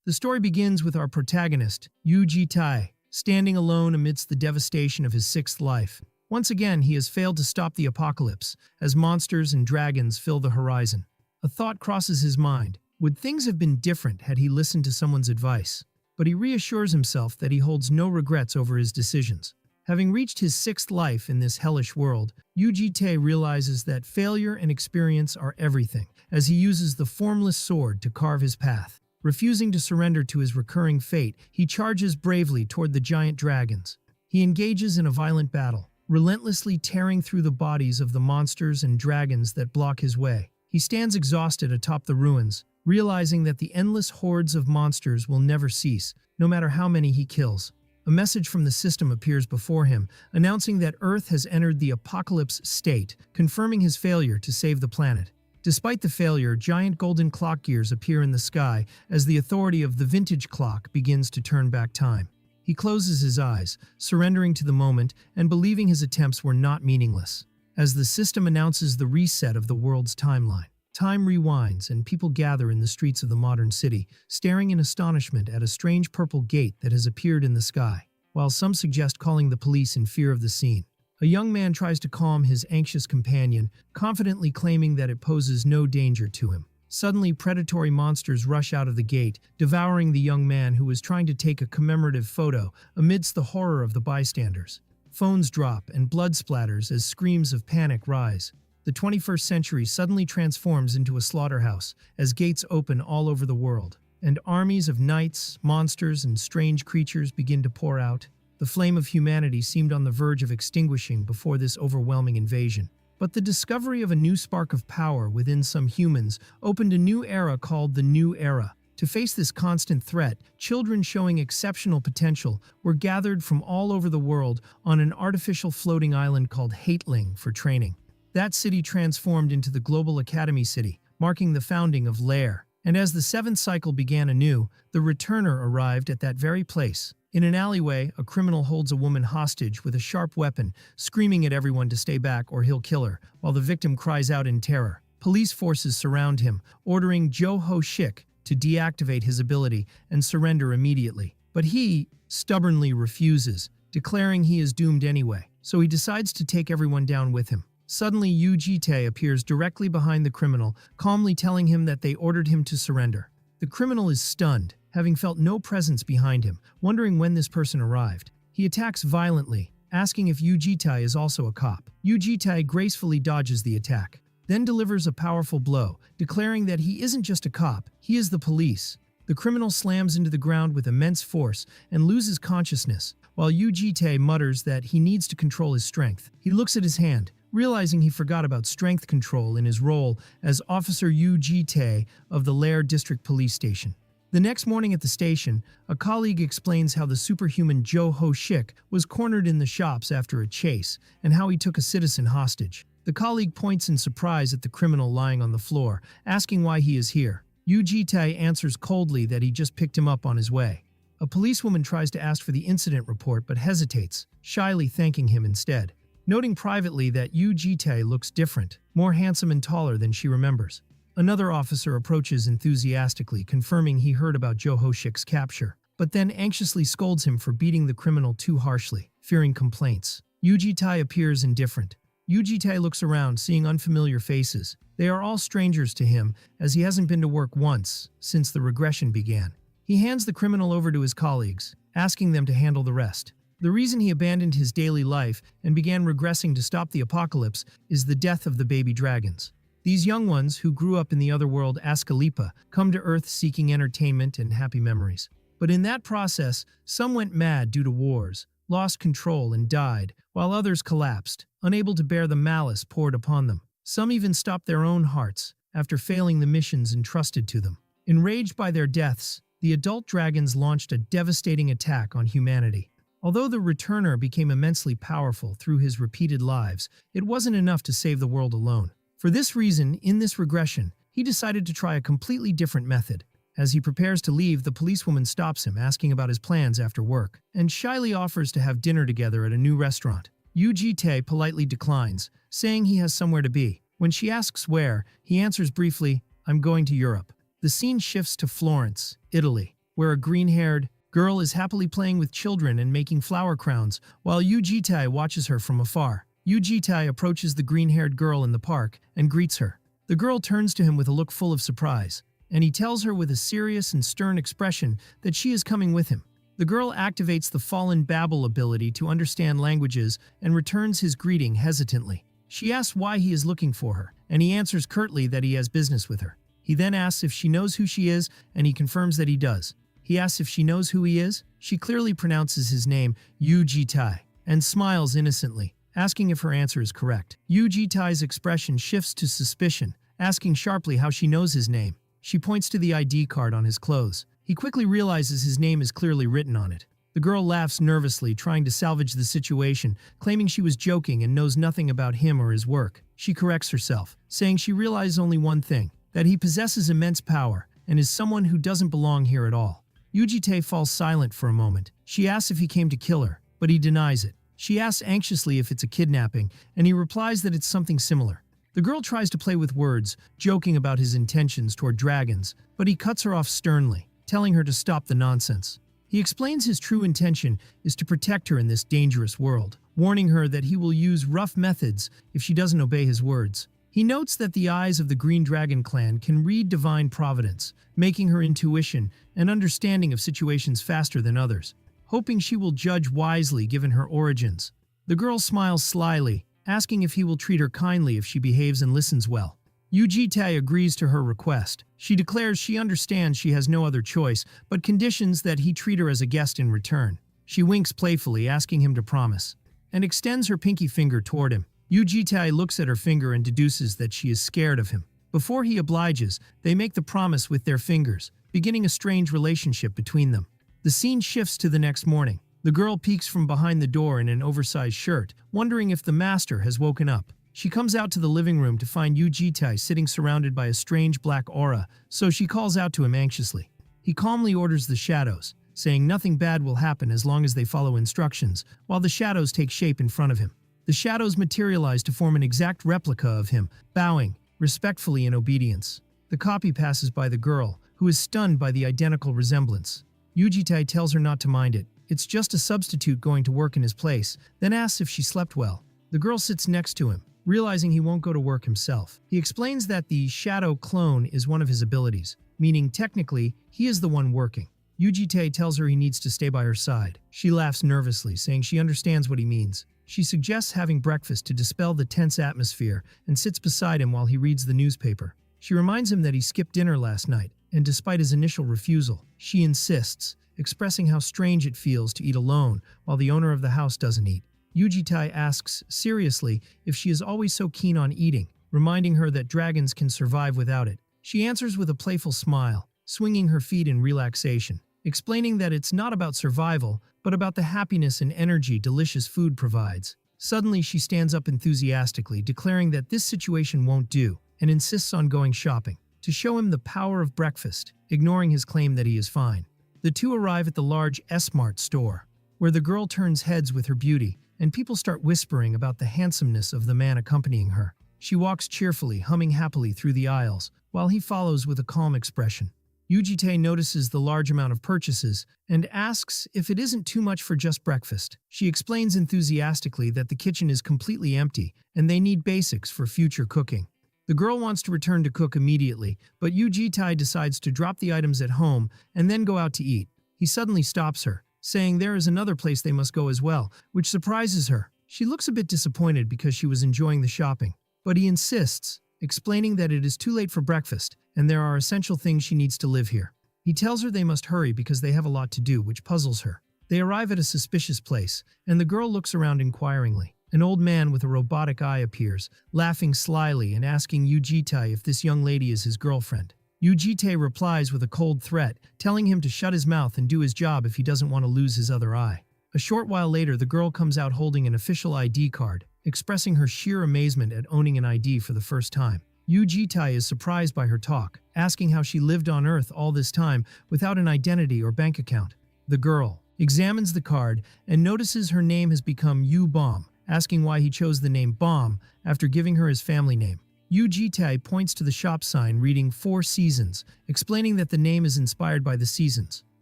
The story begins with our protagonist, Yuji Tai, standing alone amidst the devastation of his sixth life. Once again, he has failed to stop the apocalypse, as monsters and dragons fill the horizon. A thought crosses his mind. Would things have been different had he listened to someone's advice? But he reassures himself that he holds no regrets over his decisions. Having reached his sixth life in this hellish world, Yuji Tai realizes that failure and experience are everything, as he uses the formless sword to carve his path. Refusing to surrender to his recurring fate, he charges bravely toward the giant dragons. He engages in a violent battle, relentlessly tearing through the bodies of the monsters and dragons that block his way. He stands exhausted atop the ruins, realizing that the endless hordes of monsters will never cease, no matter how many he kills. A message from the system appears before him, announcing that Earth has entered the apocalypse state, confirming his failure to save the planet. Despite the failure, giant golden clock gears appear in the sky as the authority of the vintage clock begins to turn back time. He closes his eyes, surrendering to the moment and believing his attempts were not meaningless. As the system announces the reset of the world's timeline, time rewinds and people gather in the streets of the modern city, staring in astonishment at a strange purple gate that has appeared in the sky. While some suggest calling the police in fear of the scene, a young man tries to calm his anxious companion, confidently claiming that it poses no danger to him. Suddenly, predatory monsters rush out of the gate, devouring the young man who is trying to take a commemorative photo amidst the horror of the bystanders. Phones drop and blood splatters as screams of panic rise. The 21st century suddenly transforms into a slaughterhouse as gates open all over the world, and armies of knights, monsters, and strange creatures begin to pour out. The flame of humanity seemed on the verge of extinguishing before this overwhelming invasion. But the discovery of a new spark of power within some humans opened a new era called the New Era. To face this constant threat, children showing exceptional potential were gathered from all over the world on an artificial floating island called Hateling for training. That city transformed into the Global Academy City, marking the founding of Lair. And as the seventh cycle began anew, the returner arrived at that very place. In an alleyway, a criminal holds a woman hostage with a sharp weapon, screaming at everyone to stay back or he'll kill her, while the victim cries out in terror. Police forces surround him, ordering Jo Ho Shik to deactivate his ability and surrender immediately. But he stubbornly refuses, declaring he is doomed anyway, so he decides to take everyone down with him. Suddenly, Yuji Tai appears directly behind the criminal, calmly telling him that they ordered him to surrender. The criminal is stunned, having felt no presence behind him, wondering when this person arrived. He attacks violently, asking if Yuji Tai is also a cop. Yuji Tai gracefully dodges the attack, then delivers a powerful blow, declaring that he isn't just a cop, he is the police. The criminal slams into the ground with immense force and loses consciousness, while Yuji Tai mutters that he needs to control his strength. He looks at his hand, realizing he forgot about strength control in his role as Officer Yuji Tai of the Lair District Police Station. The next morning at the station, a colleague explains how the superhuman Jo Ho Shik was cornered in the shops after a chase, and how he took a citizen hostage. The colleague points in surprise at the criminal lying on the floor, asking why he is here. Yuji Tai answers coldly that he just picked him up on his way. A policewoman tries to ask for the incident report but hesitates, shyly thanking him instead, noting privately that Yuji Tai looks different, more handsome and taller than she remembers. Another officer approaches enthusiastically, confirming he heard about Jo Ho Shik's capture, but then anxiously scolds him for beating the criminal too harshly, fearing complaints. Yuji Tai appears indifferent. Yuji Tai looks around, seeing unfamiliar faces. They are all strangers to him, as he hasn't been to work once since the regression began. He hands the criminal over to his colleagues, asking them to handle the rest. The reason he abandoned his daily life and began regressing to stop the apocalypse is the death of the baby dragons. These young ones, who grew up in the other world Asclepa, come to Earth seeking entertainment and happy memories. But in that process, some went mad due to wars, lost control and died, while others collapsed, unable to bear the malice poured upon them. Some even stopped their own hearts after failing the missions entrusted to them. Enraged by their deaths, the adult dragons launched a devastating attack on humanity. Although the returner became immensely powerful through his repeated lives, it wasn't enough to save the world alone. For this reason, in this regression, he decided to try a completely different method. As he prepares to leave, the policewoman stops him, asking about his plans after work, and shyly offers to have dinner together at a new restaurant. Yuji Tai politely declines, saying he has somewhere to be. When she asks where, he answers briefly, "I'm going to Europe." The scene shifts to Florence, Italy, where a green-haired girl is happily playing with children and making flower crowns, while Yu Jitai watches her from afar. Yu Jitai approaches the green-haired girl in the park and greets her. The girl turns to him with a look full of surprise, and he tells her with a serious and stern expression that she is coming with him. The girl activates the Fallen Babble ability to understand languages and returns his greeting hesitantly. She asks why he is looking for her, and he answers curtly that he has business with her. He then asks if she knows who she is, and he confirms that he does. He asks if she knows who he is. She clearly pronounces his name, Yu Jitai, and smiles innocently, asking if her answer is correct. Yu Jitai's expression shifts to suspicion, asking sharply how she knows his name. She points to the ID card on his clothes. He quickly realizes his name is clearly written on it. The girl laughs nervously, trying to salvage the situation, claiming she was joking and knows nothing about him or his work. She corrects herself, saying she realizes only one thing, that he possesses immense power and is someone who doesn't belong here at all. Yujite falls silent for a moment. She asks if he came to kill her, but he denies it. She asks anxiously if it's a kidnapping, and he replies that it's something similar. The girl tries to play with words, joking about his intentions toward dragons, but he cuts her off sternly, telling her to stop the nonsense. He explains his true intention is to protect her in this dangerous world, warning her that he will use rough methods if she doesn't obey his words. He notes that the eyes of the Green Dragon clan can read divine providence, making her intuition and understanding of situations faster than others, hoping she will judge wisely given her origins. The girl smiles slyly, asking if he will treat her kindly if she behaves and listens well. Yujite agrees to her request. She declares she understands she has no other choice, but conditions that he treat her as a guest in return. She winks playfully, asking him to promise, and extends her pinky finger toward him. Yujite looks at her finger and deduces that she is scared of him. Before he obliges, they make the promise with their fingers, beginning a strange relationship between them. The scene shifts to the next morning. The girl peeks from behind the door in an oversized shirt, wondering if the master has woken up. She comes out to the living room to find Yujite sitting surrounded by a strange black aura, so she calls out to him anxiously. He calmly orders the shadows, saying nothing bad will happen as long as they follow instructions, while the shadows take shape in front of him. The shadows materialize to form an exact replica of him, bowing respectfully in obedience. The copy passes by the girl, who is stunned by the identical resemblance. Yujite tells her not to mind it. It's just a substitute going to work in his place, then asks if she slept well. The girl sits next to him, realizing he won't go to work himself. He explains that the shadow clone is one of his abilities, meaning technically he is the one working. Yujite tells her he needs to stay by her side. She laughs nervously, saying she understands what he means. She suggests having breakfast to dispel the tense atmosphere and sits beside him while he reads the newspaper. She reminds him that he skipped dinner last night, and despite his initial refusal, she insists, expressing how strange it feels to eat alone while the owner of the house doesn't eat. Yujite asks seriously if she is always so keen on eating, reminding her that dragons can survive without it. She answers with a playful smile, swinging her feet in relaxation, explaining that it's not about survival, but about the happiness and energy delicious food provides. Suddenly, she stands up enthusiastically, declaring that this situation won't do, and insists on going shopping, to show him the power of breakfast, ignoring his claim that he is fine. The two arrive at the large S-Mart store, where the girl turns heads with her beauty, and people start whispering about the handsomeness of the man accompanying her. She walks cheerfully, humming happily through the aisles, while he follows with a calm expression. Yujite notices the large amount of purchases and asks if it isn't too much for just breakfast. She explains enthusiastically that the kitchen is completely empty and they need basics for future cooking. The girl wants to return to cook immediately, but Yujite decides to drop the items at home and then go out to eat. He suddenly stops her, saying there is another place they must go as well, which surprises her. She looks a bit disappointed because she was enjoying the shopping, but he insists, explaining that it is too late for breakfast and there are essential things she needs to live here. He tells her they must hurry because they have a lot to do, which puzzles her. They arrive at a suspicious place, and the girl looks around inquiringly. An old man with a robotic eye appears, laughing slyly and asking Yujite if this young lady is his girlfriend. Yujite replies with a cold threat, telling him to shut his mouth and do his job if he doesn't want to lose his other eye. A short while later, the girl comes out holding an official ID card, expressing her sheer amazement at owning an ID for the first time. Yujite is surprised by her talk, asking how she lived on Earth all this time without an identity or bank account. The girl examines the card and notices her name has become Yu Bomb, asking why he chose the name Bomb after giving her his family name. Yujite points to the shop sign reading 4 Seasons, explaining that the name is inspired by the seasons.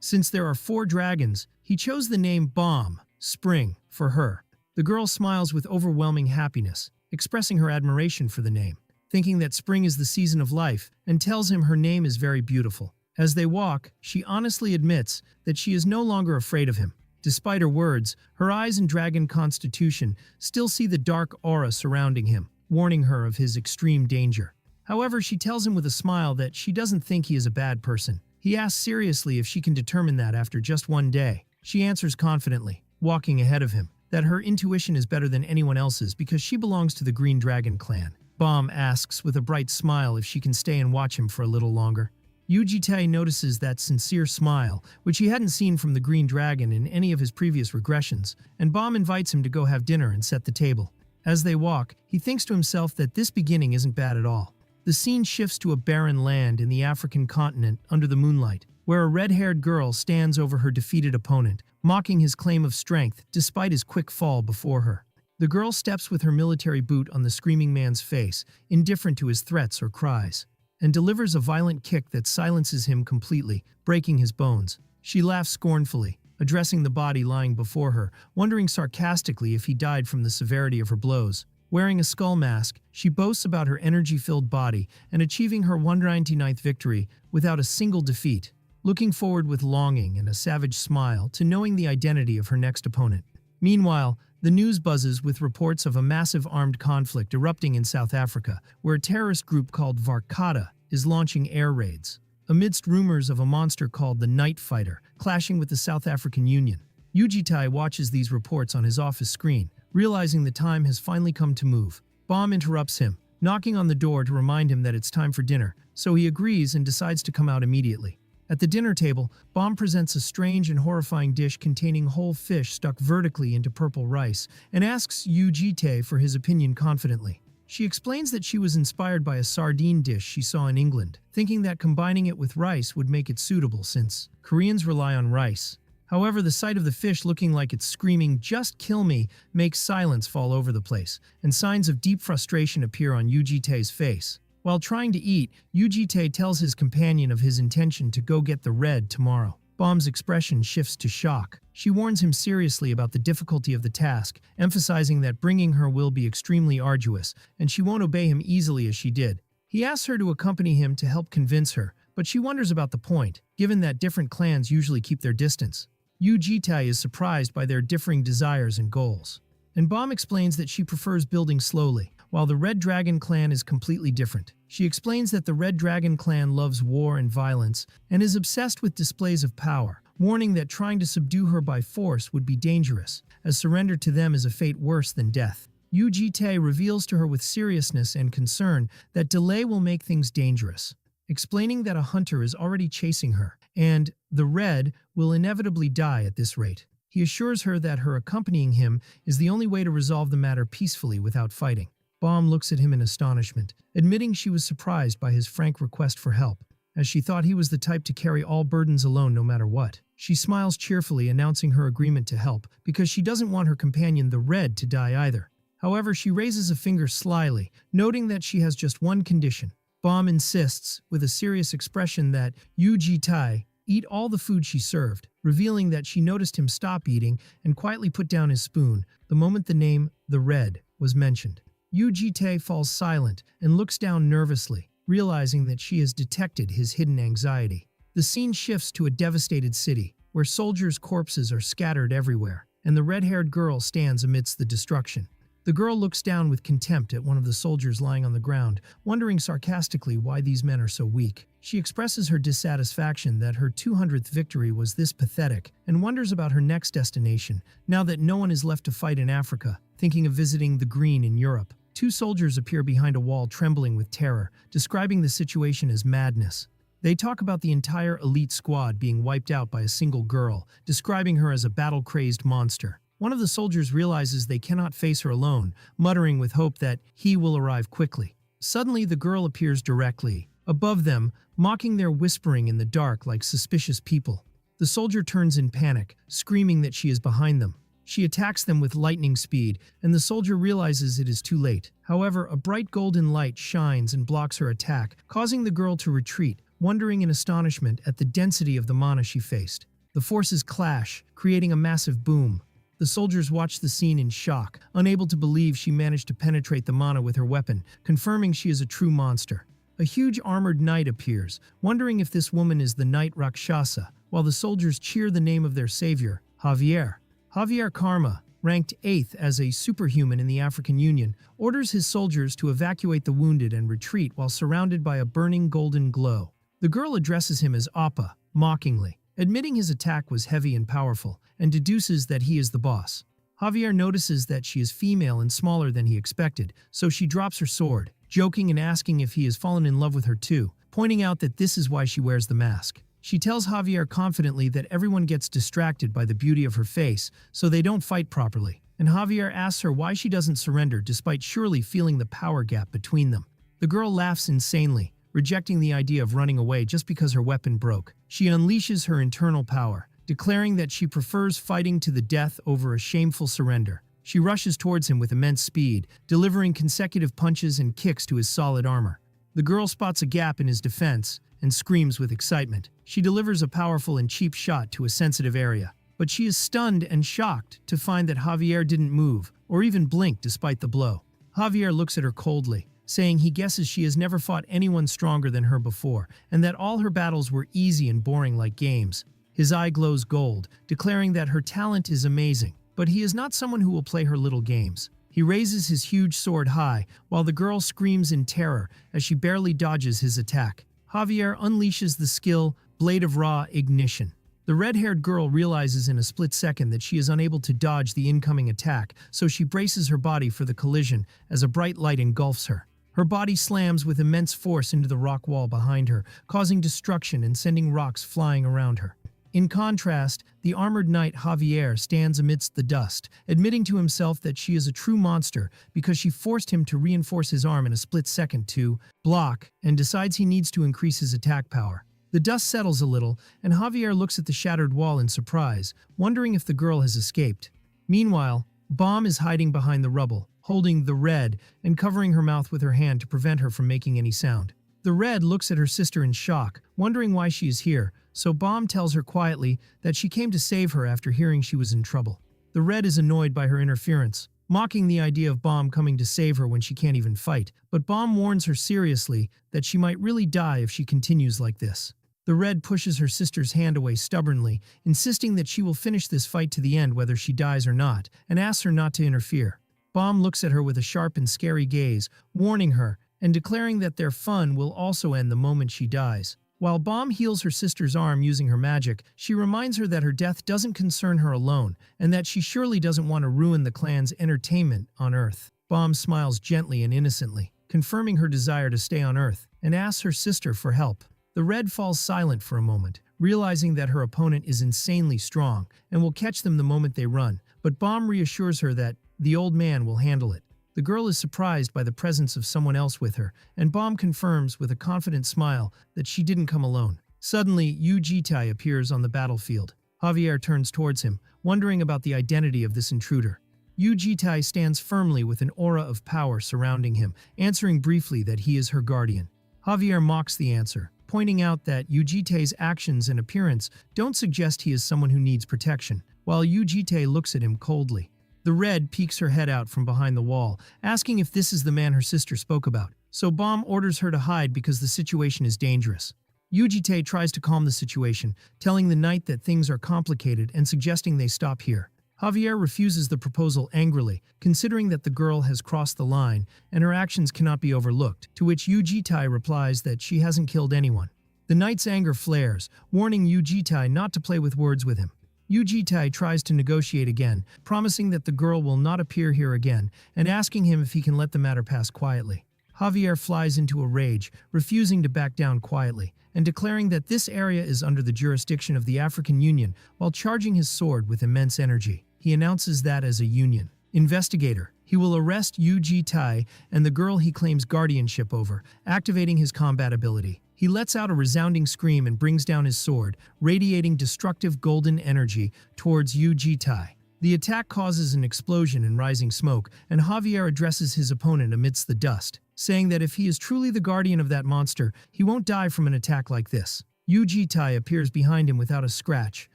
Since there are 4 dragons, he chose the name Bomb, Spring, for her. The girl smiles with overwhelming happiness, expressing her admiration for the name, thinking that spring is the season of life, and tells him her name is very beautiful. As they walk, she honestly admits that she is no longer afraid of him. Despite her words, her eyes and dragon constitution still see the dark aura surrounding him, warning her of his extreme danger. However, she tells him with a smile that she doesn't think he is a bad person. He asks seriously if she can determine that after just one day. She answers confidently, walking ahead of him, that her intuition is better than anyone else's because she belongs to the Green Dragon clan. Bomb asks with a bright smile if she can stay and watch him for a little longer. Yujite notices that sincere smile, which he hadn't seen from the Green Dragon in any of his previous regressions, and Bomb invites him to go have dinner and set the table. As they walk, he thinks to himself that this beginning isn't bad at all. The scene shifts to a barren land in the African continent under the moonlight, where a red-haired girl stands over her defeated opponent, mocking his claim of strength despite his quick fall before her. The girl steps with her military boot on the screaming man's face, indifferent to his threats or cries, and delivers a violent kick that silences him completely, breaking his bones. She laughs scornfully, addressing the body lying before her, wondering sarcastically if he died from the severity of her blows. Wearing a skull mask, she boasts about her energy-filled body and achieving her 199th victory without a single defeat, looking forward with longing and a savage smile to knowing the identity of her next opponent. Meanwhile, the news buzzes with reports of a massive armed conflict erupting in South Africa, where a terrorist group called Varkata is launching air raids, amidst rumors of a monster called the Night Fighter clashing with the South African Union. Yujitai watches these reports on his office screen, realizing the time has finally come to move. Bomb interrupts him, knocking on the door to remind him that it's time for dinner, so he agrees and decides to come out immediately. At the dinner table, Bomb presents a strange and horrifying dish containing whole fish stuck vertically into purple rice and asks Yujite for his opinion confidently. She explains that she was inspired by a sardine dish she saw in England, thinking that combining it with rice would make it suitable since Koreans rely on rice. However, the sight of the fish looking like it's screaming, "Just kill me," makes silence fall over the place, and signs of deep frustration appear on Yujite's face. While trying to eat, Yujite tells his companion of his intention to go get the red tomorrow. Bomb's expression shifts to shock. She warns him seriously about the difficulty of the task, emphasizing that bringing her will be extremely arduous, and she won't obey him easily as she did. He asks her to accompany him to help convince her, but she wonders about the point, given that different clans usually keep their distance. Yujite is surprised by their differing desires and goals, and Bomb explains that she prefers building slowly, while the Red Dragon clan is completely different. She explains that the Red Dragon clan loves war and violence and is obsessed with displays of power, warning that trying to subdue her by force would be dangerous, as surrender to them is a fate worse than death. Yujite reveals to her with seriousness and concern that delay will make things dangerous, explaining that a hunter is already chasing her, and the Red will inevitably die at this rate. He assures her that her accompanying him is the only way to resolve the matter peacefully without fighting. Bomb looks at him in astonishment, admitting she was surprised by his frank request for help, as she thought he was the type to carry all burdens alone no matter what. She smiles cheerfully, announcing her agreement to help, because she doesn't want her companion, the Red, to die either. However, she raises a finger slyly, noting that she has just one condition. Bomb insists, with a serious expression, that Yujitai eat all the food she served, revealing that she noticed him stop eating and quietly put down his spoon the moment the name, the Red, was mentioned. Yujite falls silent and looks down nervously, realizing that she has detected his hidden anxiety. The scene shifts to a devastated city, where soldiers' corpses are scattered everywhere, and the red-haired girl stands amidst the destruction. The girl looks down with contempt at one of the soldiers lying on the ground, wondering sarcastically why these men are so weak. She expresses her dissatisfaction that her 200th victory was this pathetic, and wonders about her next destination, now that no one is left to fight in Africa, thinking of visiting the Green in Europe. 2 soldiers appear behind a wall trembling with terror, describing the situation as madness. They talk about the entire elite squad being wiped out by a single girl, describing her as a battle-crazed monster. One of the soldiers realizes they cannot face her alone, muttering with hope that he will arrive quickly. Suddenly, the girl appears directly above them, mocking their whispering in the dark like suspicious people. The soldier turns in panic, screaming that she is behind them. She attacks them with lightning speed, and the soldier realizes it is too late. However, a bright golden light shines and blocks her attack, causing the girl to retreat, wondering in astonishment at the density of the mana she faced. The forces clash, creating a massive boom. The soldiers watch the scene in shock, unable to believe she managed to penetrate the mana with her weapon, confirming she is a true monster. A huge armored knight appears, wondering if this woman is the Knight Rakshasa, while the soldiers cheer the name of their savior, Javier. Javier Karma, ranked 8th as a superhuman in the African Union, orders his soldiers to evacuate the wounded and retreat while surrounded by a burning golden glow. The girl addresses him as Appa, mockingly, admitting his attack was heavy and powerful, and deduces that he is the boss. Javier notices that she is female and smaller than he expected, so she drops her sword, joking and asking if he has fallen in love with her too, pointing out that this is why she wears the mask. She tells Javier confidently that everyone gets distracted by the beauty of her face, so they don't fight properly, and Javier asks her why she doesn't surrender despite surely feeling the power gap between them. The girl laughs insanely, rejecting the idea of running away just because her weapon broke. She unleashes her internal power, declaring that she prefers fighting to the death over a shameful surrender. She rushes towards him with immense speed, delivering consecutive punches and kicks to his solid armor. The girl spots a gap in his defense and screams with excitement. She delivers a powerful and cheap shot to a sensitive area, but she is stunned and shocked to find that Javier didn't move or even blink despite the blow. Javier looks at her coldly, saying he guesses she has never fought anyone stronger than her before and that all her battles were easy and boring like games. His eye glows gold, declaring that her talent is amazing, but he is not someone who will play her little games. He raises his huge sword high, while the girl screams in terror as she barely dodges his attack. Javier unleashes the skill, Blade of Raw Ignition. The red-haired girl realizes in a split second that she is unable to dodge the incoming attack, so she braces her body for the collision as a bright light engulfs her. Her body slams with immense force into the rock wall behind her, causing destruction and sending rocks flying around her. In contrast, the armored knight Javier stands amidst the dust, admitting to himself that she is a true monster because she forced him to reinforce his arm in a split second to block and decides he needs to increase his attack power. The dust settles a little, and Javier looks at the shattered wall in surprise, wondering if the girl has escaped. Meanwhile, Bomb is hiding behind the rubble, holding the Red and covering her mouth with her hand to prevent her from making any sound. The Red looks at her sister in shock, wondering why she is here, so Bomb tells her quietly that she came to save her after hearing she was in trouble. The Red is annoyed by her interference, mocking the idea of Bomb coming to save her when she can't even fight, but Bomb warns her seriously that she might really die if she continues like this. The Red pushes her sister's hand away stubbornly, insisting that she will finish this fight to the end whether she dies or not, and asks her not to interfere. Bomb looks at her with a sharp and scary gaze, warning her, and declaring that their fun will also end the moment she dies. While Bomb heals her sister's arm using her magic, she reminds her that her death doesn't concern her alone, and that she surely doesn't want to ruin the clan's entertainment on Earth. Bomb smiles gently and innocently, confirming her desire to stay on Earth, and asks her sister for help. The Red falls silent for a moment, realizing that her opponent is insanely strong and will catch them the moment they run, but Bomb reassures her that the old man will handle it. The girl is surprised by the presence of someone else with her, and Bomb confirms with a confident smile that she didn't come alone. Suddenly, Yu Jitai appears on the battlefield. Javier turns towards him, wondering about the identity of this intruder. Yu Jitai stands firmly with an aura of power surrounding him, answering briefly that he is her guardian. Javier mocks the answer, pointing out that Yu Jitai's actions and appearance don't suggest he is someone who needs protection, while Yu Jitai looks at him coldly. The Red peeks her head out from behind the wall, asking if this is the man her sister spoke about, so Bomb orders her to hide because the situation is dangerous. Yu Jitei tries to calm the situation, telling the knight that things are complicated and suggesting they stop here. Javier refuses the proposal angrily, considering that the girl has crossed the line and her actions cannot be overlooked, to which Yu Jitai replies that she hasn't killed anyone. The knight's anger flares, warning Yu Jitai not to play with words with him. Yu Jitai tries to negotiate again, promising that the girl will not appear here again, and asking him if he can let the matter pass quietly. Javier flies into a rage, refusing to back down quietly, and declaring that this area is under the jurisdiction of the African Union while charging his sword with immense energy. He announces that as a Union investigator, he will arrest Yu Jitai and the girl he claims guardianship over, activating his combat ability. He lets out a resounding scream and brings down his sword, radiating destructive golden energy towards Yu Jitai. The attack causes an explosion and rising smoke, and Javier addresses his opponent amidst the dust. saying that if he is truly the guardian of that monster, he won't die from an attack like this. Yuji-tai appears behind him without a scratch,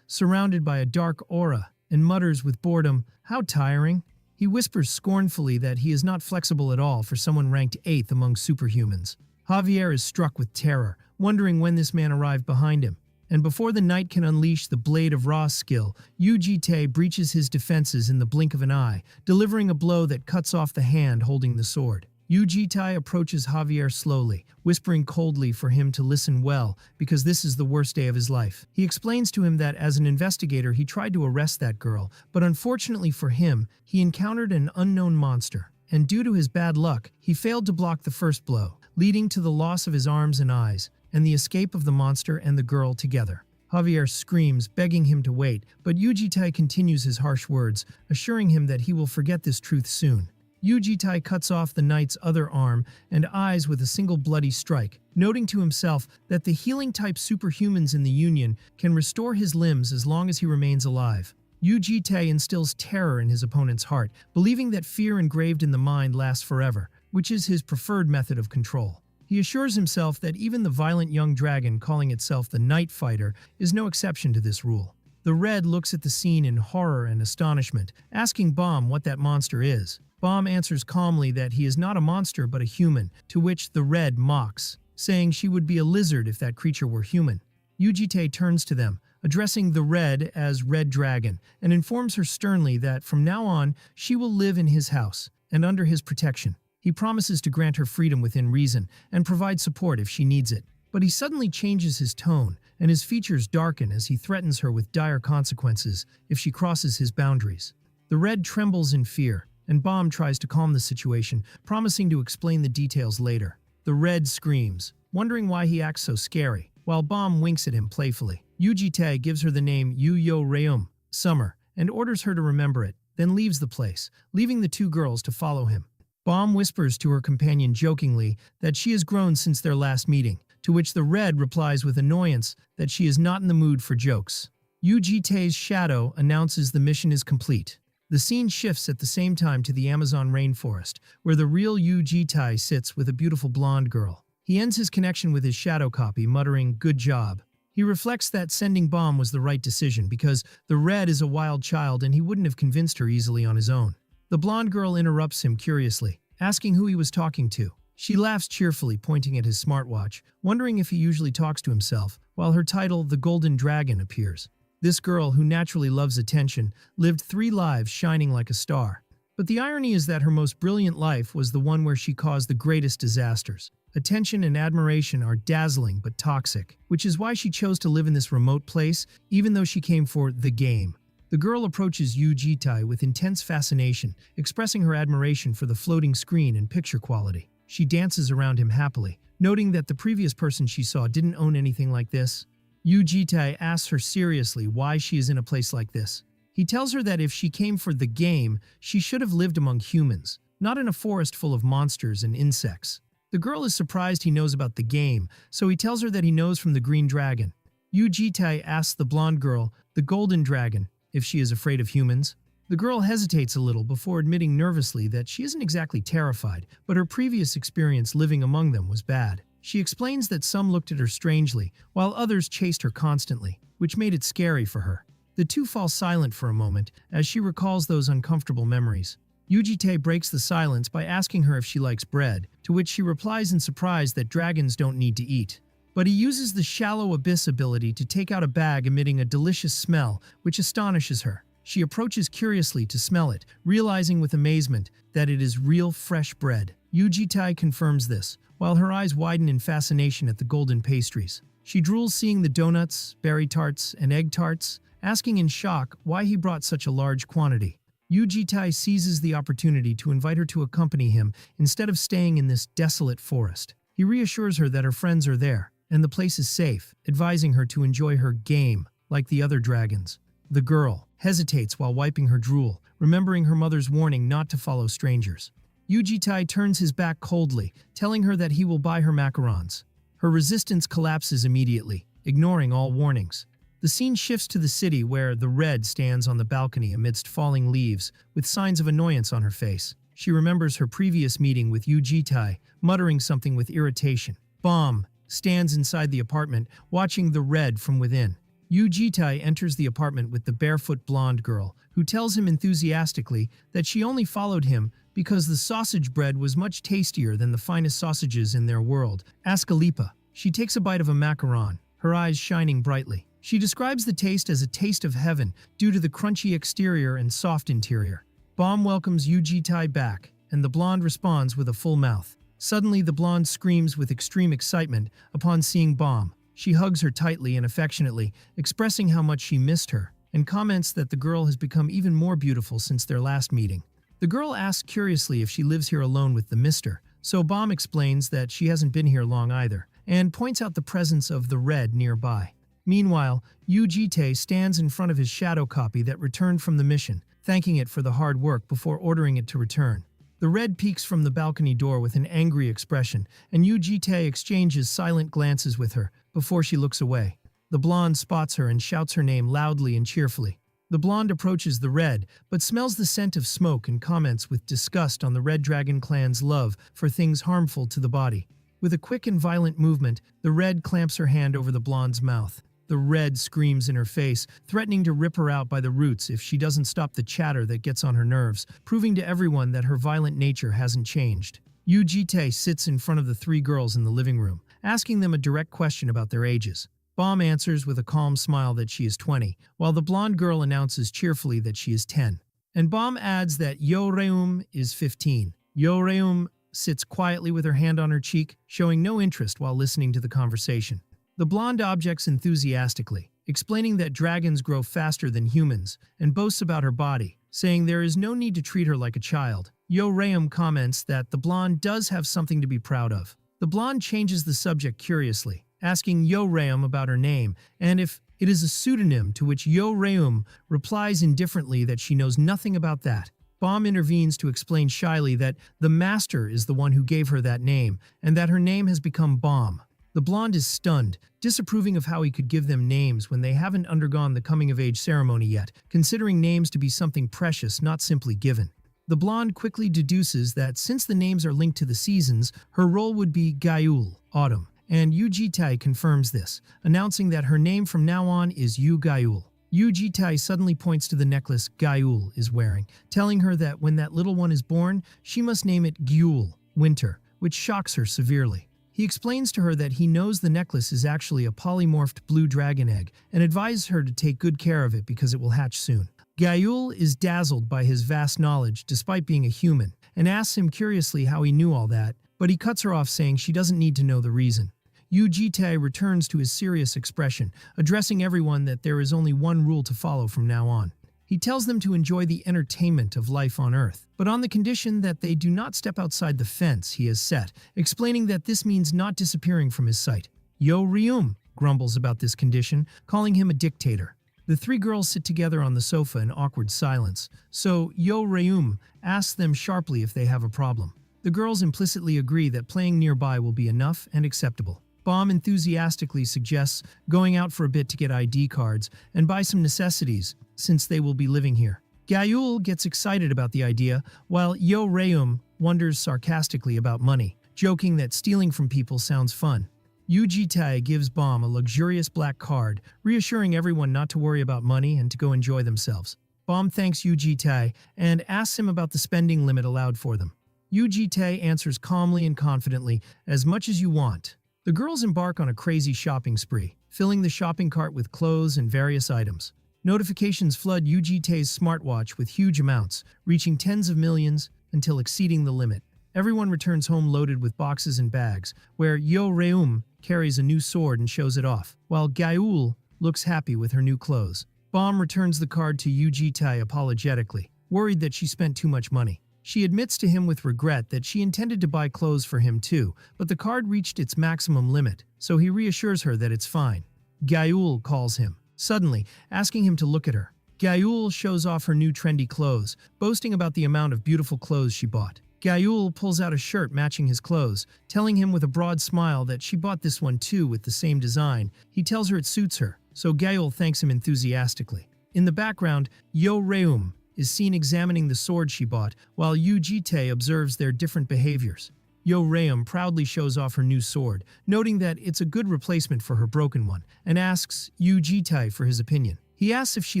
surrounded by a dark aura, and mutters with boredom, "How tiring." He whispers scornfully that he is not flexible at all for someone ranked 8th among superhumans. Javier is struck with terror, wondering when this man arrived behind him. And before the knight can unleash the Blade of Ra skill, Yuji-tai breaches his defenses in the blink of an eye, delivering a blow that cuts off the hand holding the sword. Yuji-tai approaches Javier slowly, whispering coldly for him to listen well, because this is the worst day of his life. He explains to him that as an investigator he tried to arrest that girl, but unfortunately for him, he encountered an unknown monster. And due to his bad luck, he failed to block the first blow, leading to the loss of his arms and eyes, and the escape of the monster and the girl together. Javier screams, begging him to wait, but Yuji-tai continues his harsh words, assuring him that he will forget this truth soon. Yuji-tai cuts off the knight's other arm and eyes with a single bloody strike, noting to himself that the healing-type superhumans in the Union can restore his limbs as long as he remains alive. Yuji-tai instills terror in his opponent's heart, believing that fear engraved in the mind lasts forever, which is his preferred method of control. He assures himself that even the violent young dragon calling itself the Night Fighter is no exception to this rule. The Red looks at the scene in horror and astonishment, asking Bomb what that monster is. Bomb answers calmly that he is not a monster but a human, to which the Red mocks, saying she would be a lizard if that creature were human. Yuji-tai turns to them, addressing the Red as Red Dragon, and informs her sternly that from now on she will live in his house and under his protection. He promises to grant her freedom within reason and provide support if she needs it. But he suddenly changes his tone, and his features darken as he threatens her with dire consequences if she crosses his boundaries. The Red trembles in fear, and Bomb tries to calm the situation, promising to explain the details later. The Red screams, wondering why he acts so scary, while Bomb winks at him playfully. Yuji-tai gives her the name Yu-Yo Reum, Summer, and orders her to remember it, then leaves the place, leaving the two girls to follow him. Bomb whispers to her companion jokingly that she has grown since their last meeting, to which the Red replies with annoyance that she is not in the mood for jokes. Yuji-tai's shadow announces the mission is complete. The scene shifts at the same time to the Amazon rainforest, where the real Yuji-tai sits with a beautiful blonde girl. He ends his connection with his shadow copy, muttering, "Good job." He reflects that sending Bomb was the right decision because the Red is a wild child and he wouldn't have convinced her easily on his own. The blonde girl interrupts him curiously, asking who he was talking to. She laughs cheerfully, pointing at his smartwatch, wondering if he usually talks to himself, while her title, The Golden Dragon, appears. This girl, who naturally loves attention, lived 3 lives shining like a star. But the irony is that her most brilliant life was the one where she caused the greatest disasters. Attention and admiration are dazzling but toxic, which is why she chose to live in this remote place, even though she came for the game. The girl approaches Yuji-tai with intense fascination, expressing her admiration for the floating screen and picture quality. She dances around him happily, noting that the previous person she saw didn't own anything like this. Yuji-tai asks her seriously why she is in a place like this. He tells her that if she came for the game, she should have lived among humans, not in a forest full of monsters and insects. The girl is surprised he knows about the game, so he tells her that he knows from the Green Dragon. Yuji-tai asks the blonde girl, the Golden Dragon, if she is afraid of humans. The girl hesitates a little before admitting nervously that she isn't exactly terrified, but her previous experience living among them was bad. She explains that some looked at her strangely, while others chased her constantly, which made it scary for her. The two fall silent for a moment as she recalls those uncomfortable memories. Yuji-tai breaks the silence by asking her if she likes bread, to which she replies in surprise that dragons don't need to eat. But he uses the shallow abyss ability to take out a bag emitting a delicious smell, which astonishes her. She approaches curiously to smell it, realizing with amazement that it is real fresh bread. Yuji-tai confirms this, while her eyes widen in fascination at the golden pastries. She drools seeing the donuts, berry tarts, and egg tarts, asking in shock why he brought such a large quantity. Yuji-tai seizes the opportunity to invite her to accompany him instead of staying in this desolate forest. He reassures her that her friends are there, and the place is safe, advising her to enjoy her game, like the other dragons. The girl hesitates while wiping her drool, remembering her mother's warning not to follow strangers. Yuji-tai turns his back coldly, telling her that he will buy her macarons. Her resistance collapses immediately, ignoring all warnings. The scene shifts to the city where the Red stands on the balcony amidst falling leaves, with signs of annoyance on her face. She remembers her previous meeting with Yu Jitai, muttering something with irritation. Bomb stands inside the apartment, watching the red from within. Yu Jitai enters the apartment with the barefoot blonde girl, who tells him enthusiastically that she only followed him because the sausage bread was much tastier than the finest sausages in their world. Ascalipa. She takes a bite of a macaron, her eyes shining brightly. She describes the taste as a taste of heaven due to the crunchy exterior and soft interior. Bomb welcomes Yu Jitai back, and the blonde responds with a full mouth. Suddenly, the blonde screams with extreme excitement upon seeing Bomb. She hugs her tightly and affectionately, expressing how much she missed her, and comments that the girl has become even more beautiful since their last meeting. The girl asks curiously if she lives here alone with the mister, so Bomb explains that she hasn't been here long either, and points out the presence of the red nearby. Meanwhile, Yu Jitai stands in front of his shadow copy that returned from the mission, thanking it for the hard work before ordering it to return. The red peeks from the balcony door with an angry expression, and Yu Jitai exchanges silent glances with her before she looks away. The blonde spots her and shouts her name loudly and cheerfully. The blonde approaches the red, but smells the scent of smoke and comments with disgust on the Red Dragon clan's love for things harmful to the body. With a quick and violent movement, the red clamps her hand over the blonde's mouth. The red screams in her face, threatening to rip her out by the roots if she doesn't stop the chatter that gets on her nerves, proving to everyone that her violent nature hasn't changed. Yu Jitai sits in front of the three girls in the living room, asking them a direct question about their ages. Bomb answers with a calm smile that she is 20, while the blonde girl announces cheerfully that she is 10. And Bomb adds that Yo-reum is 15. Yo-reum sits quietly with her hand on her cheek, showing no interest while listening to the conversation. The blonde objects enthusiastically, explaining that dragons grow faster than humans, and boasts about her body, saying there is no need to treat her like a child. Yo-reum comments that the blonde does have something to be proud of. The blonde changes the subject curiously, asking Yo-reum about her name, and if it is a pseudonym, to which Yo-reum replies indifferently that she knows nothing about that. Bomb intervenes to explain shyly that the master is the one who gave her that name, and that her name has become Bomb. The blonde is stunned, disapproving of how he could give them names when they haven't undergone the coming-of-age ceremony yet, considering names to be something precious, not simply given. The blonde quickly deduces that since the names are linked to the seasons, her role would be Gayul, autumn, and Yu Jitai confirms this, announcing that her name from now on is Yu Gayul. Yu Jitai suddenly points to the necklace Gayul is wearing, telling her that when that little one is born, she must name it Gyul, winter, which shocks her severely. He explains to her that he knows the necklace is actually a polymorphed blue dragon egg and advises her to take good care of it because it will hatch soon. Gayul is dazzled by his vast knowledge despite being a human and asks him curiously how he knew all that, but he cuts her off saying she doesn't need to know the reason. Yu Jitai returns to his serious expression, addressing everyone that there is only one rule to follow from now on. He tells them to enjoy the entertainment of life on Earth, but on the condition that they do not step outside the fence he has set, explaining that this means not disappearing from his sight. Yo-reum grumbles about this condition, calling him a dictator. The three girls sit together on the sofa in awkward silence, so Yo-reum asks them sharply if they have a problem. The girls implicitly agree that playing nearby will be enough and acceptable. Bomb enthusiastically suggests going out for a bit to get ID cards and buy some necessities, since they will be living here. Gayul gets excited about the idea, while Yo-reum wonders sarcastically about money, joking that stealing from people sounds fun. Yu Jitai gives Bomb a luxurious black card, reassuring everyone not to worry about money and to go enjoy themselves. Bomb thanks Yu Jitai and asks him about the spending limit allowed for them. Yu Jitai answers calmly and confidently, "As much as you want." The girls embark on a crazy shopping spree, filling the shopping cart with clothes and various items. Notifications flood Yu Jitai's smartwatch with huge amounts, reaching tens of millions until exceeding the limit. Everyone returns home loaded with boxes and bags, where Yo-reum carries a new sword and shows it off, while Gayul looks happy with her new clothes. Bomb returns the card to Yu Jitai apologetically, worried that she spent too much money. She admits to him with regret that she intended to buy clothes for him too, but the card reached its maximum limit, so he reassures her that it's fine. Gayul calls him, suddenly asking him to look at her. Gayul shows off her new trendy clothes, boasting about the amount of beautiful clothes she bought. Gayul pulls out a shirt matching his clothes, telling him with a broad smile that she bought this one too with the same design. He tells her it suits her, so Gayul thanks him enthusiastically. In the background, Yo-reum is seen examining the sword she bought, while Yu Jitae observes their different behaviors. Yo Reum proudly shows off her new sword, noting that it's a good replacement for her broken one, and asks Yu Jitae for his opinion. He asks if she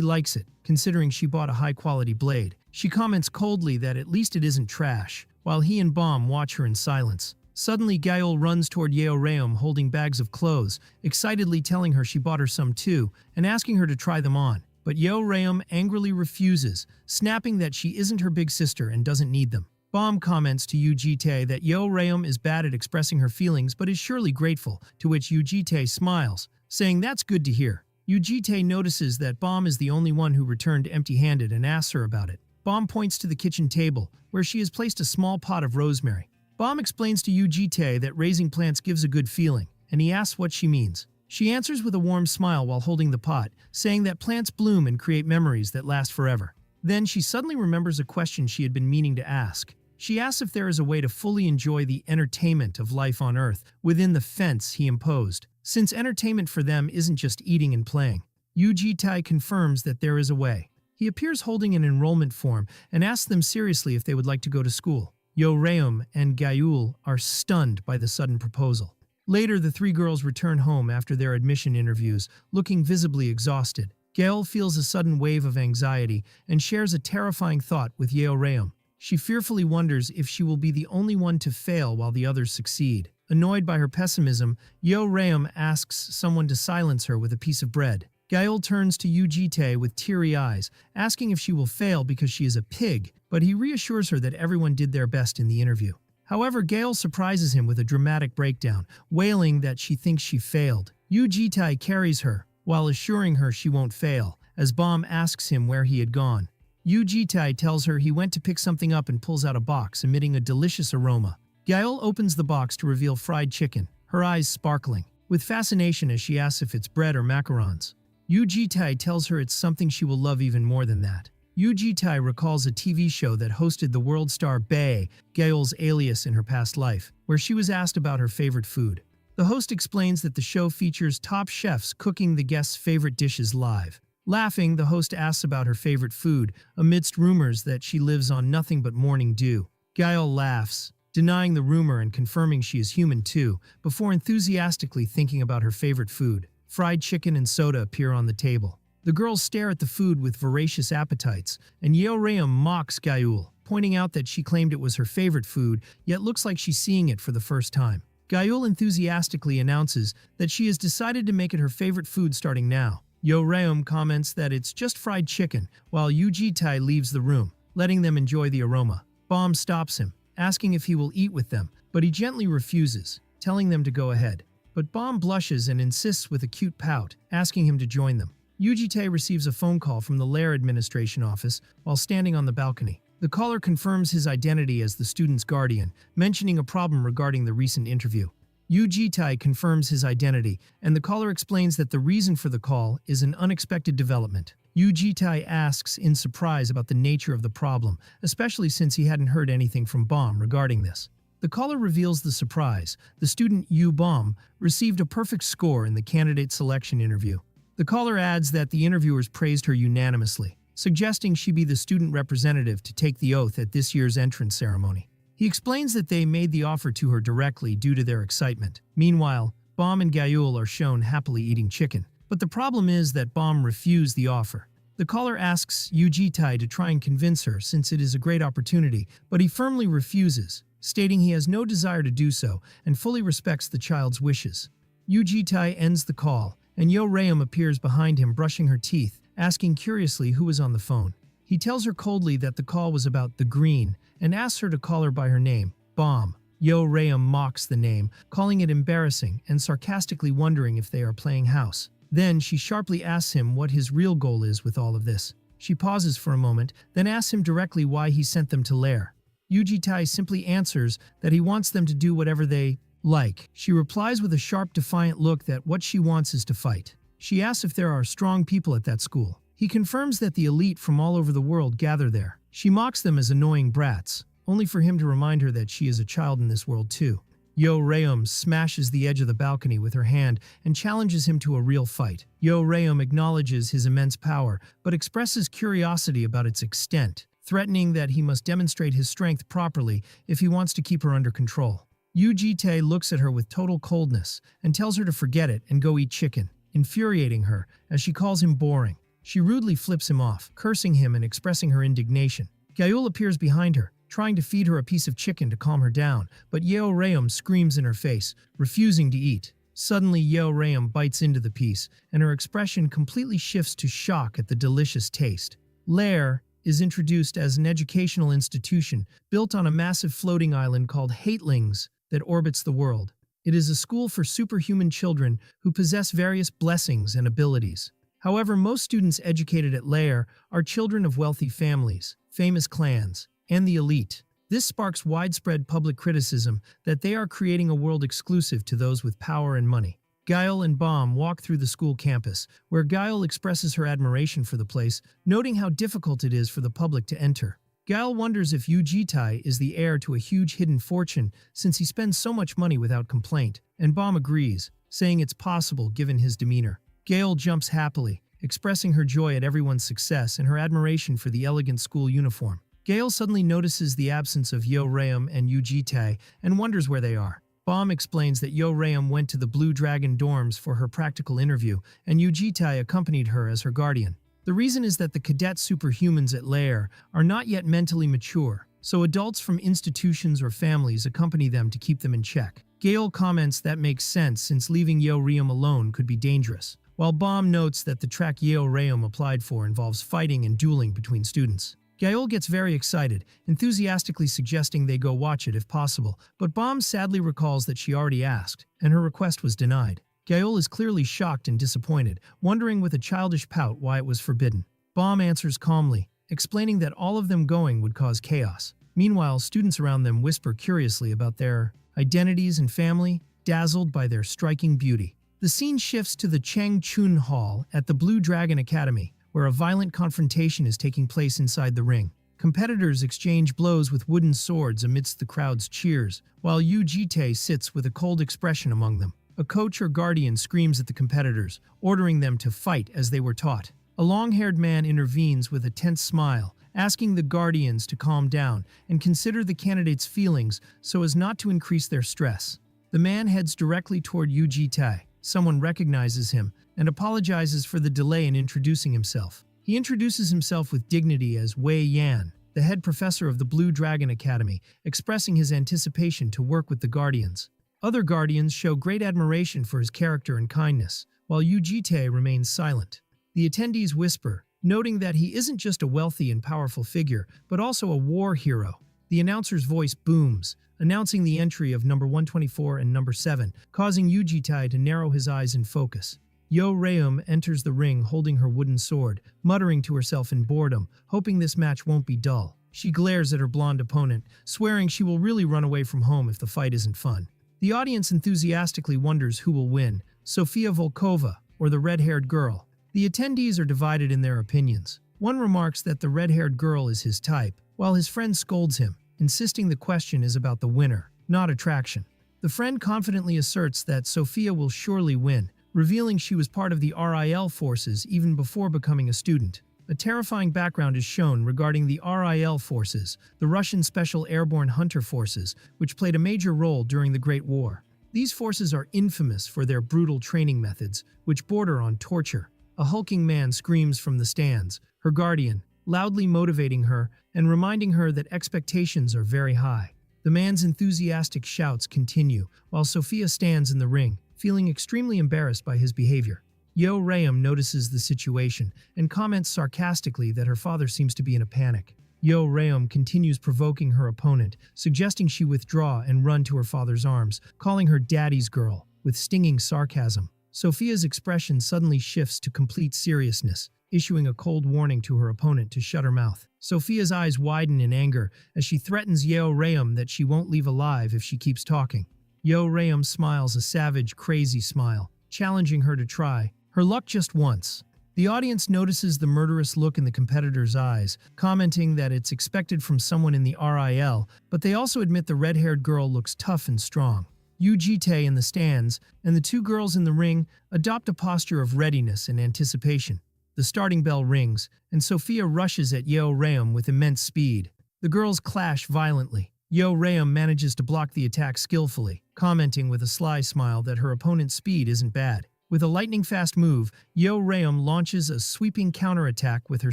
likes it, considering she bought a high-quality blade. She comments coldly that at least it isn't trash, while he and Bomb watch her in silence. Suddenly, Gael runs toward Yeo Reum holding bags of clothes, excitedly telling her she bought her some too, and asking her to try them on. But Yeo Reum angrily refuses, snapping that she isn't her big sister and doesn't need them. Bomb comments to Yu Jitae that Yeo Reum is bad at expressing her feelings but is surely grateful, to which Yu Jitae smiles, saying that's good to hear. Yu Jitae notices that Bomb is the only one who returned empty-handed and asks her about it. Bomb points to the kitchen table, where she has placed a small pot of rosemary. Bomb explains to Yu Jitae that raising plants gives a good feeling, and he asks what she means. She answers with a warm smile while holding the pot, saying that plants bloom and create memories that last forever. Then she suddenly remembers a question she had been meaning to ask. She asks if there is a way to fully enjoy the entertainment of life on Earth within the fence he imposed, since entertainment for them isn't just eating and playing. Yu Jitae confirms that there is a way. He appears holding an enrollment form and asks them seriously if they would like to go to school. Yo Reum and Gayul are stunned by the sudden proposal. Later, the three girls return home after their admission interviews, looking visibly exhausted. Gail feels a sudden wave of anxiety and shares a terrifying thought with Yeo Reum. She fearfully wonders if she will be the only one to fail while the others succeed. Annoyed by her pessimism, Yeo Reum asks someone to silence her with a piece of bread. Gael turns to Yu Jitae with teary eyes, asking if she will fail because she is a pig, but he reassures her that everyone did their best in the interview. However, Gael surprises him with a dramatic breakdown, wailing that she thinks she failed. Yu Jitae carries her, while assuring her she won't fail, as Bomb asks him where he had gone. Yu Jitae tells her he went to pick something up and pulls out a box, emitting a delicious aroma. Gael opens the box to reveal fried chicken, her eyes sparkling, with fascination as she asks if it's bread or macarons. Yu Jitae tells her it's something she will love even more than that. Yu Jitae recalls a TV show that hosted the world star Bae, Gael's alias in her past life, where she was asked about her favorite food. The host explains that the show features top chefs cooking the guests' favorite dishes live. Laughing, the host asks about her favorite food, amidst rumors that she lives on nothing but morning dew. Gael laughs, denying the rumor and confirming she is human too, before enthusiastically thinking about her favorite food. Fried chicken and soda appear on the table. The girls stare at the food with voracious appetites, and Yeo Reum mocks Gael, pointing out that she claimed it was her favorite food, yet looks like she's seeing it for the first time. Gael enthusiastically announces that she has decided to make it her favorite food starting now. Yeo Reum comments that it's just fried chicken, while Yu Jitae leaves the room, letting them enjoy the aroma. Bomb stops him, asking if he will eat with them, but he gently refuses, telling them to go ahead. But Bomb blushes and insists with a cute pout, asking him to join them. Yu Jitae receives a phone call from the Lair administration office while standing on the balcony. The caller confirms his identity as the student's guardian, mentioning a problem regarding the recent interview. Yu Jitae confirms his identity, and the caller explains that the reason for the call is an unexpected development. Yu Jitae asks in surprise about the nature of the problem, especially since he hadn't heard anything from Bomb regarding this. The caller reveals the surprise. The student Yu Bomb received a perfect score in the candidate selection interview. The caller adds that the interviewers praised her unanimously, suggesting she be the student representative to take the oath at this year's entrance ceremony. He explains that they made the offer to her directly due to their excitement. Meanwhile, Bomb and Gael are shown happily eating chicken. But the problem is that Bomb refused the offer. The caller asks Yu Jitae to try and convince her since it is a great opportunity, but he firmly refuses, stating he has no desire to do so and fully respects the child's wishes. Yu Jitae ends the call, and Yeo Reum appears behind him brushing her teeth, asking curiously who was on the phone. He tells her coldly that the call was about the green, and asks her to call her by her name, Bomb. Yeo Reum mocks the name, calling it embarrassing and sarcastically wondering if they are playing house. Then she sharply asks him what his real goal is with all of this. She pauses for a moment, then asks him directly why he sent them to Lair. Yu Jitae simply answers that he wants them to do whatever they like. She replies with a sharp, defiant look that what she wants is to fight. She asks if there are strong people at that school. He confirms that the elite from all over the world gather there. She mocks them as annoying brats, only for him to remind her that she is a child in this world too. Yo Reum smashes the edge of the balcony with her hand and challenges him to a real fight. Yo Reum acknowledges his immense power, but expresses curiosity about its extent, threatening that he must demonstrate his strength properly if he wants to keep her under control. Yu Jitae looks at her with total coldness and tells her to forget it and go eat chicken, infuriating her as she calls him boring. She rudely flips him off, cursing him and expressing her indignation. Yael appears behind her, trying to feed her a piece of chicken to calm her down, but Yeo Reum screams in her face, refusing to eat. Suddenly, Yeo Reum bites into the piece, and her expression completely shifts to shock at the delicious taste. Lair is introduced as an educational institution built on a massive floating island called Hatelings that orbits the world. It is a school for superhuman children who possess various blessings and abilities. However, most students educated at Lair are children of wealthy families, famous clans, and the elite. This sparks widespread public criticism that they are creating a world exclusive to those with power and money. Gael and Baum walk through the school campus, where Gael expresses her admiration for the place, noting how difficult it is for the public to enter. Gael wonders if Yu Jitai is the heir to a huge hidden fortune since he spends so much money without complaint, and Baum agrees, saying it's possible given his demeanor. Gael jumps happily, expressing her joy at everyone's success and her admiration for the elegant school uniform. Gael suddenly notices the absence of Yo Reum and Yu Jitae and wonders where they are. Baum explains that Yo Reum went to the Blue Dragon dorms for her practical interview, and Yu Jitae accompanied her as her guardian. The reason is that the cadet superhumans at Lair are not yet mentally mature, so adults from institutions or families accompany them to keep them in check. Gael comments that makes sense since leaving Yo Reum alone could be dangerous, while Baum notes that the track Yo Reum applied for involves fighting and dueling between students. Gael gets very excited, enthusiastically suggesting they go watch it if possible, but Baum sadly recalls that she already asked, and her request was denied. Gael is clearly shocked and disappointed, wondering with a childish pout why it was forbidden. Baum answers calmly, explaining that all of them going would cause chaos. Meanwhile, students around them whisper curiously about their identities and family, dazzled by their striking beauty. The scene shifts to the Changchun Hall at the Blue Dragon Academy, where a violent confrontation is taking place inside the ring. Competitors exchange blows with wooden swords amidst the crowd's cheers, while Yu Jitae sits with a cold expression among them. A coach or guardian screams at the competitors, ordering them to fight as they were taught. A long-haired man intervenes with a tense smile, asking the guardians to calm down and consider the candidates' feelings so as not to increase their stress. The man heads directly toward Yu Jitae. Someone recognizes him and apologizes for the delay in introducing himself. He introduces himself with dignity as Wei Yan, the head professor of the Blue Dragon Academy, expressing his anticipation to work with the Guardians. Other Guardians show great admiration for his character and kindness, while Yu Jitae remains silent. The attendees whisper, noting that he isn't just a wealthy and powerful figure, but also a war hero. The announcer's voice booms, announcing the entry of number 124 and number 7, causing Yu Jitae to narrow his eyes in focus. Yo Reum enters the ring holding her wooden sword, muttering to herself in boredom, hoping this match won't be dull. She glares at her blonde opponent, swearing she will really run away from home if the fight isn't fun. The audience enthusiastically wonders who will win, Sofia Volkova or the red-haired girl. The attendees are divided in their opinions. One remarks that the red-haired girl is his type, while his friend scolds him, insisting the question is about the winner, not attraction. The friend confidently asserts that Sofia will surely win, revealing she was part of the RIL forces even before becoming a student. A terrifying background is shown regarding the RIL forces, the Russian Special Airborne Hunter Forces, which played a major role during the Great War. These forces are infamous for their brutal training methods, which border on torture. A hulking man screams from the stands, her guardian, loudly motivating her and reminding her that expectations are very high. The man's enthusiastic shouts continue, while Sofia stands in the ring, feeling extremely embarrassed by his behavior. Yo Reum notices the situation and comments sarcastically that her father seems to be in a panic. Yo Reum continues provoking her opponent, suggesting she withdraw and run to her father's arms, calling her daddy's girl, with stinging sarcasm. Sophia's expression suddenly shifts to complete seriousness, issuing a cold warning to her opponent to shut her mouth. Sophia's eyes widen in anger as she threatens Yo Reum that she won't leave alive if she keeps talking. Yo Reum smiles a savage, crazy smile, challenging her to try her luck just once. The audience notices the murderous look in the competitor's eyes, commenting that it's expected from someone in the RIL, but they also admit the red-haired girl looks tough and strong. Yu-Jitae in the stands, and the two girls in the ring adopt a posture of readiness and anticipation. The starting bell rings, and Sophia rushes at Yeoreum with immense speed. The girls clash violently. Yeoreum manages to block the attack skillfully, commenting with a sly smile that her opponent's speed isn't bad. With a lightning-fast move, Yeoreum launches a sweeping counterattack with her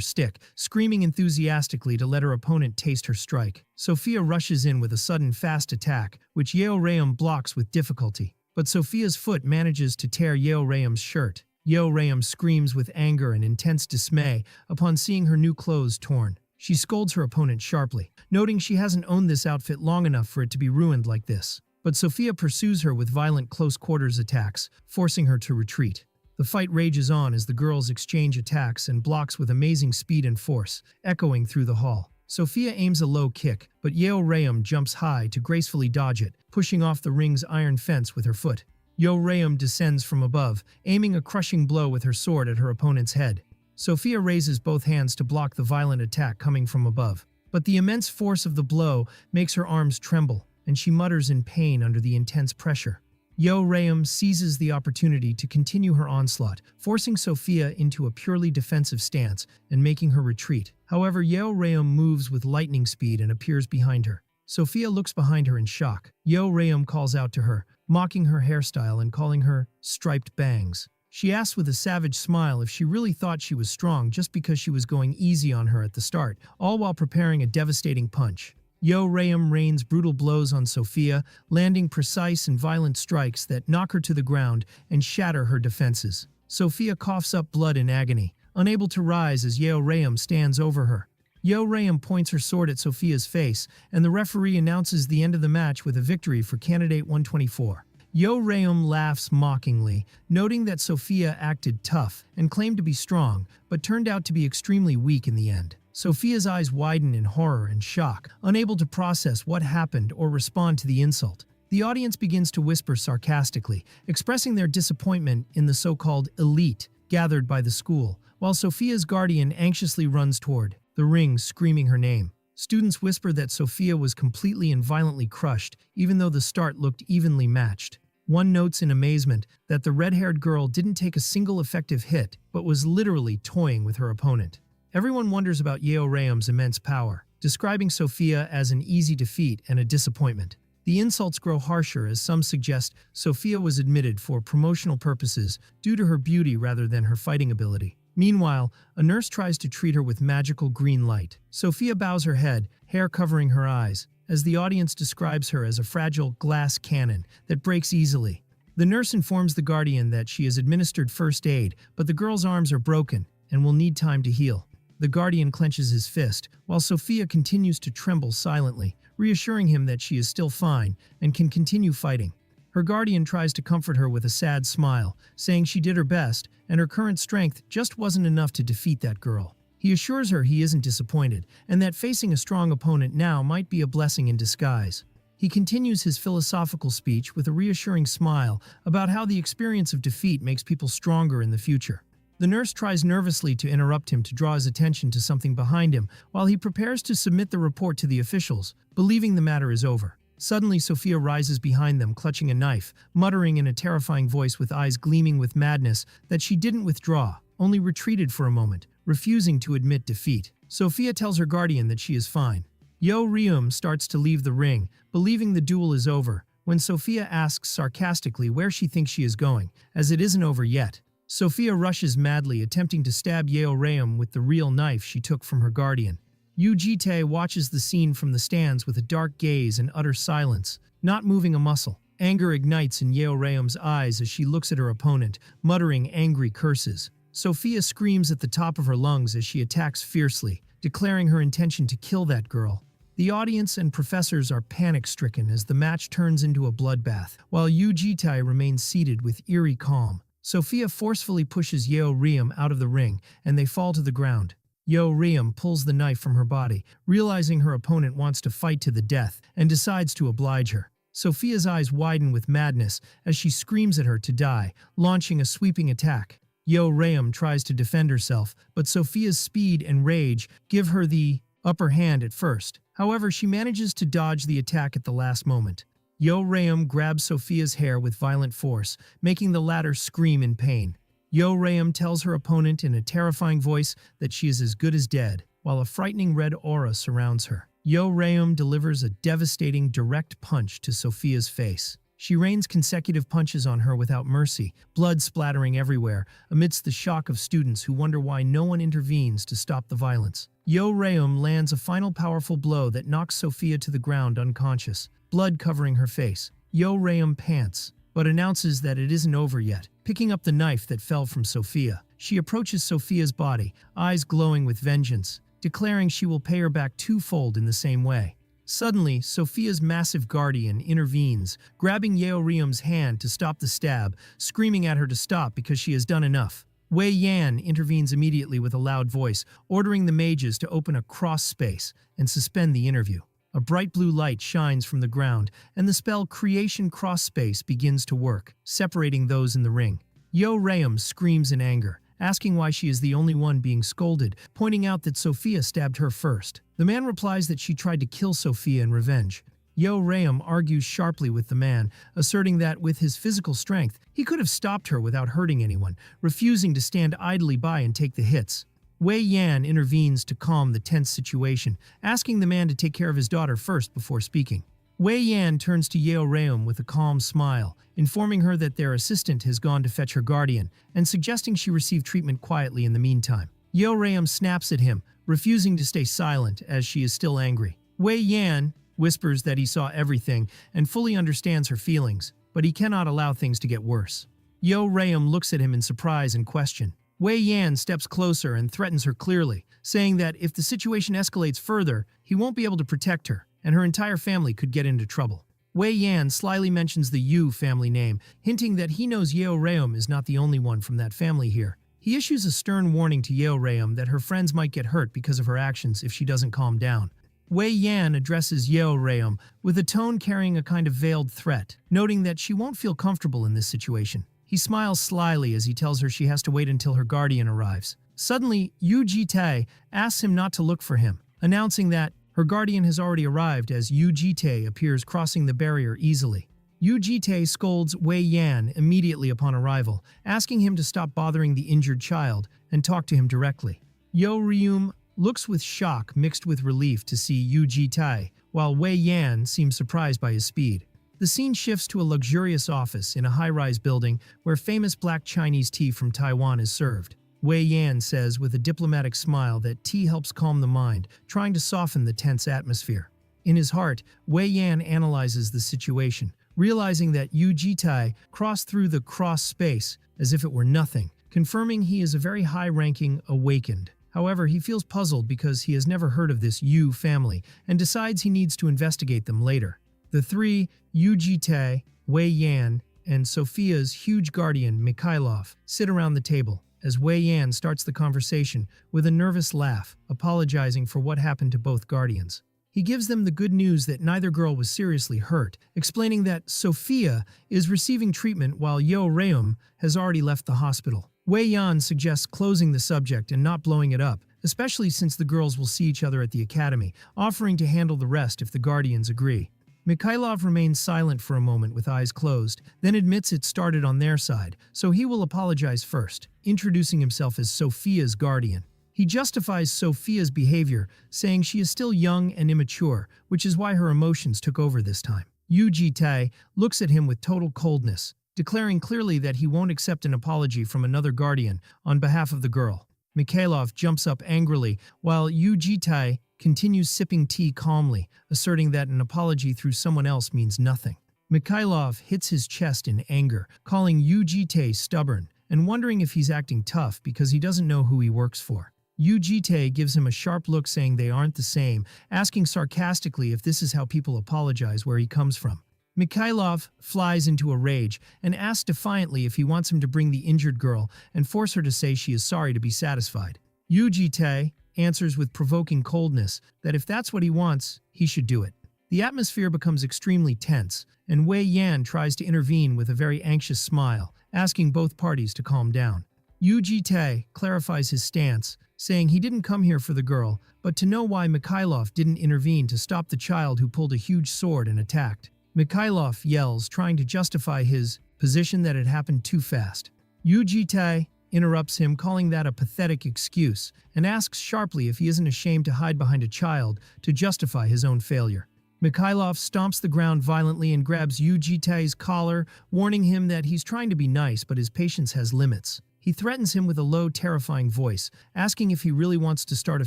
stick, screaming enthusiastically to let her opponent taste her strike. Sophia rushes in with a sudden fast attack, which Yeoreum blocks with difficulty. But Sophia's foot manages to tear Yeoreum's shirt. Yeoreum screams with anger and intense dismay upon seeing her new clothes torn. She scolds her opponent sharply, noting she hasn't owned this outfit long enough for it to be ruined like this. But Sophia pursues her with violent close-quarters attacks, forcing her to retreat. The fight rages on as the girls exchange attacks and blocks with amazing speed and force, echoing through the hall. Sophia aims a low kick, but Yeoreum jumps high to gracefully dodge it, pushing off the ring's iron fence with her foot. Yeoreum descends from above, aiming a crushing blow with her sword at her opponent's head. Sophia raises both hands to block the violent attack coming from above. But the immense force of the blow makes her arms tremble, and she mutters in pain under the intense pressure. Yeoreum seizes the opportunity to continue her onslaught, forcing Sophia into a purely defensive stance and making her retreat. However, Yeoreum moves with lightning speed and appears behind her. Sophia looks behind her in shock. Yeoreum calls out to her, mocking her hairstyle and calling her striped bangs. She asks with a savage smile if she really thought she was strong just because she was going easy on her at the start, all while preparing a devastating punch. Yeoreum rains brutal blows on Sophia, landing precise and violent strikes that knock her to the ground and shatter her defenses. Sophia coughs up blood in agony, unable to rise as Yeoreum stands over her. Yeoreum points her sword at Sophia's face, and the referee announces the end of the match with a victory for Candidate 124. Yeoreum laughs mockingly, noting that Sophia acted tough and claimed to be strong, but turned out to be extremely weak in the end. Sophia's eyes widen in horror and shock, unable to process what happened or respond to the insult. The audience begins to whisper sarcastically, expressing their disappointment in the so-called elite gathered by the school, while Sophia's guardian anxiously runs toward the ring, screaming her name. Students whisper that Sophia was completely and violently crushed, even though the start looked evenly matched. One notes in amazement that the red-haired girl didn't take a single effective hit, but was literally toying with her opponent. Everyone wonders about Yeoreum's immense power, describing Sophia as an easy defeat and a disappointment. The insults grow harsher as some suggest Sophia was admitted for promotional purposes due to her beauty rather than her fighting ability. Meanwhile, a nurse tries to treat her with magical green light. Sophia bows her head, hair covering her eyes, as the audience describes her as a fragile glass cannon that breaks easily. The nurse informs the guardian that she has administered first aid, but the girl's arms are broken and will need time to heal. The guardian clenches his fist, while Sophia continues to tremble silently, reassuring him that she is still fine and can continue fighting. Her guardian tries to comfort her with a sad smile, saying she did her best and her current strength just wasn't enough to defeat that girl. He assures her he isn't disappointed and that facing a strong opponent now might be a blessing in disguise. He continues his philosophical speech with a reassuring smile about how the experience of defeat makes people stronger in the future. The nurse tries nervously to interrupt him to draw his attention to something behind him while he prepares to submit the report to the officials, believing the matter is over. Suddenly, Sophia rises behind them, clutching a knife, muttering in a terrifying voice with eyes gleaming with madness that she didn't withdraw, only retreated for a moment, refusing to admit defeat. Sophia tells her guardian that she is fine. Yeoreum starts to leave the ring, believing the duel is over, when Sophia asks sarcastically where she thinks she is going, as it isn't over yet. Sophia rushes madly, attempting to stab Yeoreum with the real knife she took from her guardian. Yu-Jitae watches the scene from the stands with a dark gaze and utter silence, not moving a muscle. Anger ignites in Yeoreum's eyes as she looks at her opponent, muttering angry curses. Sophia screams at the top of her lungs as she attacks fiercely, declaring her intention to kill that girl. The audience and professors are panic-stricken as the match turns into a bloodbath, while Yu-Jitae remains seated with eerie calm. Sophia forcefully pushes Yeoreum out of the ring, and they fall to the ground. Yeoreum pulls the knife from her body, realizing her opponent wants to fight to the death, and decides to oblige her. Sophia's eyes widen with madness as she screams at her to die, launching a sweeping attack. Yeoreum tries to defend herself, but Sophia's speed and rage give her the upper hand at first. However, she manages to dodge the attack at the last moment. Yo-Rayum grabs Sophia's hair with violent force, making the latter scream in pain. Yo-Rayum tells her opponent in a terrifying voice that she is as good as dead, while a frightening red aura surrounds her. Yo-Rayum delivers a devastating direct punch to Sophia's face. She rains consecutive punches on her without mercy, blood splattering everywhere, amidst the shock of students who wonder why no one intervenes to stop the violence. Yo-Rayum lands a final powerful blow that knocks Sophia to the ground unconscious, blood covering her face. Yo-Rayum pants, but announces that it isn't over yet. Picking up the knife that fell from Sophia, she approaches Sophia's body, eyes glowing with vengeance, declaring she will pay her back twofold in the same way. Suddenly, Sophia's massive guardian intervenes, grabbing Yo-Rayum's hand to stop the stab, screaming at her to stop because she has done enough. Wei Yan intervenes immediately with a loud voice, ordering the mages to open a cross space and suspend the interview. A bright blue light shines from the ground, and the spell Creation Cross Space begins to work, separating those in the ring. Yo-Rayum screams in anger, asking why she is the only one being scolded, pointing out that Sophia stabbed her first. The man replies that she tried to kill Sophia in revenge. Yo-Rayum argues sharply with the man, asserting that with his physical strength, he could have stopped her without hurting anyone, refusing to stand idly by and take the hits. Wei Yan intervenes to calm the tense situation, asking the man to take care of his daughter first before speaking. Wei Yan turns to Yo-Rayum with a calm smile, informing her that their assistant has gone to fetch her guardian, and suggesting she receive treatment quietly in the meantime. Yo-Rayum snaps at him, refusing to stay silent as she is still angry. Wei Yan whispers that he saw everything and fully understands her feelings, but he cannot allow things to get worse. Yo-Rayum looks at him in surprise and question. Wei Yan steps closer and threatens her clearly, saying that if the situation escalates further, he won't be able to protect her, and her entire family could get into trouble. Wei Yan slyly mentions the Yu family name, hinting that he knows Yo-Rayum is not the only one from that family here. He issues a stern warning to Yo-Rayum that her friends might get hurt because of her actions if she doesn't calm down. Wei Yan addresses Yo-Rayum with a tone carrying a kind of veiled threat, noting that she won't feel comfortable in this situation. He smiles slyly as he tells her she has to wait until her guardian arrives. Suddenly, Yu Jitae asks him not to look for him, announcing that her guardian has already arrived as Yu Jitae appears crossing the barrier easily. Yu Jitae scolds Wei Yan immediately upon arrival, asking him to stop bothering the injured child and talk to him directly. Yo-Rayum looks with shock mixed with relief to see Yu Jitae, while Wei Yan seems surprised by his speed. The scene shifts to a luxurious office in a high-rise building where famous black Chinese tea from Taiwan is served. Wei Yan says with a diplomatic smile that tea helps calm the mind, trying to soften the tense atmosphere. In his heart, Wei Yan analyzes the situation, realizing that Yu Jitae crossed through the cross space as if it were nothing, confirming he is a very high-ranking awakened. However, he feels puzzled because he has never heard of this Yu family and decides he needs to investigate them later. The three, Yu Jitae, Wei Yan, and Sophia's huge guardian, Mikhailov, sit around the table as Wei Yan starts the conversation with a nervous laugh, apologizing for what happened to both guardians. He gives them the good news that neither girl was seriously hurt, explaining that Sophia is receiving treatment while Yo-Rayum has already left the hospital. Wei Yan suggests closing the subject and not blowing it up, especially since the girls will see each other at the academy, offering to handle the rest if the guardians agree. Mikhailov remains silent for a moment with eyes closed, then admits it started on their side, so he will apologize first, introducing himself as Sophia's guardian. He justifies Sophia's behavior, saying she is still young and immature, which is why her emotions took over this time. Yu Jitae looks at him with total coldness, declaring clearly that he won't accept an apology from another guardian on behalf of the girl. Mikhailov jumps up angrily, while Yu Jitae continues sipping tea calmly, asserting that an apology through someone else means nothing. Mikhailov hits his chest in anger, calling Yu Jitae stubborn, and wondering if he's acting tough because he doesn't know who he works for. Yu Jitae gives him a sharp look saying they aren't the same, asking sarcastically if this is how people apologize where he comes from. Mikhailov flies into a rage and asks defiantly if he wants him to bring the injured girl and force her to say she is sorry to be satisfied. Yu Jitae answers with provoking coldness that if that's what he wants, he should do it. The atmosphere becomes extremely tense, and Wei Yan tries to intervene with a very anxious smile, asking both parties to calm down. Yu Jitae clarifies his stance, saying he didn't come here for the girl, but to know why Mikhailov didn't intervene to stop the child who pulled a huge sword and attacked. Mikhailov yells, trying to justify his position that it happened too fast. Yu Jitai interrupts him, calling that a pathetic excuse, and asks sharply if he isn't ashamed to hide behind a child to justify his own failure. Mikhailov stomps the ground violently and grabs Yu Jitai's collar, warning him that he's trying to be nice but his patience has limits. He threatens him with a low, terrifying voice, asking if he really wants to start a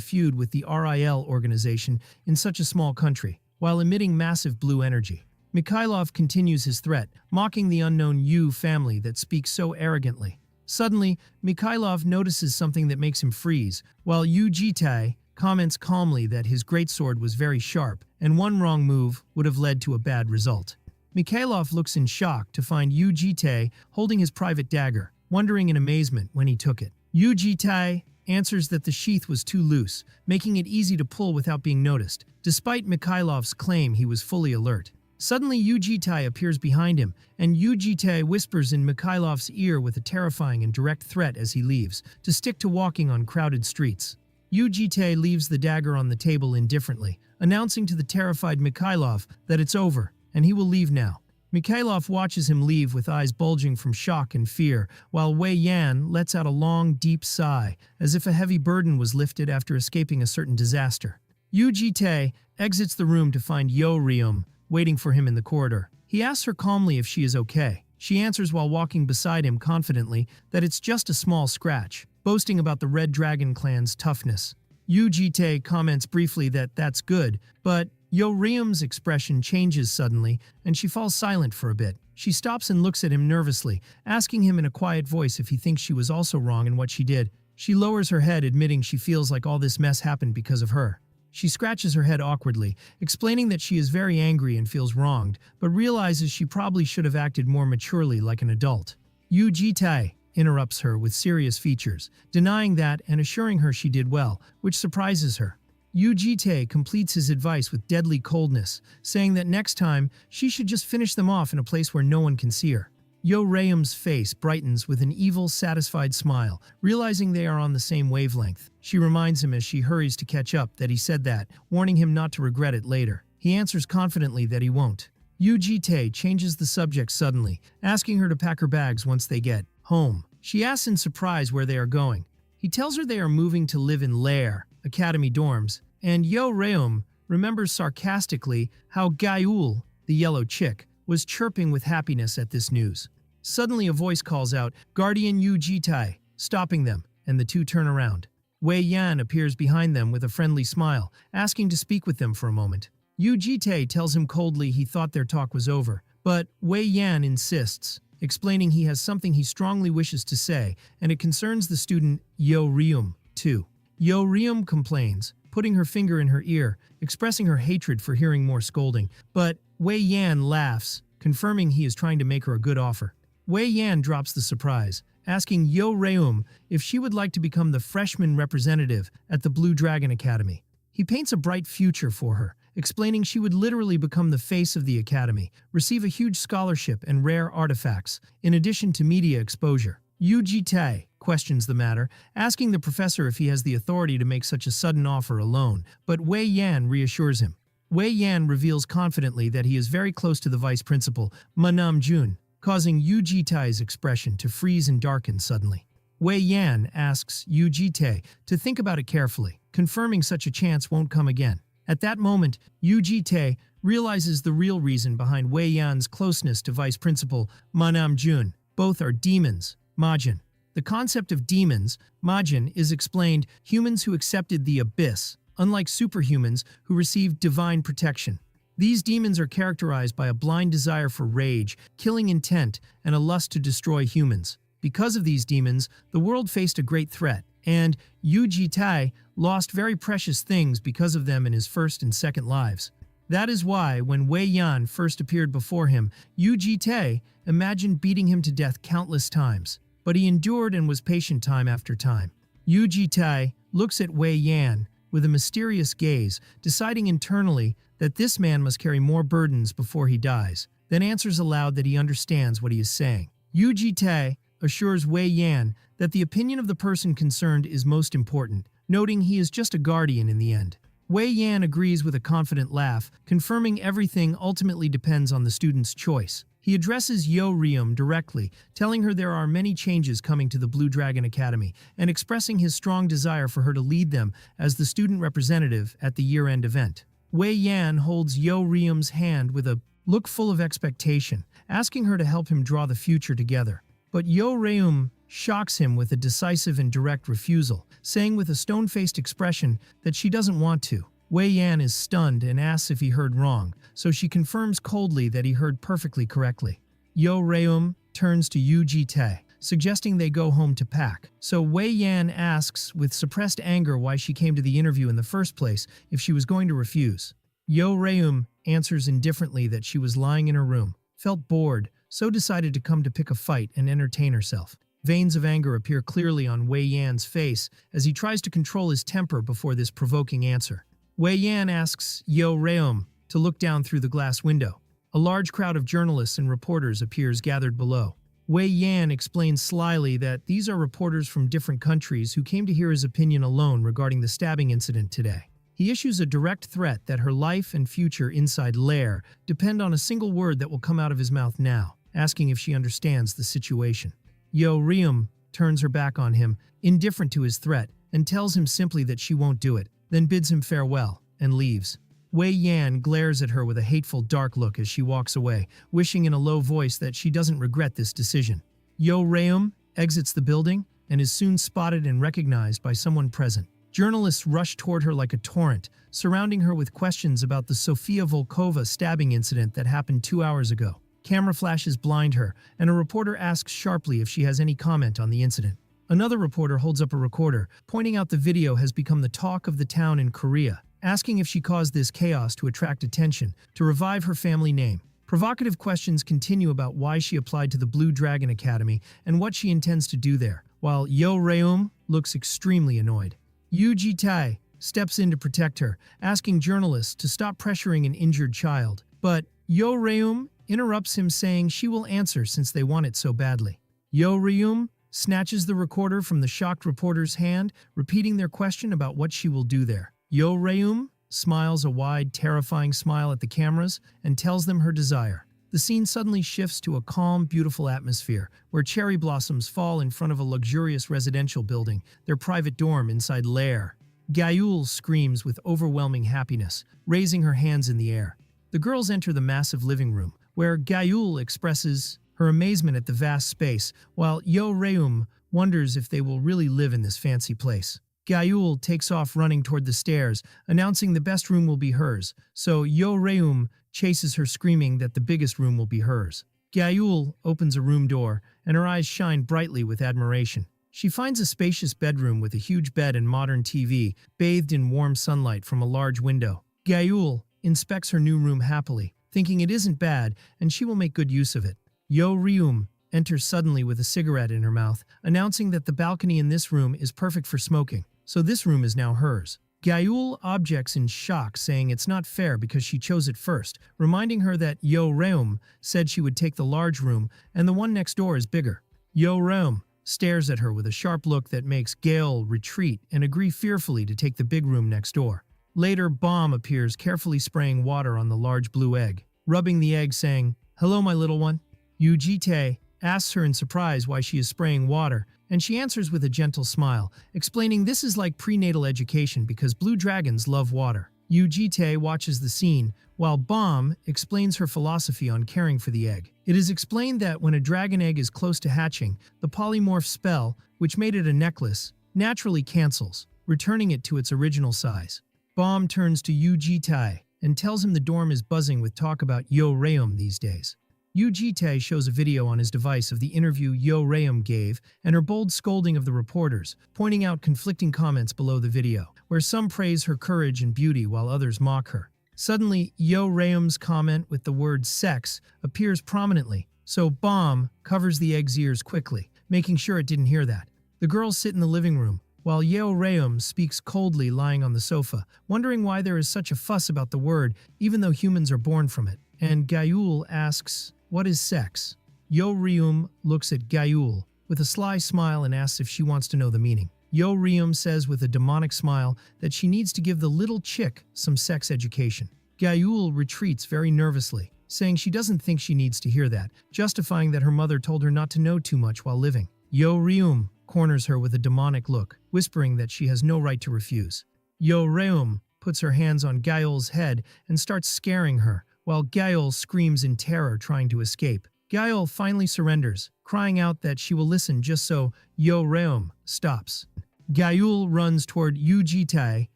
feud with the RIL organization in such a small country, while emitting massive blue energy. Mikhailov continues his threat, mocking the unknown Yu family that speaks so arrogantly. Suddenly, Mikhailov notices something that makes him freeze, while Yu Jitai comments calmly that his greatsword was very sharp, and one wrong move would have led to a bad result. Mikhailov looks in shock to find Yu Jitai holding his private dagger, wondering in amazement when he took it. Yu Jitai answers that the sheath was too loose, making it easy to pull without being noticed, despite Mikhailov's claim he was fully alert. Suddenly, Yu Jitai appears behind him, and Yu Jitai whispers in Mikhailov's ear with a terrifying and direct threat as he leaves, to stick to walking on crowded streets. Yu Jitai leaves the dagger on the table indifferently, announcing to the terrified Mikhailov that it's over, and he will leave now. Mikhailov watches him leave with eyes bulging from shock and fear, while Wei Yan lets out a long, deep sigh, as if a heavy burden was lifted after escaping a certain disaster. Yu Jitai exits the room to find Yo Ryum waiting for him in the corridor. He asks her calmly if she is okay. She answers while walking beside him confidently that it's just a small scratch, boasting about the Red Dragon clan's toughness. Yu Jitai comments briefly that that's good, but Yo Ryum's expression changes suddenly, and she falls silent for a bit. She stops and looks at him nervously, asking him in a quiet voice if he thinks she was also wrong in what she did. She lowers her head, admitting she feels like all this mess happened because of her. She scratches her head awkwardly, explaining that she is very angry and feels wronged, but realizes she probably should have acted more maturely like an adult. Yu Jitai interrupts her with serious features, denying that and assuring her she did well, which surprises her. Yu Jitai completes his advice with deadly coldness, saying that next time she should just finish them off in a place where no one can see her. Yo Ryum's face brightens with an evil, satisfied smile, realizing they are on the same wavelength. She reminds him as she hurries to catch up that he said that, warning him not to regret it later. He answers confidently that he won't. Yu Jitai changes the subject suddenly, asking her to pack her bags once they get home. She asks in surprise where they are going. He tells her they are moving to live in Lair, Academy dorms, and Yo Ryum remembers sarcastically how Gaiul, the yellow chick, was chirping with happiness at this news. Suddenly a voice calls out, "Guardian Yu Jitai," stopping them, and the two turn around. Wei Yan appears behind them with a friendly smile, asking to speak with them for a moment. Yu Jitai tells him coldly he thought their talk was over, but Wei Yan insists, explaining he has something he strongly wishes to say, and it concerns the student Yo Ryum, too. Yo Ryum complains, putting her finger in her ear, expressing her hatred for hearing more scolding, but Wei Yan laughs, confirming he is trying to make her a good offer. Wei Yan drops the surprise, asking Yo Ryum if she would like to become the freshman representative at the Blue Dragon Academy. He paints a bright future for her, explaining she would literally become the face of the academy, receive a huge scholarship and rare artifacts, in addition to media exposure. Yu Jitai questions the matter, asking the professor if he has the authority to make such a sudden offer alone, but Wei Yan reassures him. Wei Yan reveals confidently that he is very close to the vice principal, Manam Jun, causing Yu Jitai's expression to freeze and darken suddenly. Wei Yan asks Yu Jitai to think about it carefully, confirming such a chance won't come again. At that moment, Yu Jitai realizes the real reason behind Wei Yan's closeness to vice principal Manam Jun. Both are demons, Majin. The concept of demons, Majin, is explained humans who accepted the abyss, unlike superhumans who received divine protection. These demons are characterized by a blind desire for rage, killing intent, and a lust to destroy humans. Because of these demons, the world faced a great threat, and Yu Jitai lost very precious things because of them in his first and second lives. That is why, when Wei Yan first appeared before him, Yu Jitai imagined beating him to death countless times, but he endured and was patient time after time. Yu Jitai looks at Wei Yan with a mysterious gaze, deciding internally that this man must carry more burdens before he dies, then answers aloud that he understands what he is saying. Yu Jitai assures Wei Yan that the opinion of the person concerned is most important, noting he is just a guardian in the end. Wei Yan agrees with a confident laugh, confirming everything ultimately depends on the student's choice. He addresses Yo Ryum directly, telling her there are many changes coming to the Blue Dragon Academy, and expressing his strong desire for her to lead them as the student representative at the year-end event. Wei Yan holds Yo Ryum's hand with a look full of expectation, asking her to help him draw the future together. But Yo Ryum shocks him with a decisive and direct refusal, saying with a stone-faced expression that she doesn't want to. Wei Yan is stunned and asks if he heard wrong, so she confirms coldly that he heard perfectly correctly. Yo Ryum turns to Yu Ji-tae, suggesting they go home to pack. So Wei Yan asks with suppressed anger why she came to the interview in the first place if she was going to refuse. Yo Ryum answers indifferently that she was lying in her room, felt bored, so decided to come to pick a fight and entertain herself. Veins of anger appear clearly on Wei Yan's face as he tries to control his temper before this provoking answer. Wei Yan asks Yo Ryum to look down through the glass window. A large crowd of journalists and reporters appears gathered below. Wei Yan explains slyly that these are reporters from different countries who came to hear his opinion alone regarding the stabbing incident today. He issues a direct threat that her life and future inside Lair depend on a single word that will come out of his mouth now, asking if she understands the situation. Yo Ryum turns her back on him, indifferent to his threat, and tells him simply that she won't do it, then bids him farewell and leaves. Wei Yan glares at her with a hateful dark look as she walks away, wishing in a low voice that she doesn't regret this decision. Yo Ryum exits the building and is soon spotted and recognized by someone present. Journalists rush toward her like a torrent, surrounding her with questions about the Sofia Volkova stabbing incident that happened 2 hours ago. Camera flashes blind her, and a reporter asks sharply if she has any comment on the incident. Another reporter holds up a recorder, pointing out the video has become the talk of the town in Korea, asking if she caused this chaos to attract attention, to revive her family name. Provocative questions continue about why she applied to the Blue Dragon Academy and what she intends to do there, while Yo Ryum looks extremely annoyed. Yu Ji-tae steps in to protect her, asking journalists to stop pressuring an injured child. But Yo Ryum interrupts him, saying she will answer since they want it so badly. Yo Ryum snatches the recorder from the shocked reporter's hand, repeating their question about what she will do there. Yo Ryum smiles a wide, terrifying smile at the cameras and tells them her desire. The scene suddenly shifts to a calm, beautiful atmosphere, where cherry blossoms fall in front of a luxurious residential building, their private dorm inside Lair. Gayul screams with overwhelming happiness, raising her hands in the air. The girls enter the massive living room, where Gayul expresses her amazement at the vast space, while Yo Ryum wonders if they will really live in this fancy place. Gayul takes off running toward the stairs, announcing the best room will be hers, so Yo Ryum chases her, screaming that the biggest room will be hers. Gayul opens a room door, and her eyes shine brightly with admiration. She finds a spacious bedroom with a huge bed and modern TV, bathed in warm sunlight from a large window. Gayul inspects her new room happily, thinking it isn't bad and she will make good use of it. Yo Ryum enters suddenly with a cigarette in her mouth, announcing that the balcony in this room is perfect for smoking, so this room is now hers. Gayul objects in shock, saying it's not fair because she chose it first, reminding her that Yo Ryum said she would take the large room and the one next door is bigger. Yo Ryum stares at her with a sharp look that makes Gayul retreat and agree fearfully to take the big room next door. Later, Bomb appears, carefully spraying water on the large blue egg, rubbing the egg, saying, "Hello, my little one." Yu Ji-tae asks her in surprise why she is spraying water, and she answers with a gentle smile, explaining this is like prenatal education because blue dragons love water. Yu Ji-tae watches the scene, while Bomb explains her philosophy on caring for the egg. It is explained that when a dragon egg is close to hatching, the polymorph spell, which made it a necklace, naturally cancels, returning it to its original size. Bomb turns to Yu Ji-tae and tells him the dorm is buzzing with talk about Yo Ryum these days. Yu Ji-tae shows a video on his device of the interview Yo Ryum gave and her bold scolding of the reporters, pointing out conflicting comments below the video, where some praise her courage and beauty while others mock her. Suddenly, Yo Ryum's comment with the word sex appears prominently, so Bomb covers the egg's ears quickly, making sure it didn't hear that. The girls sit in the living room, while Yo Ryum speaks coldly lying on the sofa, wondering why there is such a fuss about the word, even though humans are born from it. And Gayul asks, "What is sex?" Yo Ryum looks at Gayul with a sly smile and asks if she wants to know the meaning. Yo Ryum says with a demonic smile that she needs to give the little chick some sex education. Gayul retreats very nervously, saying she doesn't think she needs to hear that, justifying that her mother told her not to know too much while living. Yo Ryum corners her with a demonic look, whispering that she has no right to refuse. Yo Ryum puts her hands on Gayul's head and starts scaring her, while Gayul screams in terror trying to escape. Gayul finally surrenders, crying out that she will listen just so Yo Ryum stops. Gayul runs toward Yu Jitae,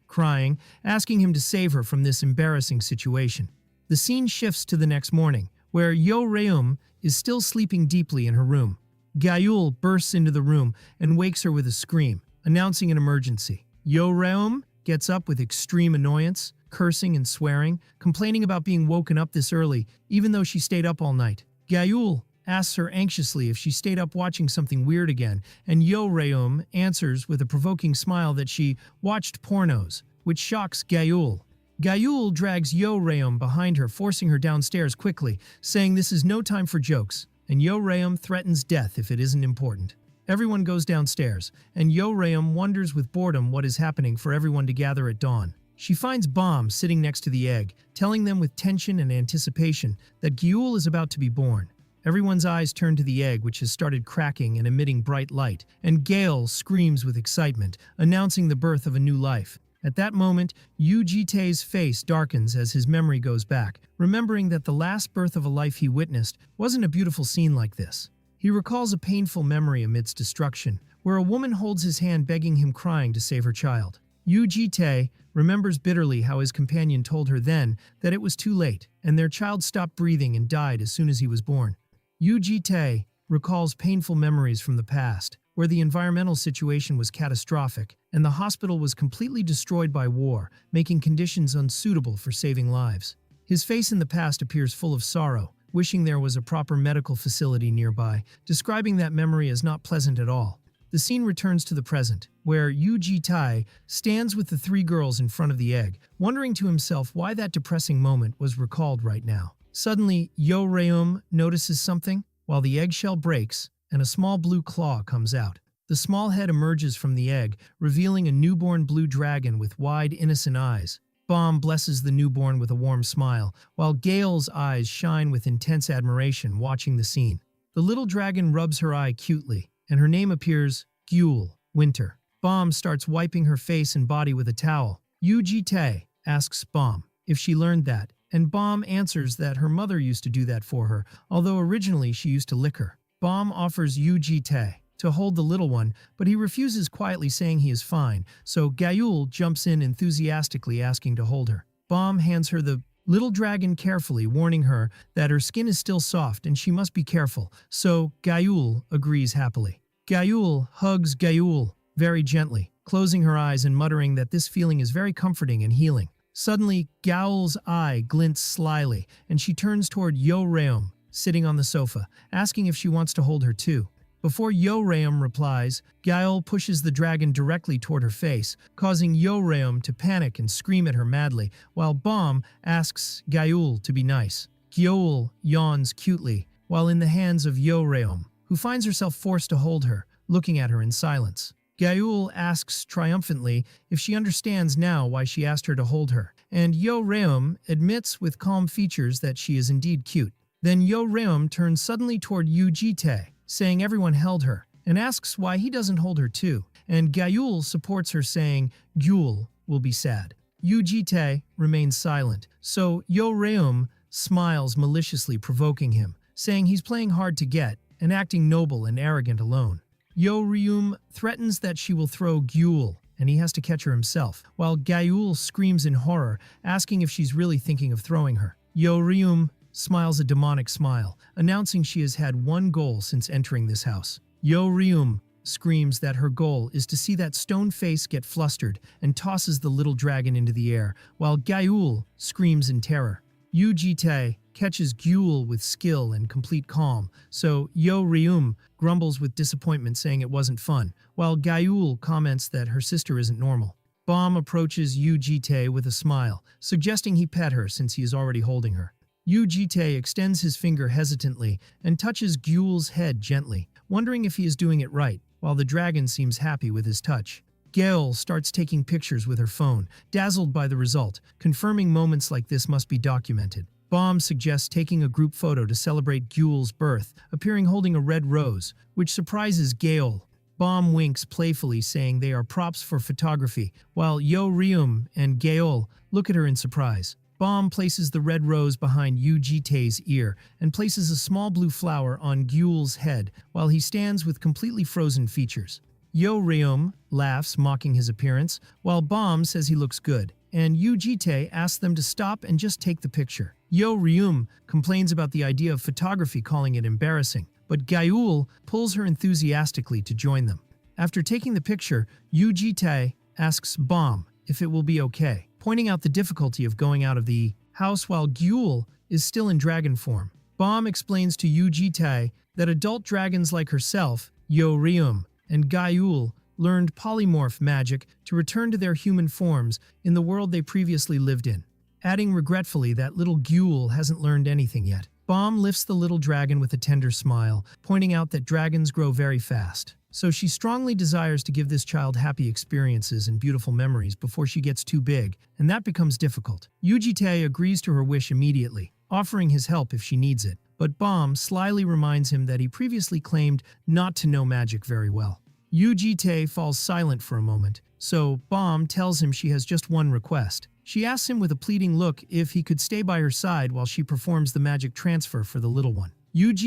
crying, asking him to save her from this embarrassing situation. The scene shifts to the next morning, where Yo Ryum is still sleeping deeply in her room. Gayul bursts into the room and wakes her with a scream, announcing an emergency. Yo Ryum gets up with extreme annoyance, cursing and swearing, complaining about being woken up this early, even though she stayed up all night. Gayul asks her anxiously if she stayed up watching something weird again, and Yo Ryum answers with a provoking smile that she watched pornos, which shocks Gayul. Gayul drags Yo Ryum behind her, forcing her downstairs quickly, saying this is no time for jokes, and Yo Ryum threatens death if it isn't important. Everyone goes downstairs, and Yo Ryum wonders with boredom what is happening for everyone to gather at dawn. She finds Bomb sitting next to the egg, telling them with tension and anticipation that Gayul is about to be born. Everyone's eyes turn to the egg, which has started cracking and emitting bright light, and Gale screams with excitement, announcing the birth of a new life. At that moment, Yu Jitae's face darkens as his memory goes back, remembering that the last birth of a life he witnessed wasn't a beautiful scene like this. He recalls a painful memory amidst destruction, where a woman holds his hand begging him, crying to save her child. Yu Jitae remembers bitterly how his companion told her then that it was too late, and their child stopped breathing and died as soon as he was born. Yu Jitae recalls painful memories from the past, where the environmental situation was catastrophic and the hospital was completely destroyed by war, making conditions unsuitable for saving lives. His face in the past appears full of sorrow, wishing there was a proper medical facility nearby, describing that memory as not pleasant at all. The scene returns to the present, where Yu Jitae stands with the three girls in front of the egg, wondering to himself why that depressing moment was recalled right now. Suddenly, Yo Ryum notices something, while the eggshell breaks and a small blue claw comes out. The small head emerges from the egg, revealing a newborn blue dragon with wide, innocent eyes. Bomb blesses the newborn with a warm smile, while Gale's eyes shine with intense admiration watching the scene. The little dragon rubs her eye cutely, and her name appears, Gyul, Winter. Bomb starts wiping her face and body with a towel. Yu Jitae asks Bomb if she learned that, and Bomb answers that her mother used to do that for her, although originally she used to lick her. Bomb offers Yu Jitae to hold the little one, but he refuses, quietly saying he is fine, so Gayul jumps in enthusiastically asking to hold her. Bomb hands her the little dragon carefully, warning her that her skin is still soft and she must be careful, so Gayul agrees happily. Gayul hugs Gayul very gently, closing her eyes and muttering that this feeling is very comforting and healing. Suddenly, Gayul's eye glints slyly, and she turns toward Yo Ryum, sitting on the sofa, asking if she wants to hold her too. Before Yo Ryum replies, Gayul pushes the dragon directly toward her face, causing Yo Ryum to panic and scream at her madly, while Bomb asks Gayul to be nice. Gayul yawns cutely, while in the hands of Yo Ryum, who finds herself forced to hold her, looking at her in silence. Gayul asks triumphantly if she understands now why she asked her to hold her, and Yo Ryum admits with calm features that she is indeed cute. Then Yo Ryum turns suddenly toward Yu Jitae, saying everyone held her, and asks why he doesn't hold her too, and Gayul supports her, saying Gyul will be sad. Yu Jitae remains silent, so Yo Ryum smiles maliciously, provoking him, saying he's playing hard to get and acting noble and arrogant alone. Yo Ryum threatens that she will throw Gyul, and he has to catch her himself, while Gayul screams in horror, asking if she's really thinking of throwing her. Yo Ryum smiles a demonic smile, announcing she has had one goal since entering this house. Yo Ryum screams that her goal is to see that stone face get flustered and tosses the little dragon into the air, while Gayul screams in terror. Yu Jitae catches Gyul with skill and complete calm, so Yo Ryum grumbles with disappointment, saying it wasn't fun, while Gayul comments that her sister isn't normal. Bomb approaches Yu Jitae with a smile, suggesting he pet her since he is already holding her. Yu Jitae extends his finger hesitantly and touches Gyul's head gently, wondering if he is doing it right, while the dragon seems happy with his touch. Yahello starts taking pictures with her phone, dazzled by the result, confirming moments like this must be documented. Bomb suggests taking a group photo to celebrate Gyul's birth, appearing holding a red rose, which surprises Yahello. Bomb winks playfully, saying they are props for photography, while Ryum and Yahello look at her in surprise. Bomb places the red rose behind Tae's ear and places a small blue flower on Gyul's head while he stands with completely frozen features. Ryum laughs, mocking his appearance, while Bomb says he looks good, and Tae asks them to stop and just take the picture. Ryum complains about the idea of photography, calling it embarrassing, but Gyul pulls her enthusiastically to join them. After taking the picture, Tae asks Bomb if it will be okay, pointing out the difficulty of going out of the house while Gyul is still in dragon form. Bomb explains to Tae that adult dragons like herself, Ryum, and Gyul learned polymorph magic to return to their human forms in the world they previously lived in, adding regretfully that little Gyul hasn't learned anything yet. Bomb lifts the little dragon with a tender smile, pointing out that dragons grow very fast. So she strongly desires to give this child happy experiences and beautiful memories before she gets too big, and that becomes difficult. Tae agrees to her wish immediately, offering his help if she needs it, but Bomb slyly reminds him that he previously claimed not to know magic very well. Tae falls silent for a moment, so Bomb tells him she has just one request. She asks him with a pleading look if he could stay by her side while she performs the magic transfer for the little one.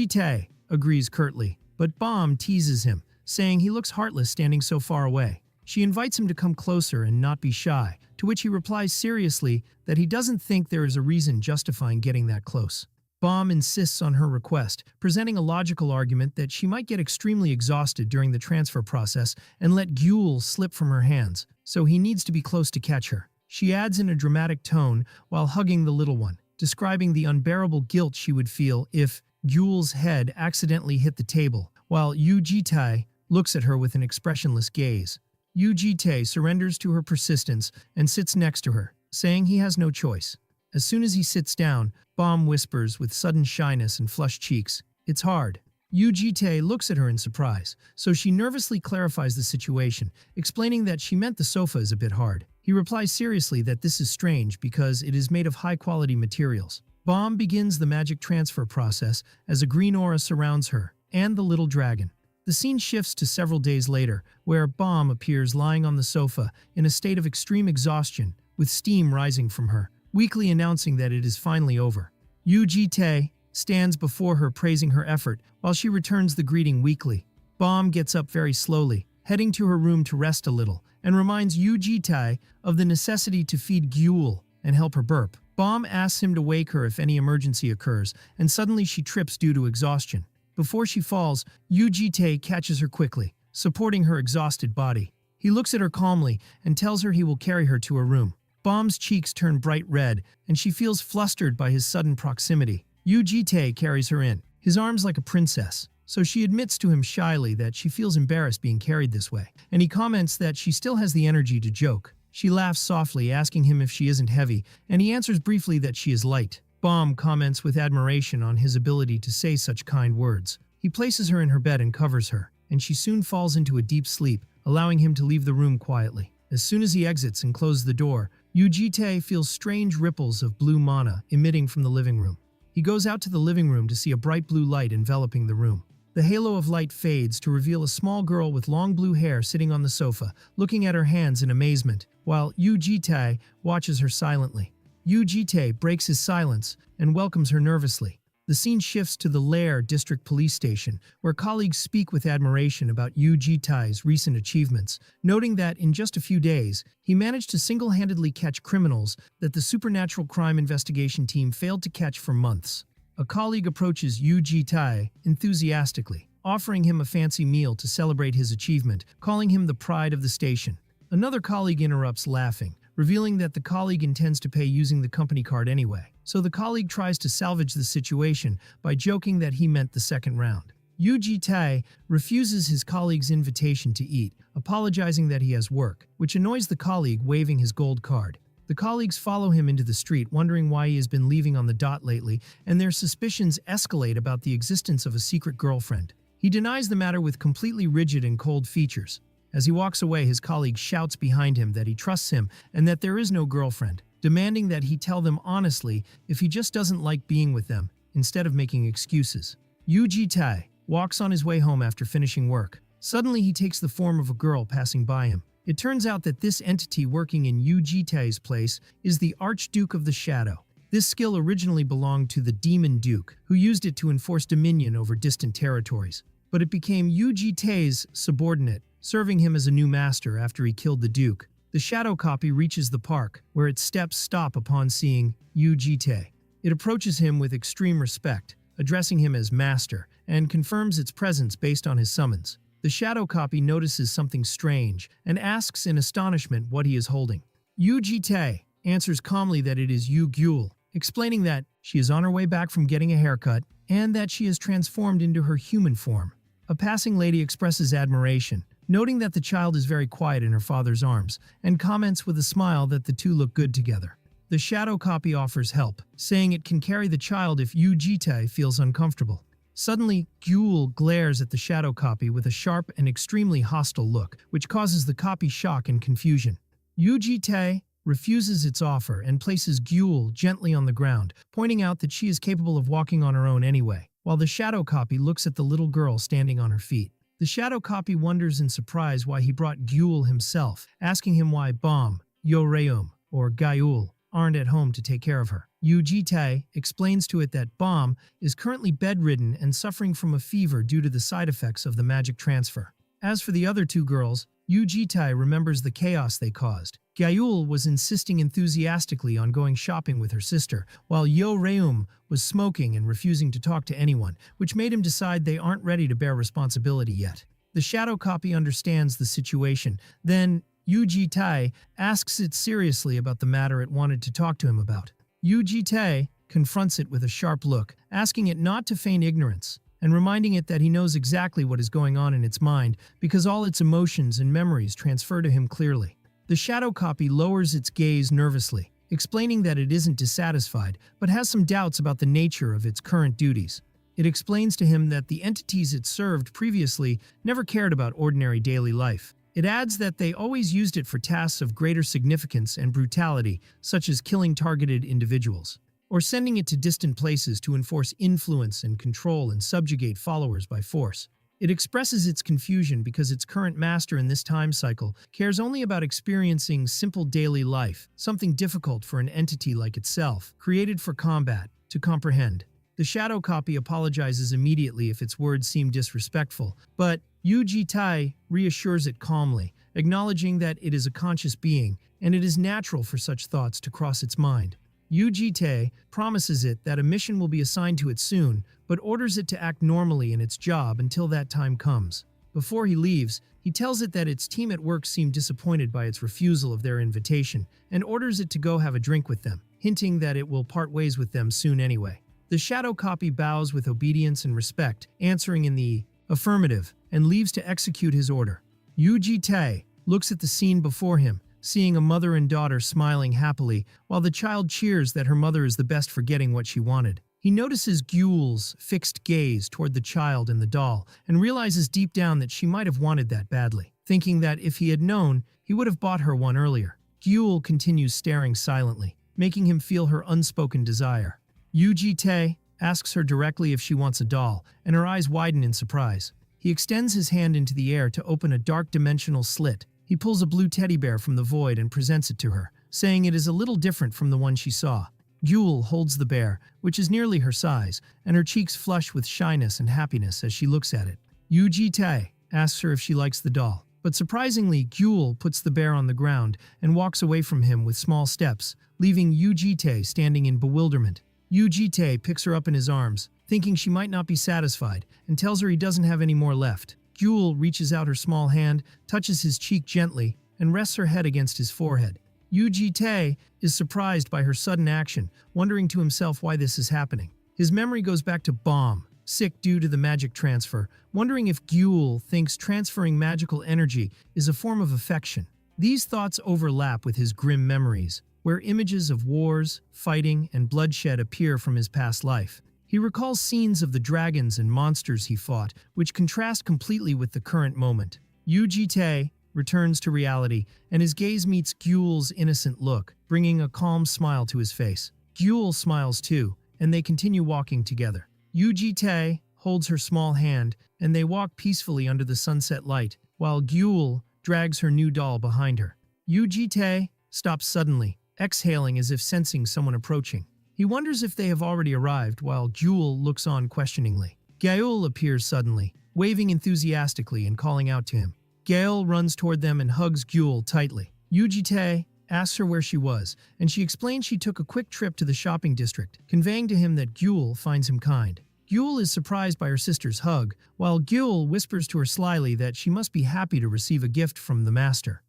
Tae agrees curtly, but Bomb teases him, saying he looks heartless standing so far away. She invites him to come closer and not be shy, to which he replies seriously that he doesn't think there is a reason justifying getting that close. Bomb insists on her request, presenting a logical argument that she might get extremely exhausted during the transfer process and let Gyul slip from her hands, so he needs to be close to catch her. She adds in a dramatic tone while hugging the little one, describing the unbearable guilt she would feel if Gyul's head accidentally hit the table, while Tae looks at her with an expressionless gaze. Tae surrenders to her persistence and sits next to her, saying he has no choice. As soon as he sits down, Bomb whispers with sudden shyness and flushed cheeks, "It's hard." Tae looks at her in surprise, so she nervously clarifies the situation, explaining that she meant the sofa is a bit hard. He replies seriously that this is strange because it is made of high-quality materials. Bomb begins the magic transfer process as a green aura surrounds her and the little dragon. The scene shifts to several days later, where Bomb appears lying on the sofa in a state of extreme exhaustion, with steam rising from her, weakly announcing that it is finally over. Tae stands before her praising her effort while she returns the greeting weakly. Bomb gets up very slowly, heading to her room to rest a little, and reminds Tae of the necessity to feed Gyul and help her burp. Bomb asks him to wake her if any emergency occurs, and suddenly she trips due to exhaustion. Before she falls, Tae catches her quickly, supporting her exhausted body. He looks at her calmly and tells her he will carry her to her room. Bomb's cheeks turn bright red, and she feels flustered by his sudden proximity. Tae carries her in, his arms like a princess, so she admits to him shyly that she feels embarrassed being carried this way, and he comments that she still has the energy to joke. She laughs softly, asking him if she isn't heavy, and he answers briefly that she is light. Bomb comments with admiration on his ability to say such kind words. He places her in her bed and covers her, and she soon falls into a deep sleep, allowing him to leave the room quietly. As soon as he exits and closes the door, Tae feels strange ripples of blue mana emitting from the living room. He goes out to the living room to see a bright blue light enveloping the room. The halo of light fades to reveal a small girl with long blue hair sitting on the sofa, looking at her hands in amazement, while Tae watches her silently. Tae breaks his silence and welcomes her nervously. The scene shifts to the Lair District Police Station, where colleagues speak with admiration about Tae's recent achievements, noting that in just a few days, he managed to single-handedly catch criminals that the supernatural crime investigation team failed to catch for months. A colleague approaches Tae enthusiastically, offering him a fancy meal to celebrate his achievement, calling him the pride of the station. Another colleague interrupts, laughing, revealing that the colleague intends to pay using the company card anyway. So the colleague tries to salvage the situation by joking that he meant the second round. Tae refuses his colleague's invitation to eat, apologizing that he has work, which annoys the colleague, waving his gold card. The colleagues follow him into the street, wondering why he has been leaving on the dot lately, and their suspicions escalate about the existence of a secret girlfriend. He denies the matter with completely rigid and cold features. As he walks away, his colleague shouts behind him that he trusts him and that there is no girlfriend, demanding that he tell them honestly if he just doesn't like being with them, instead of making excuses. Yuji Tai walks on his way home after finishing work. Suddenly, he takes the form of a girl passing by him. It turns out that this entity working in Yuji Tai's place is the Archduke of the Shadow. This skill originally belonged to the Demon Duke, who used it to enforce dominion over distant territories. But it became Yuji Tai's subordinate, serving him as a new master after he killed the Duke. The shadow copy reaches the park, where its steps stop upon seeing Yuji Tai. It approaches him with extreme respect, addressing him as master, and confirms its presence based on his summons. The shadow copy notices something strange and asks in astonishment what he is holding. Yuji Tai answers calmly that it is Yu Gyul, explaining that she is on her way back from getting a haircut and that she is transformed into her human form. A passing lady expresses admiration, noting that the child is very quiet in her father's arms, and comments with a smile that the two look good together. The shadow copy offers help, saying it can carry the child if Yuji Tai feels uncomfortable. Suddenly, Gyul glares at the shadow copy with a sharp and extremely hostile look, which causes the copy shock and confusion. Yuji Tai refuses its offer and places Gyul gently on the ground, pointing out that she is capable of walking on her own anyway, while the shadow copy looks at the little girl standing on her feet. The shadow copy wonders in surprise why he brought Gyul himself, asking him why Bom, Yoreum, or Gyul aren't at home to take care of her. Yuji Tai explains to it that Bom is currently bedridden and suffering from a fever due to the side effects of the magic transfer. As for the other two girls, Yuji Tai remembers the chaos they caused. Gyul was insisting enthusiastically on going shopping with her sister, while Yoreum was smoking and refusing to talk to anyone, which made him decide they aren't ready to bear responsibility yet. The shadow copy understands the situation. Then, Yuji Tai asks it seriously about the matter it wanted to talk to him about. Yuji Tai confronts it with a sharp look, asking it not to feign ignorance, and reminding it that he knows exactly what is going on in its mind because all its emotions and memories transfer to him clearly. The shadow copy lowers its gaze nervously, explaining that it isn't dissatisfied, but has some doubts about the nature of its current duties. It explains to him that the entities it served previously never cared about ordinary daily life. It adds that they always used it for tasks of greater significance and brutality, such as killing targeted individuals, or sending it to distant places to enforce influence and control and subjugate followers by force. It expresses its confusion because its current master in this time cycle cares only about experiencing simple daily life, something difficult for an entity like itself, created for combat, to comprehend. The shadow copy apologizes immediately if its words seem disrespectful, but Yuji Tai reassures it calmly, acknowledging that it is a conscious being and it is natural for such thoughts to cross its mind. Yuji Tai promises it that a mission will be assigned to it soon, but orders it to act normally in its job until that time comes. Before he leaves, he tells it that its team at work seemed disappointed by its refusal of their invitation and orders it to go have a drink with them, hinting that it will part ways with them soon anyway. The shadow copy bows with obedience and respect, answering in the affirmative, and leaves to execute his order. Yuji Tai looks at the scene before him, seeing a mother and daughter smiling happily, while the child cheers that her mother is the best for getting what she wanted. He notices Gyul's fixed gaze toward the child and the doll, and realizes deep down that she might have wanted that badly, thinking that if he had known, he would have bought her one earlier. Gyul continues staring silently, making him feel her unspoken desire. Yuji Tai asks her directly if she wants a doll, and her eyes widen in surprise. He extends his hand into the air to open a dark dimensional slit. He pulls a blue teddy bear from the void and presents it to her, saying it is a little different from the one she saw. Gyul holds the bear, which is nearly her size, and her cheeks flush with shyness and happiness as she looks at it. Yuji Tai asks her if she likes the doll, but surprisingly, Gyul puts the bear on the ground and walks away from him with small steps, leaving Yuji Tai standing in bewilderment. Yuji Tai picks her up in his arms, thinking she might not be satisfied, and tells her he doesn't have any more left. Gyul reaches out her small hand, touches his cheek gently, and rests her head against his forehead. Yuji Tai is surprised by her sudden action, wondering to himself why this is happening. His memory goes back to Bom, sick due to the magic transfer, wondering if Gyul thinks transferring magical energy is a form of affection. These thoughts overlap with his grim memories, where images of wars, fighting, and bloodshed appear from his past life. He recalls scenes of the dragons and monsters he fought, which contrast completely with the current moment. Tae returns to reality, and his gaze meets Gyul's innocent look, bringing a calm smile to his face. Gyul smiles too, and they continue walking together. Tae holds her small hand, and they walk peacefully under the sunset light, while Gyul drags her new doll behind her. Tae stops suddenly, exhaling as if sensing someone approaching. He wonders if they have already arrived, while Gyul looks on questioningly. Gyul appears suddenly, waving enthusiastically and calling out to him. Gyul runs toward them and hugs Gyul tightly. Tae asks her where she was, and she explains she took a quick trip to the shopping district, conveying to him that Gyul finds him kind. Gyul is surprised by her sister's hug, while Gyul whispers to her slyly that she must be happy to receive a gift from the master.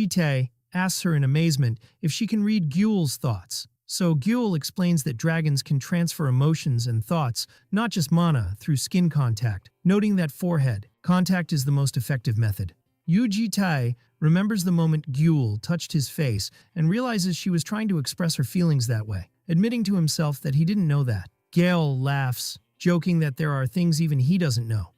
Tae asks her in amazement if she can read Gyul's thoughts. So Gyul explains that dragons can transfer emotions and thoughts, not just mana, through skin contact, noting that forehead contact is the most effective method. Tae remembers the moment Gyul touched his face and realizes she was trying to express her feelings that way, admitting to himself that he didn't know that. Gyul laughs, joking that there are things even he doesn't know.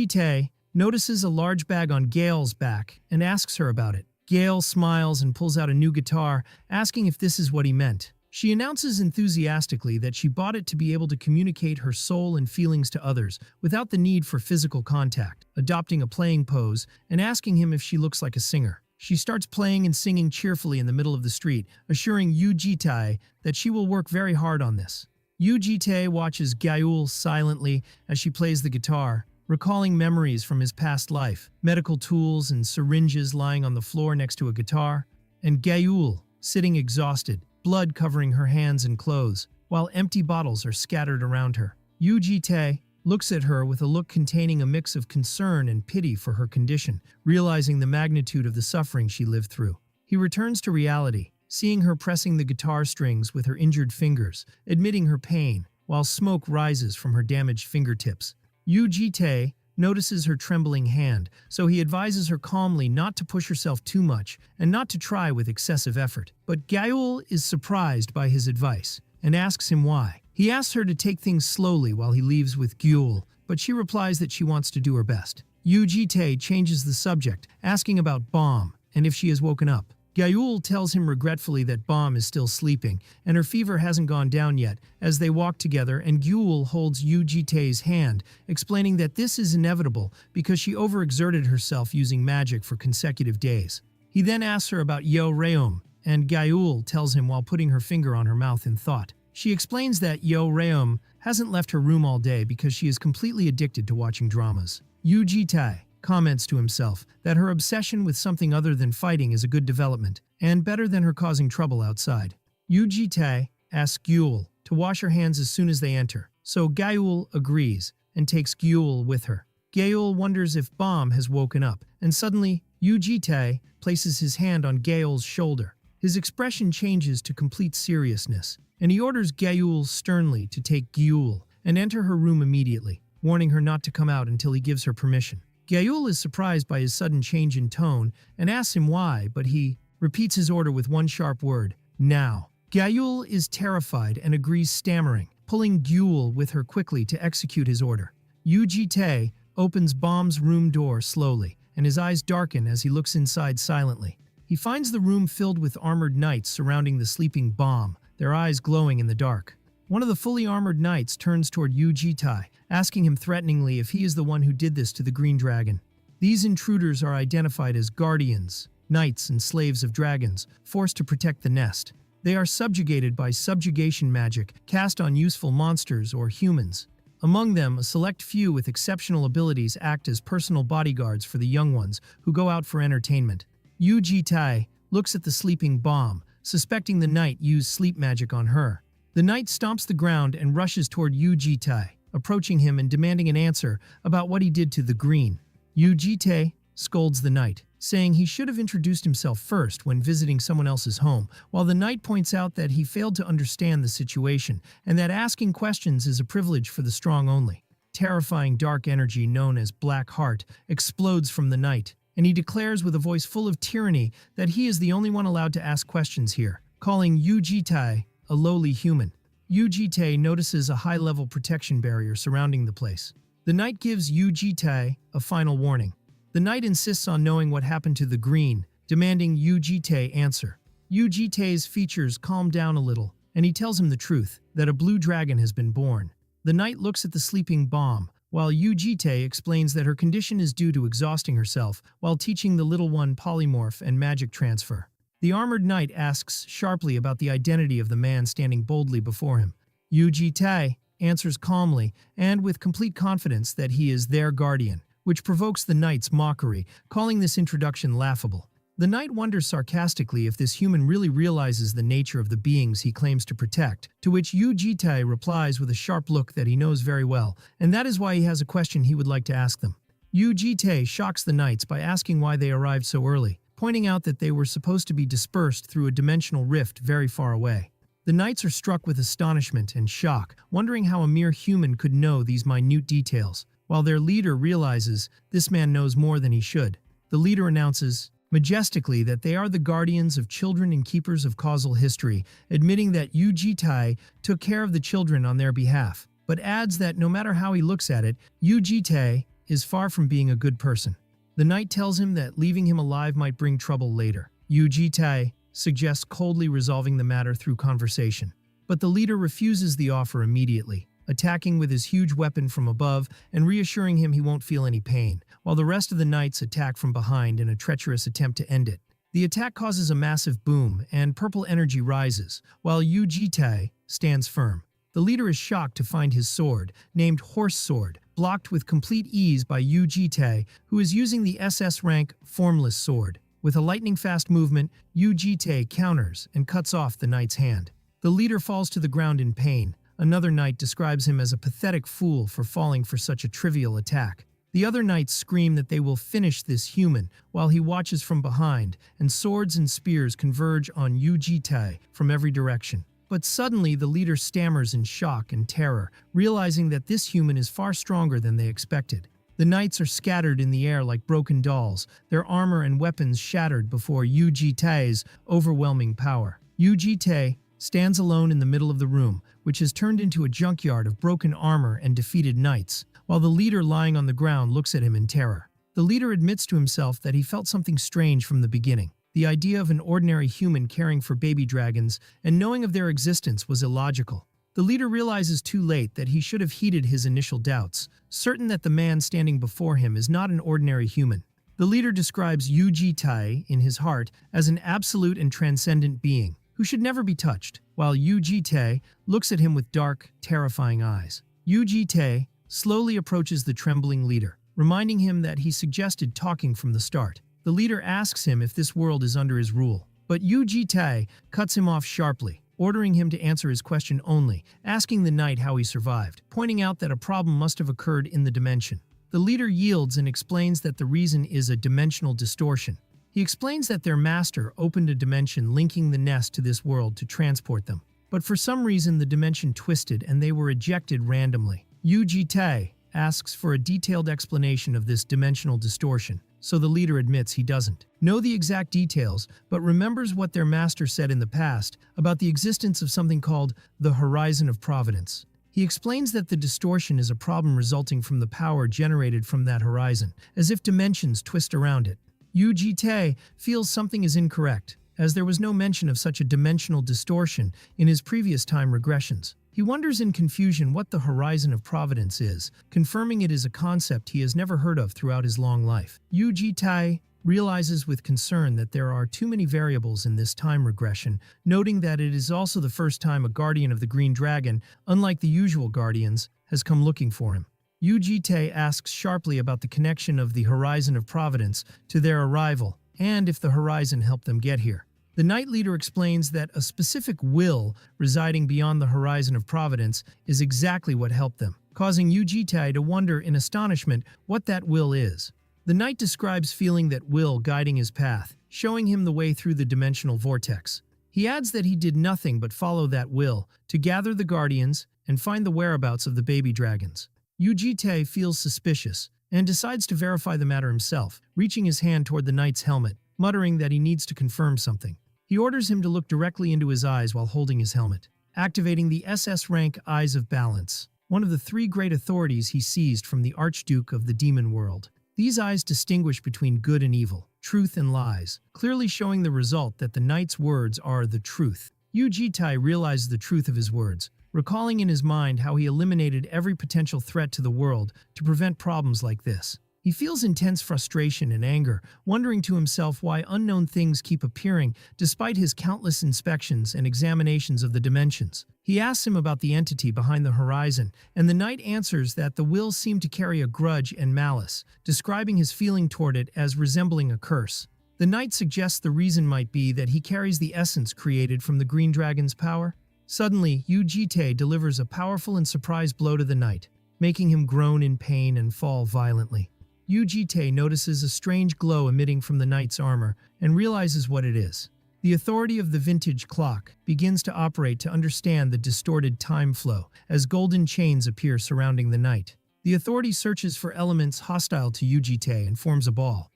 Tae notices a large bag on Gyul's back and asks her about it. Gyul smiles and pulls out a new guitar, asking if this is what he meant. She announces enthusiastically that she bought it to be able to communicate her soul and feelings to others without the need for physical contact, adopting a playing pose and asking him if she looks like a singer. She starts playing and singing cheerfully in the middle of the street, assuring Tae that she will work very hard on this. Tae watches Gyul silently as she plays the guitar, recalling memories from his past life, medical tools and syringes lying on the floor next to a guitar, and Gyul sitting exhausted, blood covering her hands and clothes, while empty bottles are scattered around her. Tae looks at her with a look containing a mix of concern and pity for her condition, realizing the magnitude of the suffering she lived through. He returns to reality, seeing her pressing the guitar strings with her injured fingers, admitting her pain, while smoke rises from her damaged fingertips. Tae notices her trembling hand, so he advises her calmly not to push herself too much and not to try with excessive effort. But Gyul is surprised by his advice and asks him why. He asks her to take things slowly while he leaves with Gyul, but she replies that she wants to do her best. Tae changes the subject, asking about Bomb and if she has woken up. Gyul tells him regretfully that Bomb is still sleeping, and her fever hasn't gone down yet, as they walk together and Gyul holds Tae's hand, explaining that this is inevitable because she overexerted herself using magic for consecutive days. He then asks her about Yeoreum, and Gyul tells him while putting her finger on her mouth in thought. She explains that Yeoreum hasn't left her room all day because she is completely addicted to watching dramas. Tae comments to himself that her obsession with something other than fighting is a good development, and better than her causing trouble outside. Tae asks Gyul to wash her hands as soon as they enter, so Gyul agrees and takes Gyul with her. Gyul wonders if Bomb has woken up, and suddenly Tae places his hand on Gyul's shoulder. His expression changes to complete seriousness, and he orders Gyul sternly to take Gyul and enter her room immediately, warning her not to come out until he gives her permission. Gyul is surprised by his sudden change in tone and asks him why, but he repeats his order with one sharp word, now. Gyul is terrified and agrees, stammering, pulling Gyul with her quickly to execute his order. Tae opens Bomb's room door slowly, and his eyes darken as he looks inside silently. He finds the room filled with armored knights surrounding the sleeping Bomb, their eyes glowing in the dark. One of the fully armored knights turns toward Tae, asking him threateningly if he is the one who did this to the green dragon. These intruders are identified as guardians, knights and slaves of dragons, forced to protect the nest. They are subjugated by subjugation magic cast on useful monsters or humans. Among them, a select few with exceptional abilities act as personal bodyguards for the young ones who go out for entertainment. Tae looks at the sleeping Bomb, suspecting the knight used sleep magic on her. The knight stomps the ground and rushes toward Tae, approaching him and demanding an answer about what he did to the green. Tae scolds the knight, saying he should have introduced himself first when visiting someone else's home, while the knight points out that he failed to understand the situation and that asking questions is a privilege for the strong only. Terrifying dark energy known as Black Heart explodes from the knight, and he declares with a voice full of tyranny that he is the only one allowed to ask questions here, calling Tae a lowly human. Yu-Ji-tae notices a high-level protection barrier surrounding the place. The knight gives Yu-Ji-tae a final warning. The knight insists on knowing what happened to the green, demanding Yu-Ji-tae answer. Yu-Ji-tae's features calm down a little, and he tells him the truth, that a blue dragon has been born. The knight looks at the sleeping bomb, while Yu-Ji-tae explains that her condition is due to exhausting herself while teaching the little one polymorph and magic transfer. The armored knight asks sharply about the identity of the man standing boldly before him. Yu-Ji-tae answers calmly and with complete confidence that he is their guardian, which provokes the knight's mockery, calling this introduction laughable. The knight wonders sarcastically if this human really realizes the nature of the beings he claims to protect, to which Yu-Ji-tae replies with a sharp look that he knows very well, and that is why he has a question he would like to ask them. Yu-Ji-tae shocks the knights by asking why they arrived so early, pointing out that they were supposed to be dispersed through a dimensional rift very far away. The knights are struck with astonishment and shock, wondering how a mere human could know these minute details, while their leader realizes this man knows more than he should. The leader announces majestically that they are the guardians of children and keepers of causal history, admitting that Yu-Ji-tae took care of the children on their behalf, but adds that no matter how he looks at it, Yu-Ji-tae is far from being a good person. The knight tells him that leaving him alive might bring trouble later. Yu-Ji-tae suggests coldly resolving the matter through conversation, but the leader refuses the offer immediately, attacking with his huge weapon from above and reassuring him he won't feel any pain, while the rest of the knights attack from behind in a treacherous attempt to end it. The attack causes a massive boom, and purple energy rises, while Yu-Ji-tae stands firm. The leader is shocked to find his sword, named Horse Sword, blocked with complete ease by Yu-Ji-tae, who is using the SS rank Formless Sword. With a lightning-fast movement, Yu-Ji-tae counters and cuts off the knight's hand. The leader falls to the ground in pain. Another knight describes him as a pathetic fool for falling for such a trivial attack. The other knights scream that they will finish this human, while he watches from behind, and swords and spears converge on Yu-Ji-tae from every direction. But suddenly the leader stammers in shock and terror, realizing that this human is far stronger than they expected. The knights are scattered in the air like broken dolls, their armor and weapons shattered before Yu-Ji-tae's overwhelming power. Yu-Ji-tae stands alone in the middle of the room, which has turned into a junkyard of broken armor and defeated knights, while the leader lying on the ground looks at him in terror. The leader admits to himself that he felt something strange from the beginning. The idea of an ordinary human caring for baby dragons and knowing of their existence was illogical. The leader realizes too late that he should have heeded his initial doubts, certain that the man standing before him is not an ordinary human. The leader describes Yu-Ji-tae in his heart as an absolute and transcendent being who should never be touched, while Yu-Ji-tae looks at him with dark, terrifying eyes. Yu-Ji-tae slowly approaches the trembling leader, reminding him that he suggested talking from the start. The leader asks him if this world is under his rule, but Yu-Ji-tae cuts him off sharply, ordering him to answer his question only, asking the knight how he survived, pointing out that a problem must have occurred in the dimension. The leader yields and explains that the reason is a dimensional distortion. He explains that their master opened a dimension linking the nest to this world to transport them, but for some reason the dimension twisted and they were ejected randomly. Yu-Ji-tae asks for a detailed explanation of this dimensional distortion, so the leader admits he doesn't know the exact details, but remembers what their master said in the past about the existence of something called the Horizon of Providence. He explains that the distortion is a problem resulting from the power generated from that horizon, as if dimensions twist around it. Yu-Ji-tae feels something is incorrect, as there was no mention of such a dimensional distortion in his previous time regressions. He wonders in confusion what the Horizon of Providence is, confirming it is a concept he has never heard of throughout his long life. Yu-Ji-tae realizes with concern that there are too many variables in this time regression, noting that it is also the first time a guardian of the Green Dragon, unlike the usual guardians, has come looking for him. Yu-Ji-tae asks sharply about the connection of the Horizon of Providence to their arrival, and if the horizon helped them get here. The knight leader explains that a specific will residing beyond the Horizon of Providence is exactly what helped them, causing Yu-Ji-tae to wonder in astonishment what that will is. The knight describes feeling that will guiding his path, showing him the way through the dimensional vortex. He adds that he did nothing but follow that will to gather the guardians and find the whereabouts of the baby dragons. Yu-Ji-tae feels suspicious and decides to verify the matter himself, reaching his hand toward the knight's helmet, muttering that he needs to confirm something. He orders him to look directly into his eyes while holding his helmet. activating the SS rank Eyes of Balance, one of the three great authorities he seized from the Archduke of the Demon World. These eyes distinguish between good and evil, truth and lies, clearly showing the result that the knight's words are the truth. Yuji-Tai realizes the truth of his words, recalling in his mind how he eliminated every potential threat to the world to prevent problems like this. He feels intense frustration and anger, wondering to himself why unknown things keep appearing despite his countless inspections and examinations of the dimensions. He asks him about the entity behind the horizon, and the knight answers that the will seemed to carry a grudge and malice, describing his feeling toward it as resembling a curse. The knight suggests the reason might be that he carries the essence created from the green dragon's power. Suddenly, Yuji-Tai delivers a powerful and surprise blow to the knight, making him groan in pain and fall violently. Yuji-Tai notices a strange glow emitting from the knight's armor and realizes what it is. The authority of the vintage clock begins to operate to understand the distorted time flow as golden chains appear surrounding the knight. The authority searches for elements hostile to Yuji-Tai and forms a ball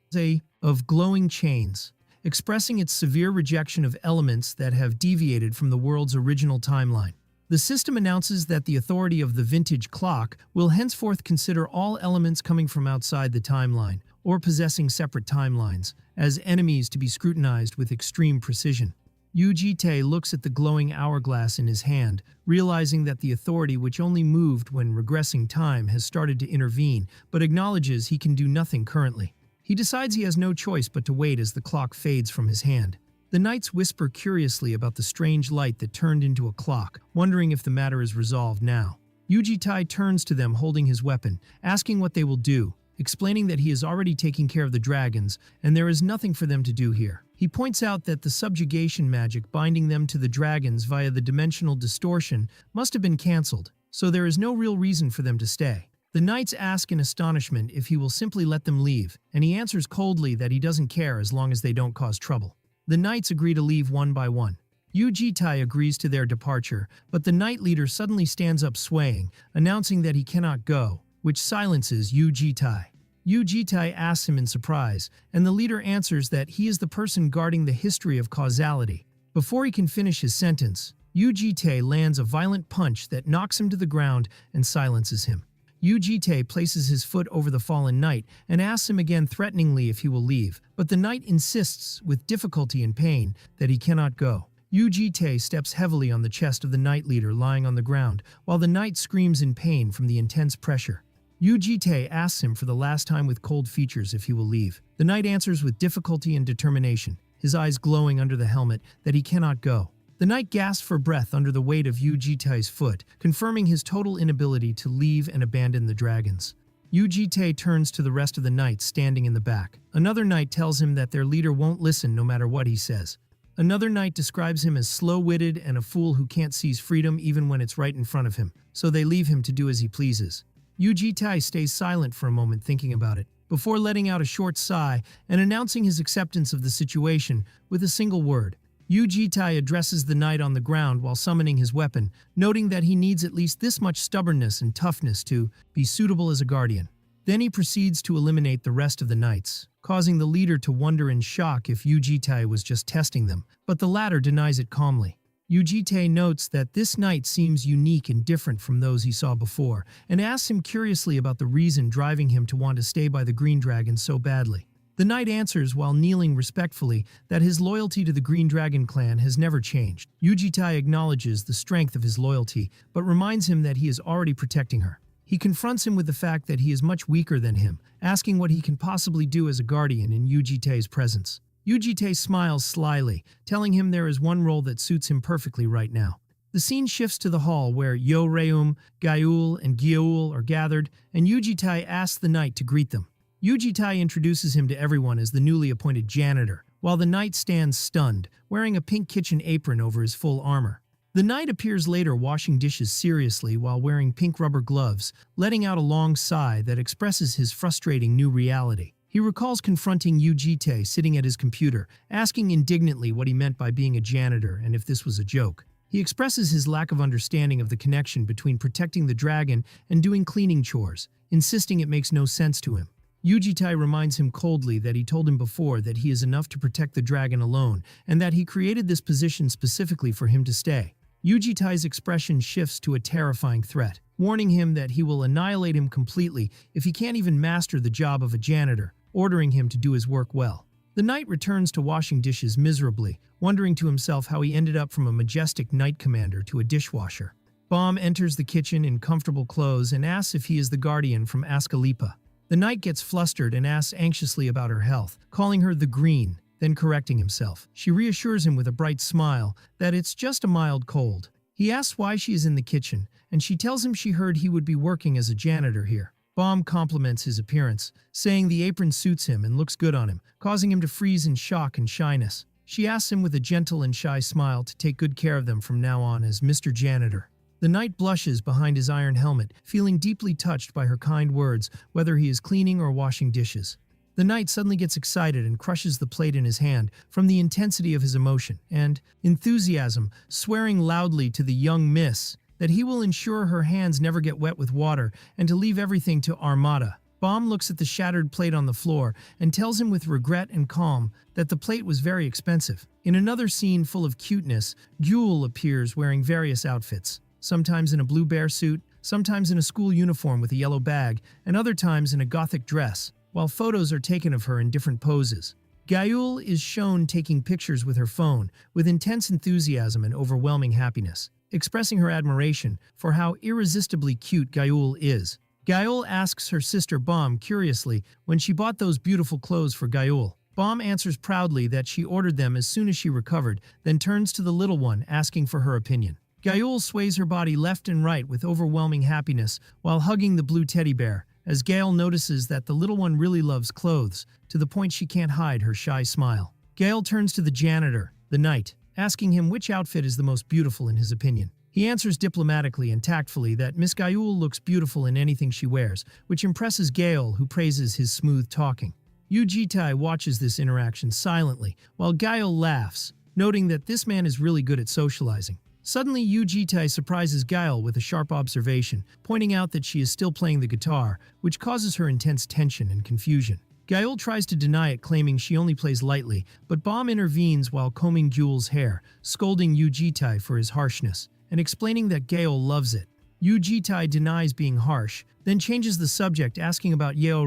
of glowing chains, expressing its severe rejection of elements that have deviated from the world's original timeline. The system announces that the authority of the vintage clock will henceforth consider all elements coming from outside the timeline, or possessing separate timelines, as enemies to be scrutinized with extreme precision. Yuji-Tai looks at the glowing hourglass in his hand, realizing that the authority which only moved when regressing time has started to intervene, but acknowledges he can do nothing currently. He decides he has no choice but to wait as the clock fades from his hand. The knights whisper curiously about the strange light that turned into a clock, wondering if the matter is resolved now. Yuji-Tai turns to them holding his weapon, asking what they will do, explaining that he is already taking care of the dragons and there is nothing for them to do here. He points out that the subjugation magic binding them to the dragons via the dimensional distortion must have been cancelled, so there is no real reason for them to stay. The knights ask in astonishment if he will simply let them leave, and he answers coldly that he doesn't care as long as they don't cause trouble. The knights agree to leave one by one. Yuji-Tai agrees to their departure, but the knight leader suddenly stands up swaying, announcing that he cannot go, which silences Yuji-Tai. Yuji-Tai asks him in surprise, and the leader answers that he is the person guarding the history of causality. Before he can finish his sentence, Yuji-Tai lands a violent punch that knocks him to the ground and silences him. Yuji-Tai places his foot over the fallen knight and asks him again threateningly if he will leave, but the knight insists, with difficulty and pain, that he cannot go. Yuji-Tai steps heavily on the chest of the knight leader lying on the ground, while the knight screams in pain from the intense pressure. Yuji-Tai asks him for the last time with cold features if he will leave. The knight answers with difficulty and determination, his eyes glowing under the helmet, that he cannot go. The knight gasps for breath under the weight of Yuji-Tai's foot, confirming his total inability to leave and abandon the dragons. Yuji-Tai turns to the rest of the knights standing in the back. Another knight tells him that their leader won't listen no matter what he says. Another knight describes him as slow-witted and a fool who can't seize freedom even when it's right in front of him, so they leave him to do as he pleases. Yuji-Tai stays silent for a moment thinking about it, before letting out a short sigh and announcing his acceptance of the situation with a single word. Yuji-Tai addresses the knight on the ground while summoning his weapon, noting that he needs at least this much stubbornness and toughness to be suitable as a guardian. Then he proceeds to eliminate the rest of the knights, causing the leader to wonder in shock if Yuji-Tai was just testing them, but the latter denies it calmly. Yuji-Tai notes that this knight seems unique and different from those he saw before, and asks him curiously about the reason driving him to want to stay by the Green Dragon so badly. The knight answers while kneeling respectfully that his loyalty to the Green Dragon clan has never changed. Yuji-Tai acknowledges the strength of his loyalty, but reminds him that he is already protecting her. He confronts him with the fact that he is much weaker than him, asking what he can possibly do as a guardian in Yuji-Tai's presence. Yuji-Tai smiles slyly, telling him there is one role that suits him perfectly right now. The scene shifts to the hall where Yo-Reum, Gaiul, and Gyaul are gathered, and Yuji-Tai asks the knight to greet them. Yuji-Tai introduces him to everyone as the newly appointed janitor, while the knight stands stunned, wearing a pink kitchen apron over his full armor. The knight appears later washing dishes seriously while wearing pink rubber gloves, letting out a long sigh that expresses his frustrating new reality. He recalls confronting Yuji-Tai sitting at his computer, asking indignantly what he meant by being a janitor and if this was a joke. He expresses his lack of understanding of the connection between protecting the dragon and doing cleaning chores, insisting it makes no sense to him. Yuji-Tai reminds him coldly that he told him before that he is enough to protect the dragon alone, and that he created this position specifically for him to stay. Yujitai's expression shifts to a terrifying threat, warning him that he will annihilate him completely if he can't even master the job of a janitor, ordering him to do his work well. The knight returns to washing dishes miserably, wondering to himself how he ended up from a majestic knight commander to a dishwasher. Bomb enters the kitchen in comfortable clothes and asks if he is the guardian from Ascalepa. The knight gets flustered and asks anxiously about her health, calling her the Green, then correcting himself. She reassures him with a bright smile that it's just a mild cold. He asks why she is in the kitchen, and she tells him she heard he would be working as a janitor here. Bomb compliments his appearance, saying the apron suits him and looks good on him, causing him to freeze in shock and shyness. She asks him with a gentle and shy smile to take good care of them from now on as Mr. Janitor. The knight blushes behind his iron helmet, feeling deeply touched by her kind words, whether he is cleaning or washing dishes. The knight suddenly gets excited and crushes the plate in his hand from the intensity of his emotion and enthusiasm, swearing loudly to the young miss that he will ensure her hands never get wet with water and to leave everything to Armada. Bomb looks at the shattered plate on the floor and tells him with regret and calm that the plate was very expensive. In another scene full of cuteness, Gyul appears wearing various outfits, sometimes in a blue bear suit, sometimes in a school uniform with a yellow bag, and other times in a gothic dress, while photos are taken of her in different poses. Gyul is shown taking pictures with her phone with intense enthusiasm and overwhelming happiness, expressing her admiration for how irresistibly cute Gyul is. Gyul asks her sister Bomb curiously when she bought those beautiful clothes for Gyul. Bomb answers proudly that she ordered them as soon as she recovered, then turns to the little one asking for her opinion. Gyul sways her body left and right with overwhelming happiness while hugging the blue teddy bear, as Gail notices that the little one really loves clothes, to the point she can't hide her shy smile. Gail turns to the janitor, the knight, asking him which outfit is the most beautiful in his opinion. He answers diplomatically and tactfully that Miss Gyul looks beautiful in anything she wears, which impresses Gail, who praises his smooth talking. Yujitai watches this interaction silently, while Gail laughs, noting that this man is really good at socializing. Suddenly, Yujitai surprises Gail with a sharp observation, pointing out that she is still playing the guitar, which causes her intense tension and confusion. Gail tries to deny it, claiming she only plays lightly, but Bomb intervenes while combing Gyul's hair, scolding Yujitai for his harshness, and explaining that Gail loves it. Yujitai denies being harsh, then changes the subject, asking about Yeo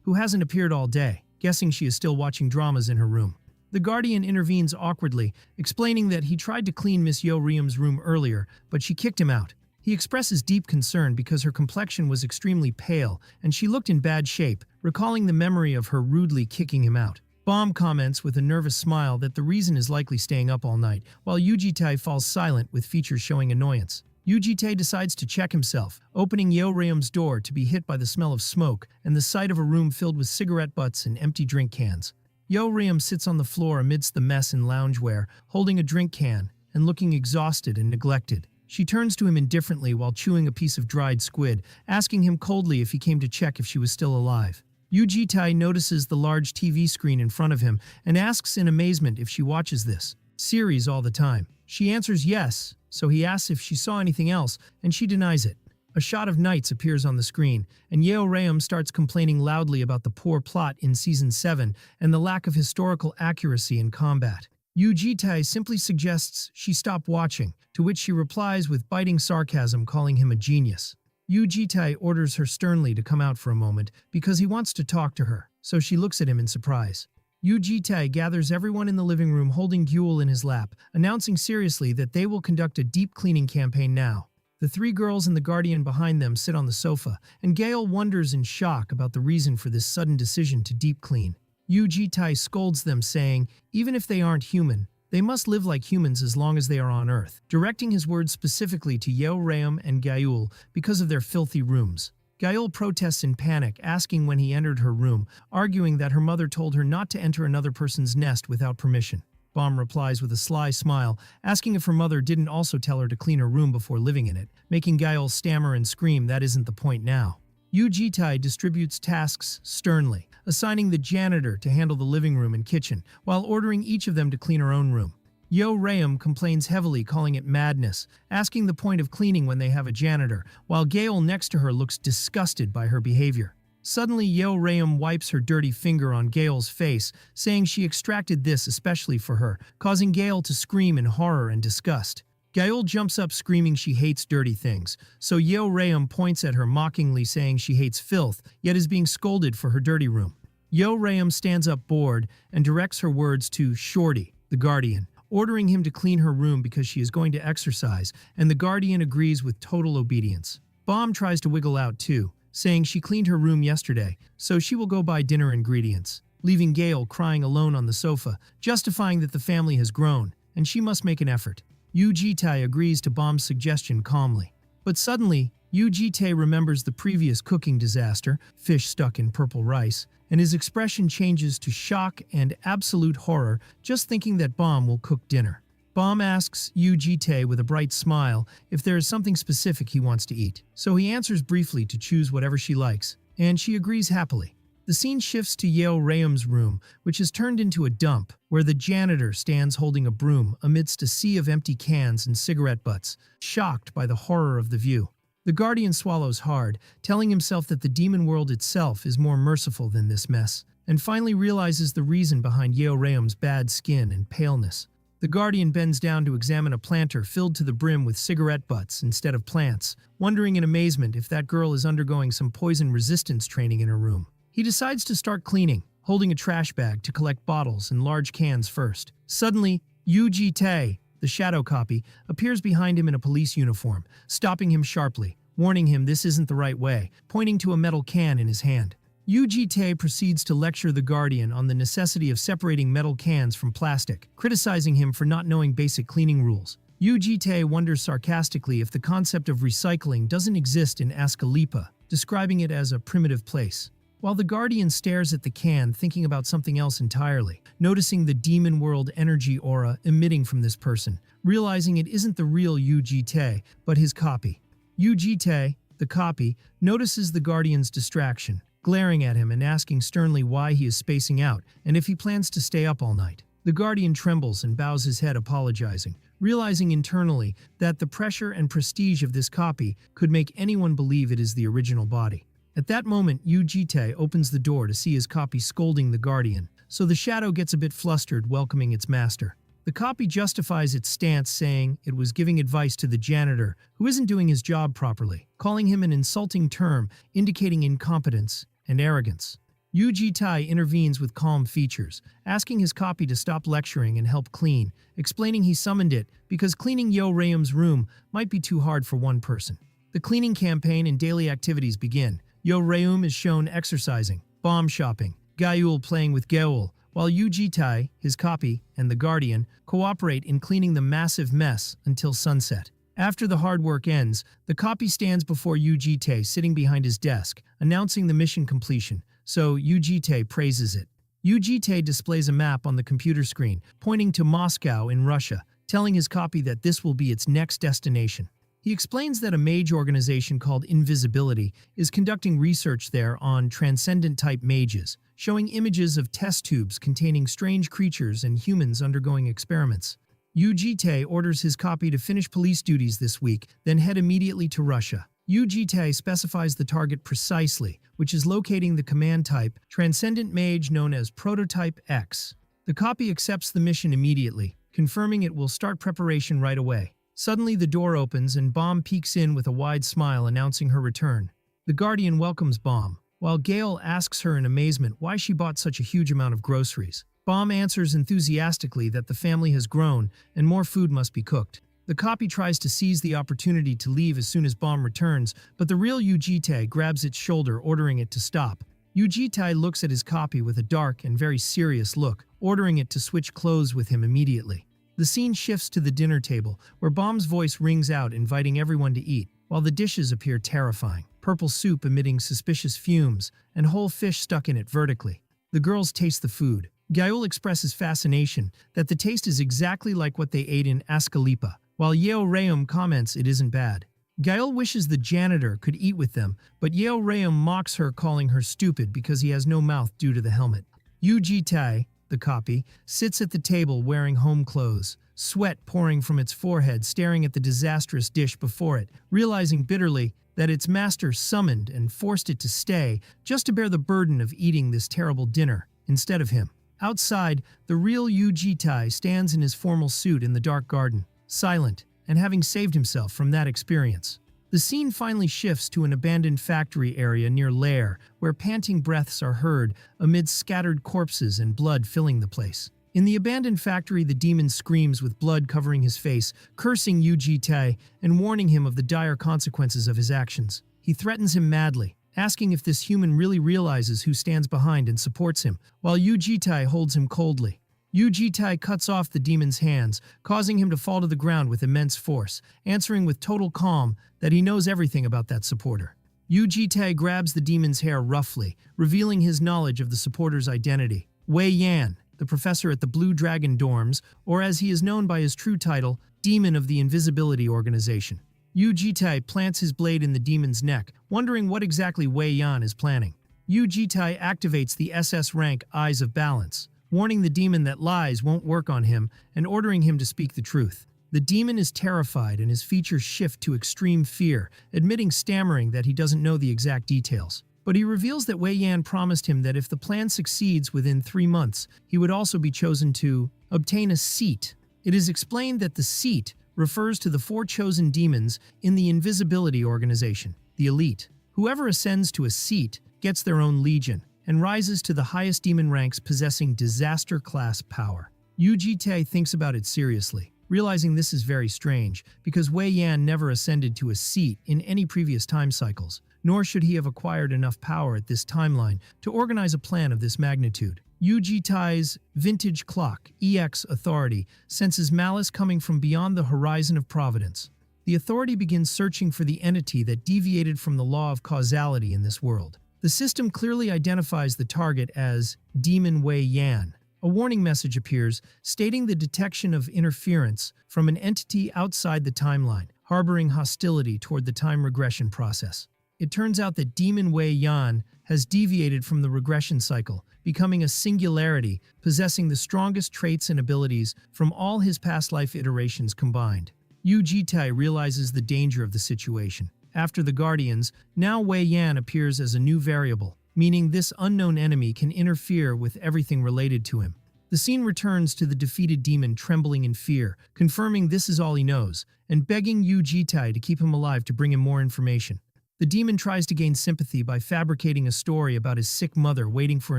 who hasn't appeared all day, guessing she is still watching dramas in her room. The guardian intervenes awkwardly, explaining that he tried to clean Miss Yeoreum's room earlier, but she kicked him out. He expresses deep concern because her complexion was extremely pale and she looked in bad shape, recalling the memory of her rudely kicking him out. Bomb comments with a nervous smile that the reason is likely staying up all night, while Yujitai falls silent with features showing annoyance. Yujitai decides to check himself, opening Yeoreum's door to be hit by the smell of smoke and the sight of a room filled with cigarette butts and empty drink cans. Yeoreum sits on the floor amidst the mess in loungewear, holding a drink can and looking exhausted and neglected. She turns to him indifferently while chewing a piece of dried squid, asking him coldly if he came to check if she was still alive. Yujitai notices the large TV screen in front of him and asks in amazement if she watches this series all the time. She answers yes, so he asks if she saw anything else, and she denies it. A shot of knights appears on the screen, and Yeoreum starts complaining loudly about the poor plot in Season 7 and the lack of historical accuracy in combat. Yujitai simply suggests she stop watching, to which she replies with biting sarcasm, calling him a genius. Yujitai orders her sternly to come out for a moment because he wants to talk to her, so she looks at him in surprise. Yujitai gathers everyone in the living room holding Gyul in his lap, announcing seriously that they will conduct a deep cleaning campaign now. The three girls and the guardian behind them sit on the sofa, and Gail wonders in shock about the reason for this sudden decision to deep clean. Yujitai scolds them, saying, even if they aren't human, they must live like humans as long as they are on Earth, directing his words specifically to Yeoreum and Gyul because of their filthy rooms. Gyul protests in panic, asking when he entered her room, arguing that her mother told her not to enter another person's nest without permission. Bomb replies with a sly smile, asking if her mother didn't also tell her to clean her room before living in it, making Gyul stammer and scream that isn't the point now. Yujitai distributes tasks sternly, assigning the janitor to handle the living room and kitchen, while ordering each of them to clean her own room. Yeoreum complains heavily, calling it madness, asking the point of cleaning when they have a janitor, while Gail next to her looks disgusted by her behavior. Suddenly, Yeoreum wipes her dirty finger on Gail's face, saying she extracted this especially for her, causing Gail to scream in horror and disgust. Gael jumps up screaming she hates dirty things, so Yeo Rayum points at her mockingly saying she hates filth, yet is being scolded for her dirty room. Yeo Rayum stands up bored and directs her words to Shorty, the guardian, ordering him to clean her room because she is going to exercise, and the guardian agrees with total obedience. Bomb tries to wiggle out too, saying she cleaned her room yesterday, so she will go buy dinner ingredients, leaving Gail crying alone on the sofa, justifying that the family has grown, and she must make an effort. Yu Jitae agrees to Bomb's suggestion calmly. But suddenly, Yu Jitae remembers the previous cooking disaster, fish stuck in purple rice, and his expression changes to shock and absolute horror just thinking that Bomb will cook dinner. Bomb asks Yu Jitae with a bright smile if there is something specific he wants to eat, so he answers briefly to choose whatever she likes, and she agrees happily. The scene shifts to Yeo Rayum's room, which has turned into a dump, where the janitor stands holding a broom amidst a sea of empty cans and cigarette butts, shocked by the horror of the view. The guardian swallows hard, telling himself that the demon world itself is more merciful than this mess, and finally realizes the reason behind Yeo Rayum's bad skin and paleness. The guardian bends down to examine a planter filled to the brim with cigarette butts instead of plants, wondering in amazement if that girl is undergoing some poison resistance training in her room. He decides to start cleaning, holding a trash bag to collect bottles and large cans first. Suddenly, Yu Jitae, the shadow copy, appears behind him in a police uniform, stopping him sharply, warning him this isn't the right way, pointing to a metal can in his hand. Yu Jitae proceeds to lecture the guardian on the necessity of separating metal cans from plastic, criticizing him for not knowing basic cleaning rules. Yu Jitae wonders sarcastically if the concept of recycling doesn't exist in Ascalepa, describing it as a primitive place. While the guardian stares at the can, thinking about something else entirely, noticing the demon world energy aura emitting from this person, realizing it isn't the real Yu Jitae, but his copy. Yu Jitae, the copy, notices the guardian's distraction, glaring at him and asking sternly why he is spacing out and if he plans to stay up all night. The guardian trembles and bows his head apologizing, realizing internally that the pressure and prestige of this copy could make anyone believe it is the original body. At that moment, Yu Jitae opens the door to see his copy scolding the guardian, so the shadow gets a bit flustered welcoming its master. The copy justifies its stance, saying it was giving advice to the janitor who isn't doing his job properly, calling him an insulting term indicating incompetence and arrogance. Yu Jitae intervenes with calm features, asking his copy to stop lecturing and help clean, explaining he summoned it because cleaning Yeo Rayum's room might be too hard for one person. The cleaning campaign and daily activities begin. Yeo Rayum is shown exercising, bomb shopping, Gaul playing with Gaul, while Yu Jitae, his copy, and the guardian cooperate in cleaning the massive mess until sunset. After the hard work ends, the copy stands before Yu Jitae sitting behind his desk, announcing the mission completion, so Yu Jitae praises it. Yu Jitae displays a map on the computer screen, pointing to Moscow in Russia, telling his copy that this will be its next destination. He explains that a mage organization called Invisibility is conducting research there on transcendent-type mages, showing images of test tubes containing strange creatures and humans undergoing experiments. Yu Jitae orders his copy to finish police duties this week, then head immediately to Russia. Yu Jitae specifies the target precisely, which is locating the command type, Transcendent Mage known as Prototype X. The copy accepts the mission immediately, confirming it will start preparation right away. Suddenly the door opens and Bomb peeks in with a wide smile announcing her return. The guardian welcomes Bomb, while Gail asks her in amazement why she bought such a huge amount of groceries. Bomb answers enthusiastically that the family has grown and more food must be cooked. The copy tries to seize the opportunity to leave as soon as Bomb returns, but the real Yu Jitae grabs its shoulder, ordering it to stop. Yu Jitae looks at his copy with a dark and very serious look, ordering it to switch clothes with him immediately. The scene shifts to the dinner table, where Bomb's voice rings out inviting everyone to eat, while the dishes appear terrifying. Purple soup emitting suspicious fumes, and whole fish stuck in it vertically. The girls taste the food. Gaul expresses fascination that the taste is exactly like what they ate in Ascalepa, while Yeo Rayum comments it isn't bad. Gaul wishes the janitor could eat with them, but Yeo Rayum mocks her, calling her stupid because he has no mouth due to the helmet. Yu Jitae, the copy, sits at the table wearing home clothes, sweat pouring from its forehead, staring at the disastrous dish before it, realizing bitterly that its master summoned and forced it to stay just to bear the burden of eating this terrible dinner instead of him. Outside, the real Yu Jitae stands in his formal suit in the dark garden, silent and having saved himself from that experience. The scene finally shifts to an abandoned factory area near Lair, where panting breaths are heard amidst scattered corpses and blood filling the place. In the abandoned factory, the demon screams with blood covering his face, cursing Yu Ji-tae and warning him of the dire consequences of his actions. He threatens him madly, asking if this human really realizes who stands behind and supports him, while Yu Ji-tae holds him coldly. Yu Ji-tae cuts off the demon's hands, causing him to fall to the ground with immense force, answering with total calm that he knows everything about that supporter. Yu Ji-tae grabs the demon's hair roughly, revealing his knowledge of the supporter's identity. Wei Yan, the professor at the Blue Dragon dorms, or as he is known by his true title, Demon of the Invisibility Organization. Yu Ji-tae plants his blade in the demon's neck, wondering what exactly Wei Yan is planning. Yu Ji-tae activates the SS rank Eyes of Balance, warning the demon that lies won't work on him and ordering him to speak the truth. The demon is terrified and his features shift to extreme fear, admitting stammering that he doesn't know the exact details. But he reveals that Wei Yan promised him that if the plan succeeds within 3 months, he would also be chosen to obtain a seat. It is explained that the seat refers to the 4 chosen demons in the Invisibility Organization, the Elite. Whoever ascends to a seat gets their own legion and rises to the highest demon ranks possessing disaster-class power. Yu Ji-tae thinks about it seriously, realizing this is very strange because Wei Yan never ascended to a seat in any previous time cycles, nor should he have acquired enough power at this timeline to organize a plan of this magnitude. Yu Ji-tae's vintage clock, EX authority, senses malice coming from beyond the horizon of providence. The authority begins searching for the entity that deviated from the law of causality in this world. The system clearly identifies the target as Demon Wei Yan. A warning message appears, stating the detection of interference from an entity outside the timeline, harboring hostility toward the time regression process. It turns out that Demon Wei Yan has deviated from the regression cycle, becoming a singularity, possessing the strongest traits and abilities from all his past life iterations combined. Yu Ji-tae realizes the danger of the situation. After the Guardians, now Wei Yan appears as a new variable, meaning this unknown enemy can interfere with everything related to him. The scene returns to the defeated demon trembling in fear, confirming this is all he knows, and begging Yu Ji-tae to keep him alive to bring him more information. The demon tries to gain sympathy by fabricating a story about his sick mother waiting for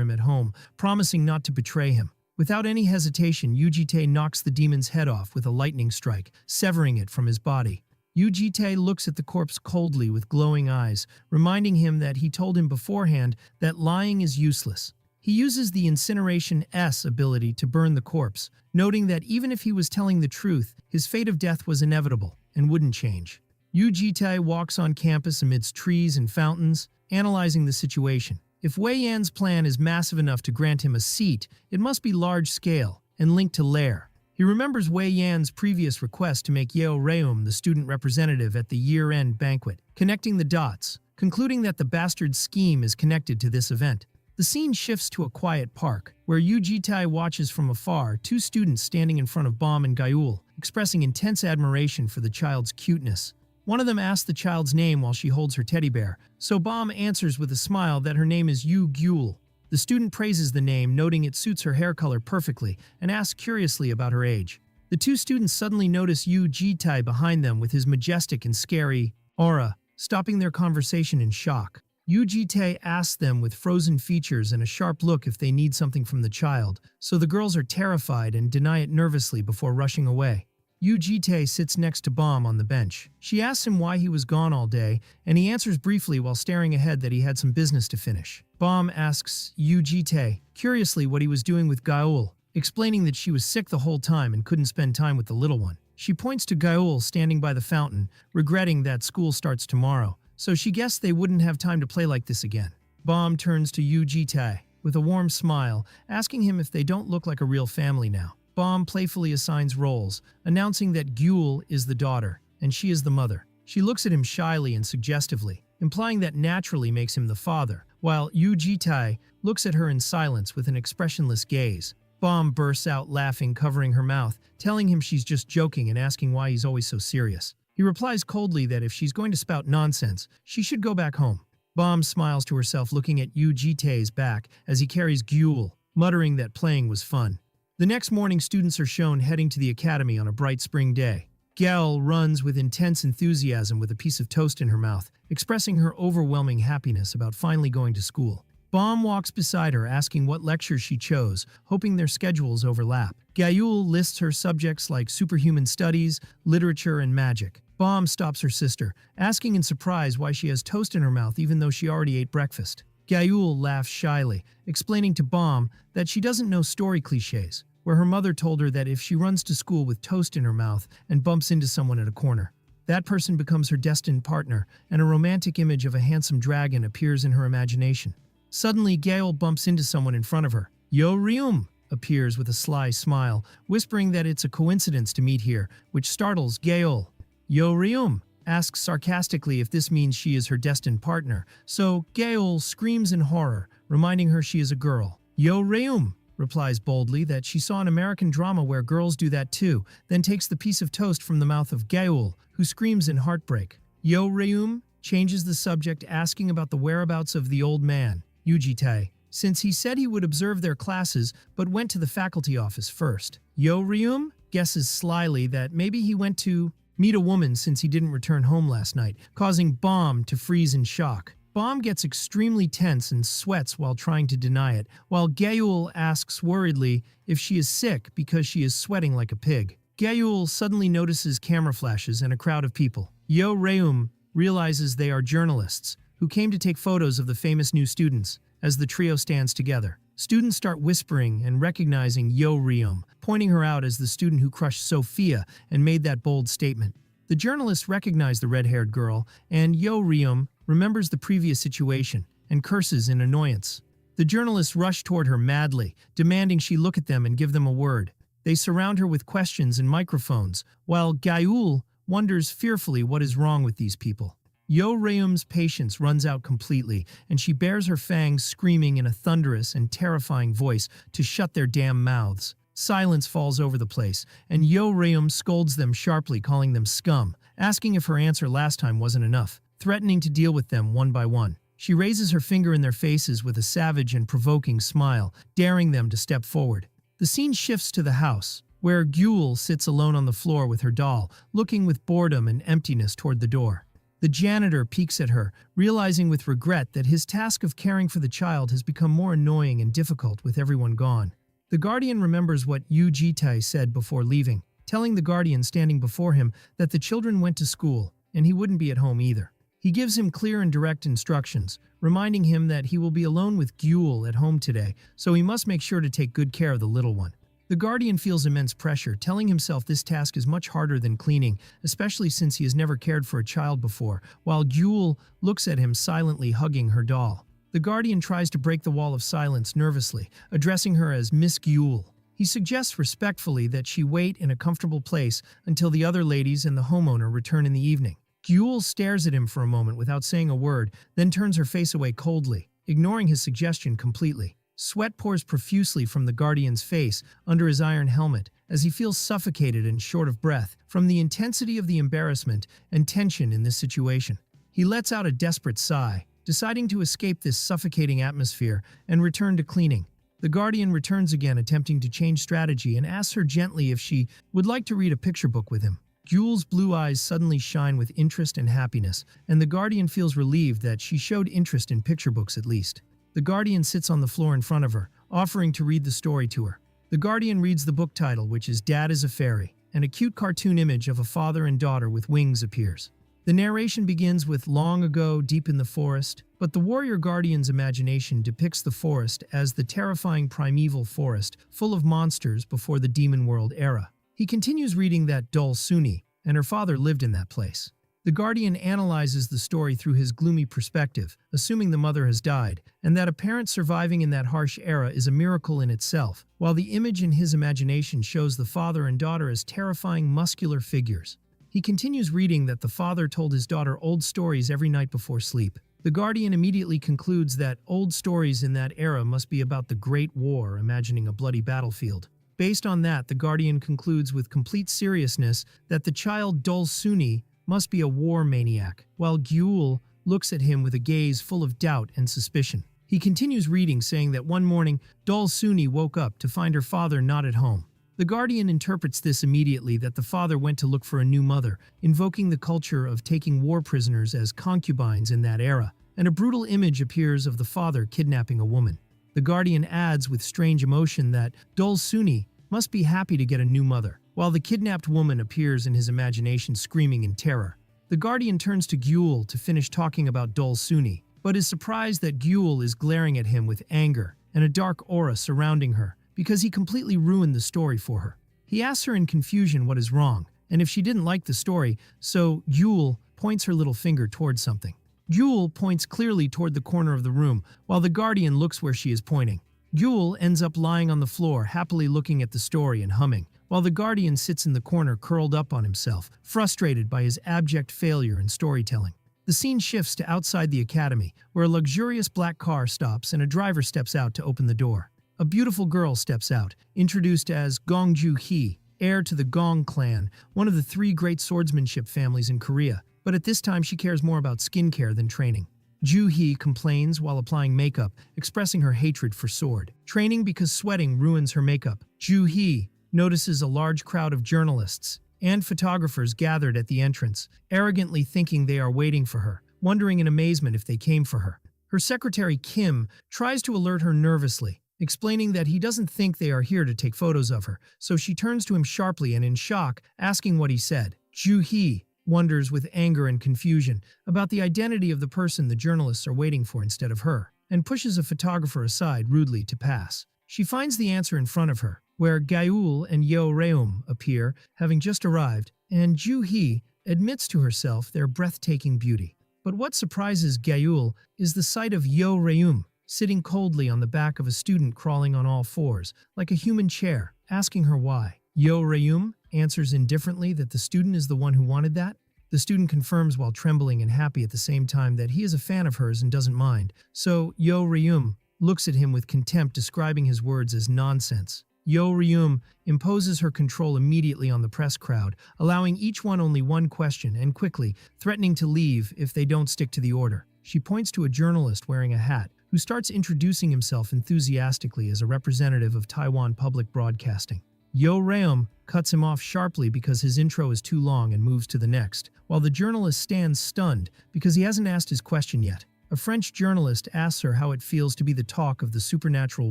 him at home, promising not to betray him. Without any hesitation, Yu Ji-tae knocks the demon's head off with a lightning strike, severing it from his body. Yu Ji-tae looks at the corpse coldly with glowing eyes, reminding him that he told him beforehand that lying is useless. He uses the Incineration S ability to burn the corpse, noting that even if he was telling the truth, his fate of death was inevitable and wouldn't change. Yu Ji-tae walks on campus amidst trees and fountains, analyzing the situation. If Wei Yan's plan is massive enough to grant him a seat, it must be large-scale and linked to Lair. He remembers Wei Yan's previous request to make Yeoreum the student representative at the year-end banquet, connecting the dots, concluding that the bastard scheme is connected to this event. The scene shifts to a quiet park, where Yu Ji-tae watches from afar 2 students standing in front of Bom and Gyul, expressing intense admiration for the child's cuteness. One of them asks the child's name while she holds her teddy bear, so Bom answers with a smile that her name is Yu Gyul. The student praises the name, noting it suits her hair color perfectly, and asks curiously about her age. The 2 students suddenly notice Yu Ji-tae behind them with his majestic and scary aura, stopping their conversation in shock. Yu Ji-tae asks them with frozen features and a sharp look if they need something from the child, so the girls are terrified and deny it nervously before rushing away. Yu Ji-tae sits next to Bom on the bench. She asks him why he was gone all day, and he answers briefly while staring ahead that he had some business to finish. Bom asks Yu Ji-tae, curiously, what he was doing with Gyul, explaining that she was sick the whole time and couldn't spend time with the little one. She points to Gyul standing by the fountain, regretting that school starts tomorrow, so she guessed they wouldn't have time to play like this again. Bom turns to Yu Ji-tae with a warm smile, asking him if they don't look like a real family now. Bom playfully assigns roles, announcing that Gyul is the daughter, and she is the mother. She looks at him shyly and suggestively, implying that naturally makes him the father, while Yu Ji-tae looks at her in silence with an expressionless gaze. Bom bursts out laughing, covering her mouth, telling him she's just joking and asking why he's always so serious. He replies coldly that if she's going to spout nonsense, she should go back home. Bom smiles to herself, looking at Yu Ji-tae's back as he carries Gyul, muttering that playing was fun. The next morning, students are shown heading to the academy on a bright spring day. Gail runs with intense enthusiasm with a piece of toast in her mouth, expressing her overwhelming happiness about finally going to school. Baum walks beside her, asking what lectures she chose, hoping their schedules overlap. Gayul lists her subjects like superhuman studies, literature, and magic. Baum stops her sister, asking in surprise why she has toast in her mouth even though she already ate breakfast. Gayul laughs shyly, explaining to Baum that she doesn't know story cliches, where her mother told her that if she runs to school with toast in her mouth and bumps into someone at a corner, that person becomes her destined partner, and a romantic image of a handsome dragon appears in her imagination. Suddenly, Gail bumps into someone in front of her. Yo Ryum appears with a sly smile, whispering that it's a coincidence to meet here, which startles Gail. Yo Ryum asks sarcastically if this means she is her destined partner, so Gail screams in horror, reminding her she is a girl. Yo Ryum replies boldly that she saw an American drama where girls do that too, then takes the piece of toast from the mouth of Gail, who screams in heartbreak. Yo Ryum changes the subject, asking about the whereabouts of the old man, Yujite, since he said he would observe their classes but went to the faculty office first. Yo Ryum guesses slyly that maybe he went to meet a woman since he didn't return home last night, causing Baum to freeze in shock. Baum gets extremely tense and sweats while trying to deny it, while Gayul asks worriedly if she is sick because she is sweating like a pig. Gayul suddenly notices camera flashes and a crowd of people. Yo Ryum realizes they are journalists who came to take photos of the famous new students. As the trio stands together, students start whispering and recognizing Yo Ryum, pointing her out as the student who crushed Sophia and made that bold statement. The journalists recognize the red-haired girl, and Yo Ryum remembers the previous situation and curses in annoyance. The journalists rush toward her madly, demanding she look at them and give them a word. They surround her with questions and microphones, while Gayul wonders fearfully what is wrong with these people. Yo Ryum's patience runs out completely, and she bares her fangs, screaming in a thunderous and terrifying voice to shut their damn mouths. Silence falls over the place, and Yo Ryum scolds them sharply, calling them scum, asking if her answer last time wasn't enough, threatening to deal with them one by one. She raises her finger in their faces with a savage and provoking smile, daring them to step forward. The scene shifts to the house, where Gyul sits alone on the floor with her doll, looking with boredom and emptiness toward the door. The janitor peeks at her, realizing with regret that his task of caring for the child has become more annoying and difficult with everyone gone. The guardian remembers what Yu Jitai said before leaving, telling the guardian standing before him that the children went to school and he wouldn't be at home either. He gives him clear and direct instructions, reminding him that he will be alone with Gyul at home today, so he must make sure to take good care of the little one. The guardian feels immense pressure, telling himself this task is much harder than cleaning, especially since he has never cared for a child before, while Gyul looks at him silently hugging her doll. The guardian tries to break the wall of silence nervously, addressing her as Miss Gyul. He suggests respectfully that she wait in a comfortable place until the other ladies and the homeowner return in the evening. Gyul stares at him for a moment without saying a word, then turns her face away coldly, ignoring his suggestion completely. Sweat pours profusely from the guardian's face under his iron helmet as he feels suffocated and short of breath from the intensity of the embarrassment and tension in this situation. He lets out a desperate sigh, deciding to escape this suffocating atmosphere and return to cleaning. The guardian returns again, attempting to change strategy, and asks her gently if she would like to read a picture book with him. Gyul's blue eyes suddenly shine with interest and happiness, and the guardian feels relieved that she showed interest in picture books at least. The guardian sits on the floor in front of her, offering to read the story to her. The guardian reads the book title, which is Dad is a Fairy, and a cute cartoon image of a father and daughter with wings appears. The narration begins with long ago, deep in the forest, but the warrior guardian's imagination depicts the forest as the terrifying primeval forest full of monsters before the demon world era. He continues reading that Dol Suni and her father lived in that place. The guardian analyzes the story through his gloomy perspective, assuming the mother has died, and that a parent surviving in that harsh era is a miracle in itself, while the image in his imagination shows the father and daughter as terrifying muscular figures. He continues reading that the father told his daughter old stories every night before sleep. The guardian immediately concludes that old stories in that era must be about the Great War, imagining a bloody battlefield. Based on that, the guardian concludes with complete seriousness that the child Dol Suni must be a war maniac, while Gyul looks at him with a gaze full of doubt and suspicion. He continues reading, saying that one morning, Dol Suni woke up to find her father not at home. The Guardian interprets this immediately that the father went to look for a new mother, invoking the culture of taking war prisoners as concubines in that era, and a brutal image appears of the father kidnapping a woman. The Guardian adds with strange emotion that Dol Suni must be happy to get a new mother, while the kidnapped woman appears in his imagination screaming in terror. The Guardian turns to Gyul to finish talking about Dol Suni, but is surprised that Gyul is glaring at him with anger and a dark aura surrounding her, because he completely ruined the story for her. He asks her in confusion what is wrong, and if she didn't like the story, so Gyul points her little finger towards something. Gyul points clearly toward the corner of the room, while the Guardian looks where she is pointing. Gyul ends up lying on the floor, happily looking at the story and humming, while the Guardian sits in the corner curled up on himself, frustrated by his abject failure in storytelling. The scene shifts to outside the academy, where a luxurious black car stops and a driver steps out to open the door. A beautiful girl steps out, introduced as Gongju-hee, heir to the Gong clan, one of the 3 great swordsmanship families in Korea, but at this time she cares more about skincare than training. Ju-hee complains while applying makeup, expressing her hatred for sword training because sweating ruins her makeup. Ju-hee notices a large crowd of journalists and photographers gathered at the entrance, arrogantly thinking they are waiting for her, wondering in amazement if they came for her. Her secretary Kim tries to alert her nervously, explaining that he doesn't think they are here to take photos of her, so she turns to him sharply and in shock, asking what he said. Ju-hee wonders with anger and confusion about the identity of the person the journalists are waiting for instead of her, and pushes a photographer aside rudely to pass. She finds the answer in front of her, where Gyul and Yeoreum appear, having just arrived, and Ju-hee admits to herself their breathtaking beauty. But what surprises Gyul is the sight of Yeoreum sitting coldly on the back of a student crawling on all fours, like a human chair, asking her why. Yeoreum answers indifferently that the student is the one who wanted that. The student confirms while trembling and happy at the same time that he is a fan of hers and doesn't mind, so Yeoreum looks at him with contempt, describing his words as nonsense. Yeoreum imposes her control immediately on the press crowd, allowing each one only one question and quickly threatening to leave if they don't stick to the order. She points to a journalist wearing a hat, who starts introducing himself enthusiastically as a representative of Taiwan Public Broadcasting. Yeoreum cuts him off sharply because his intro is too long and moves to the next, while the journalist stands stunned because he hasn't asked his question yet. A French journalist asks her how it feels to be the talk of the supernatural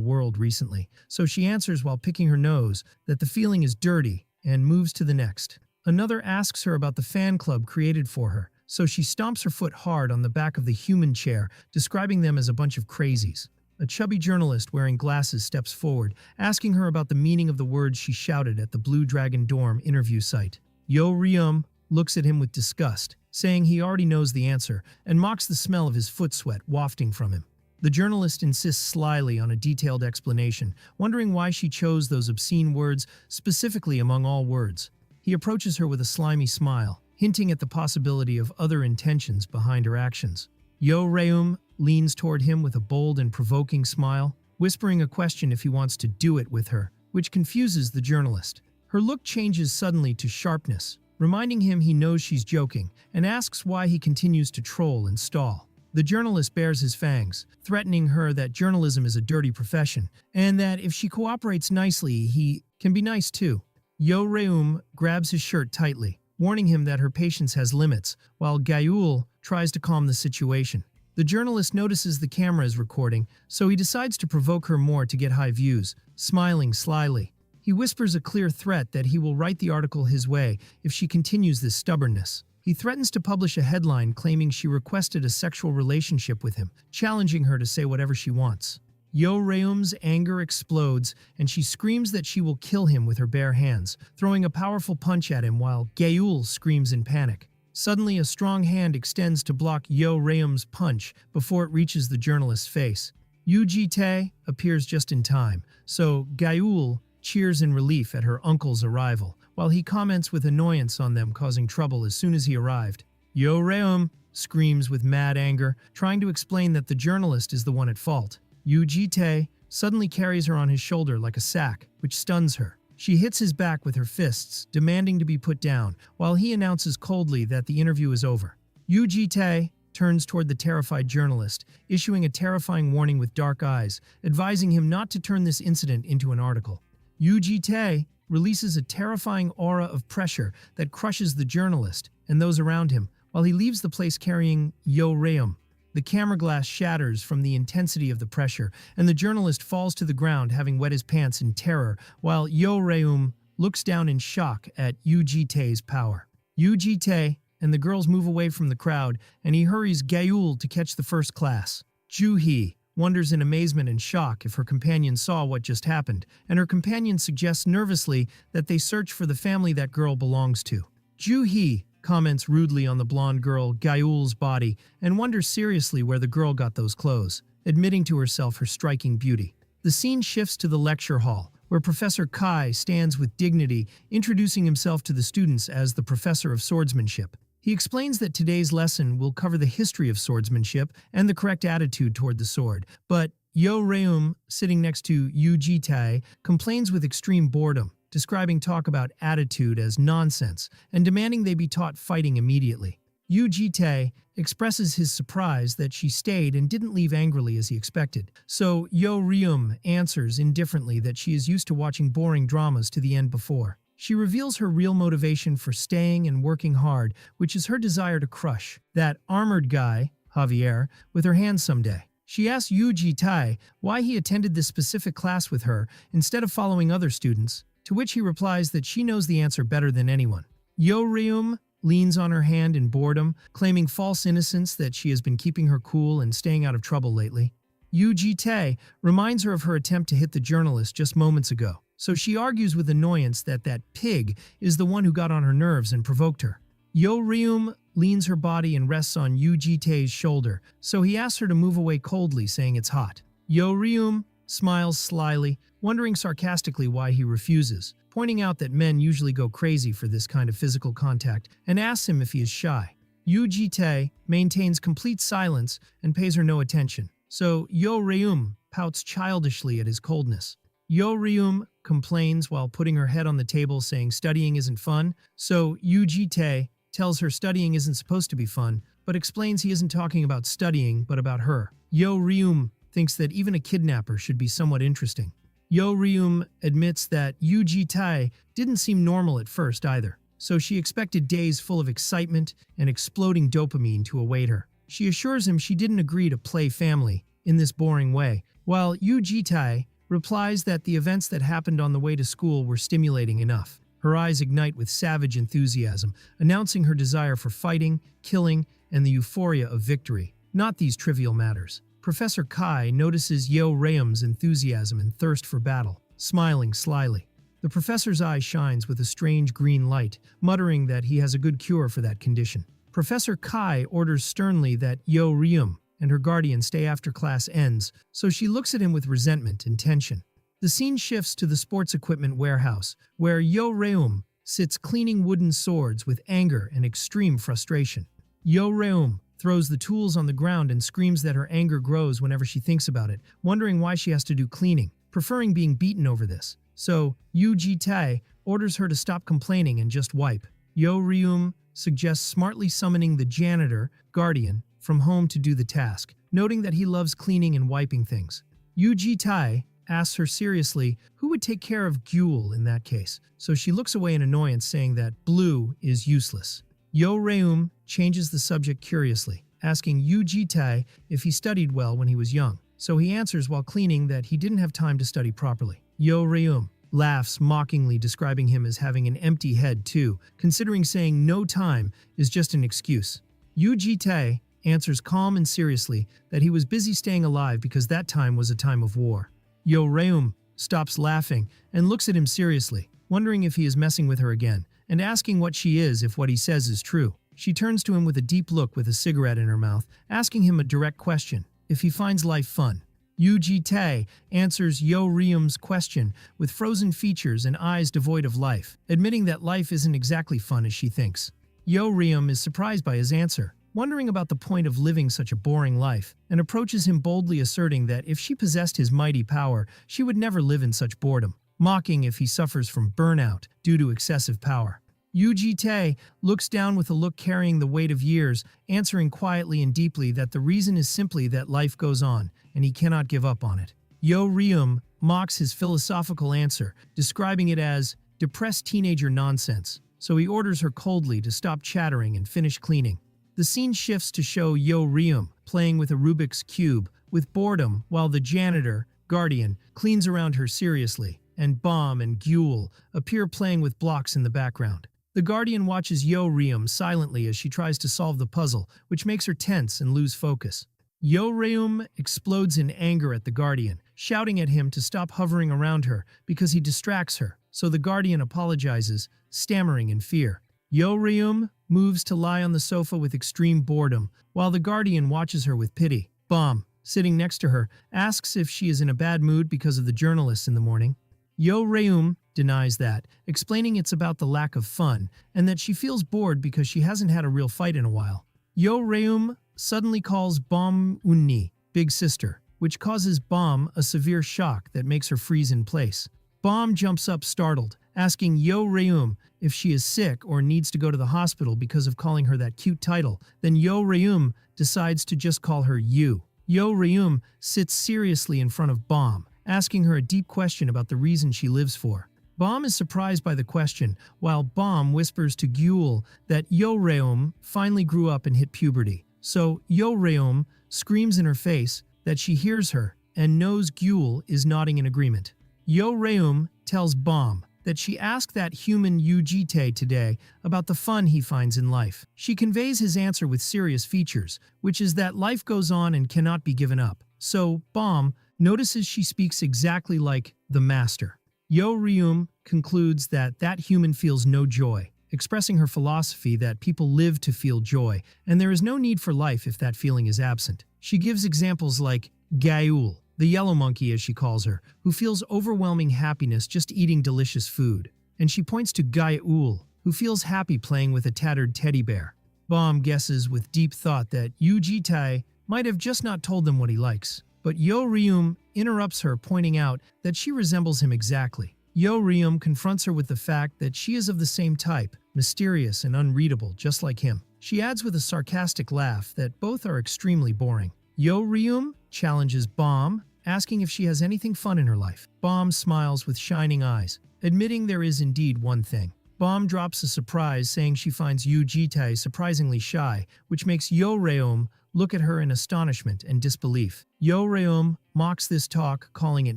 world recently, so she answers while picking her nose that the feeling is dirty and moves to the next. Another asks her about the fan club created for her, so she stomps her foot hard on the back of the human chair, describing them as a bunch of crazies. A chubby journalist wearing glasses steps forward, asking her about the meaning of the words she shouted at the Blue Dragon dorm interview site. Yeoreum looks at him with disgust, saying he already knows the answer, and mocks the smell of his foot sweat wafting from him. The journalist insists slyly on a detailed explanation, wondering why she chose those obscene words specifically among all words. He approaches her with a slimy smile, hinting at the possibility of other intentions behind her actions. Yeoreum leans toward him with a bold and provoking smile, whispering a question if he wants to do it with her, which confuses the journalist. Her look changes suddenly to sharpness, reminding him he knows she's joking, and asks why he continues to troll and stall. The journalist bares his fangs, threatening her that journalism is a dirty profession, and that if she cooperates nicely, he can be nice too. Yeoreum grabs his shirt tightly, warning him that her patience has limits, while Gyul tries to calm the situation. The journalist notices the camera is recording, so he decides to provoke her more to get high views, smiling slyly. He whispers a clear threat that he will write the article his way if she continues this stubbornness. He threatens to publish a headline claiming she requested a sexual relationship with him, challenging her to say whatever she wants. Yeoreum's anger explodes, and she screams that she will kill him with her bare hands, throwing a powerful punch at him while Gyul screams in panic. Suddenly, a strong hand extends to block Yeoreum's punch before it reaches the journalist's face. Tae appears just in time, so Gyul cheers in relief at her uncle's arrival, while he comments with annoyance on them causing trouble as soon as he arrived. Yeoreum screams with mad anger, trying to explain that the journalist is the one at fault. Tae suddenly carries her on his shoulder like a sack, which stuns her. She hits his back with her fists, demanding to be put down, while he announces coldly that the interview is over. Tae turns toward the terrified journalist, issuing a terrifying warning with dark eyes, advising him not to turn this incident into an article. Tae releases a terrifying aura of pressure that crushes the journalist and those around him while he leaves the place carrying Yo Reum. The camera glass shatters from the intensity of the pressure, and the journalist falls to the ground having wet his pants in terror, while Yo Reum looks down in shock at Yu Ji-tae's power. Yu Ji-tae and the girls move away from the crowd, and he hurries Gaeul to catch the first class. Ju-hee wonders in amazement and shock if her companion saw what just happened, and her companion suggests nervously that they search for the family that girl belongs to. Ju-hee comments rudely on the blonde girl Gaeul's body and wonders seriously where the girl got those clothes, admitting to herself her striking beauty. The scene shifts to the lecture hall, where Professor Kai stands with dignity, introducing himself to the students as the professor of swordsmanship. He explains that today's lesson will cover the history of swordsmanship and the correct attitude toward the sword, but Yo Reum, sitting next to Yu Ji-tae, complains with extreme boredom, describing talk about attitude as nonsense and demanding they be taught fighting immediately. Yu Ji-tae expresses his surprise that she stayed and didn't leave angrily as he expected, so Yo Reum answers indifferently that she is used to watching boring dramas to the end before. She reveals her real motivation for staying and working hard, which is her desire to crush that armored guy, Javier, with her hands someday. She asks Yu Ji-tae why he attended this specific class with her instead of following other students, to which he replies that she knows the answer better than anyone. Yo Reum leans on her hand in boredom, claiming false innocence that she has been keeping her cool and staying out of trouble lately. Yu Ji-tae reminds her of her attempt to hit the journalist just moments ago, so she argues with annoyance that that pig is the one who got on her nerves and provoked her. Yo Reum leans her body and rests on Yu Ji-tae's shoulder, so he asks her to move away coldly, saying it's hot. Yo Reum smiles slyly, wondering sarcastically why he refuses, pointing out that men usually go crazy for this kind of physical contact, and asks him if he is shy. Yu Ji-tae maintains complete silence and pays her no attention, so Yo Reum pouts childishly at his coldness. Yo Reum complains while putting her head on the table, saying studying isn't fun, so Yu Ji-tae tells her studying isn't supposed to be fun, but explains he isn't talking about studying but about her. Yo Reum thinks that even a kidnapper should be somewhat interesting. Yo Reum admits that Yu Ji-tae didn't seem normal at first either, so she expected days full of excitement and exploding dopamine to await her. She assures him she didn't agree to play family in this boring way, while Yu Ji-tae replies that the events that happened on the way to school were stimulating enough. Her eyes ignite with savage enthusiasm, announcing her desire for fighting, killing, and the euphoria of victory, not these trivial matters. Professor Kai notices Yo Reum's enthusiasm and thirst for battle, smiling slyly. The professor's eye shines with a strange green light, muttering that he has a good cure for that condition. Professor Kai orders sternly that Yo Reum and her guardian stay after class ends, so she looks at him with resentment and tension. The scene shifts to the sports equipment warehouse, where Yo Reum sits cleaning wooden swords with anger and extreme frustration. Yo Reum throws the tools on the ground and screams that her anger grows whenever she thinks about it, wondering why she has to do cleaning, preferring being beaten over this. So, Yu Ji-tae orders her to stop complaining and just wipe. Yo Reum suggests smartly summoning the janitor, guardian, from home to do the task, noting that he loves cleaning and wiping things. Yu Ji-tae asks her seriously who would take care of Gyul in that case, so she looks away in annoyance, saying that blue is useless. Yo Reum changes the subject curiously, asking Yu Ji-tae if he studied well when he was young, so he answers while cleaning that he didn't have time to study properly. Yo Reum laughs mockingly, describing him as having an empty head too, considering saying no time is just an excuse. Yu Ji-tae answers calm and seriously that he was busy staying alive because that time was a time of war. Yo Reum stops laughing and looks at him seriously, wondering if he is messing with her again, and asking what she is if what he says is true. She turns to him with a deep look with a cigarette in her mouth, asking him a direct question, if he finds life fun. Yu Ji-tae answers Yo Reum's question with frozen features and eyes devoid of life, admitting that life isn't exactly fun as she thinks. Yo Reum is surprised by his answer, wondering about the point of living such a boring life, and approaches him boldly, asserting that if she possessed his mighty power, she would never live in such boredom, mocking if he suffers from burnout due to excessive power. Yu Ji-tae looks down with a look carrying the weight of years, answering quietly and deeply that the reason is simply that life goes on, and he cannot give up on it. Yo Reum mocks his philosophical answer, describing it as depressed teenager nonsense, so he orders her coldly to stop chattering and finish cleaning. The scene shifts to show Yo Ryum playing with a Rubik's Cube with boredom while the janitor, Guardian, cleans around her seriously, and Bomb and Gyul appear playing with blocks in the background. The Guardian watches Yo Ryum silently as she tries to solve the puzzle, which makes her tense and lose focus. Yo Ryum explodes in anger at the Guardian, shouting at him to stop hovering around her because he distracts her, so the Guardian apologizes, stammering in fear. Yo Ryum moves to lie on the sofa with extreme boredom, while the Guardian watches her with pity. Bomb, sitting next to her, asks if she is in a bad mood because of the journalists in the morning. Yo Ryum denies that, explaining it's about the lack of fun, and that she feels bored because she hasn't had a real fight in a while. Yo Ryum suddenly calls Bomb Unni, big sister, which causes Bomb a severe shock that makes her freeze in place. Bomb jumps up startled, asking Yo Ryum if she is sick or needs to go to the hospital because of calling her that cute title. Then Yo Ryum decides to just call her Yu. Yo Ryum sits seriously in front of Bomb, asking her a deep question about the reason she lives for. Bomb is surprised by the question, while Bomb whispers to Gyul that Yo Ryum finally grew up and hit puberty. So Yo Ryum screams in her face that she hears her and knows Gyul is nodding in agreement. Yo Ryum tells Bomb that she asked that human Yujite today about the fun he finds in life. She conveys his answer with serious features, which is that life goes on and cannot be given up. So Bomb notices she speaks exactly like the master. Yo Ryum concludes that that human feels no joy, expressing her philosophy that people live to feel joy, and there is no need for life if that feeling is absent. She gives examples like Gyul, the yellow monkey as she calls her, who feels overwhelming happiness just eating delicious food. And she points to Gyul, who feels happy playing with a tattered teddy bear. Bomb guesses with deep thought that Yujitai might have just not told them what he likes. But Yo Ryum interrupts her, pointing out that she resembles him exactly. Yo Ryum confronts her with the fact that she is of the same type, mysterious and unreadable, just like him. She adds with a sarcastic laugh that both are extremely boring. Yo Ryum challenges Bomb, asking if she has anything fun in her life. Bomb smiles with shining eyes, admitting there is indeed one thing. Bomb drops a surprise, saying she finds Yu Jitae surprisingly shy, which makes Yo Ryum look at her in astonishment and disbelief. Yo Ryum mocks this talk, calling it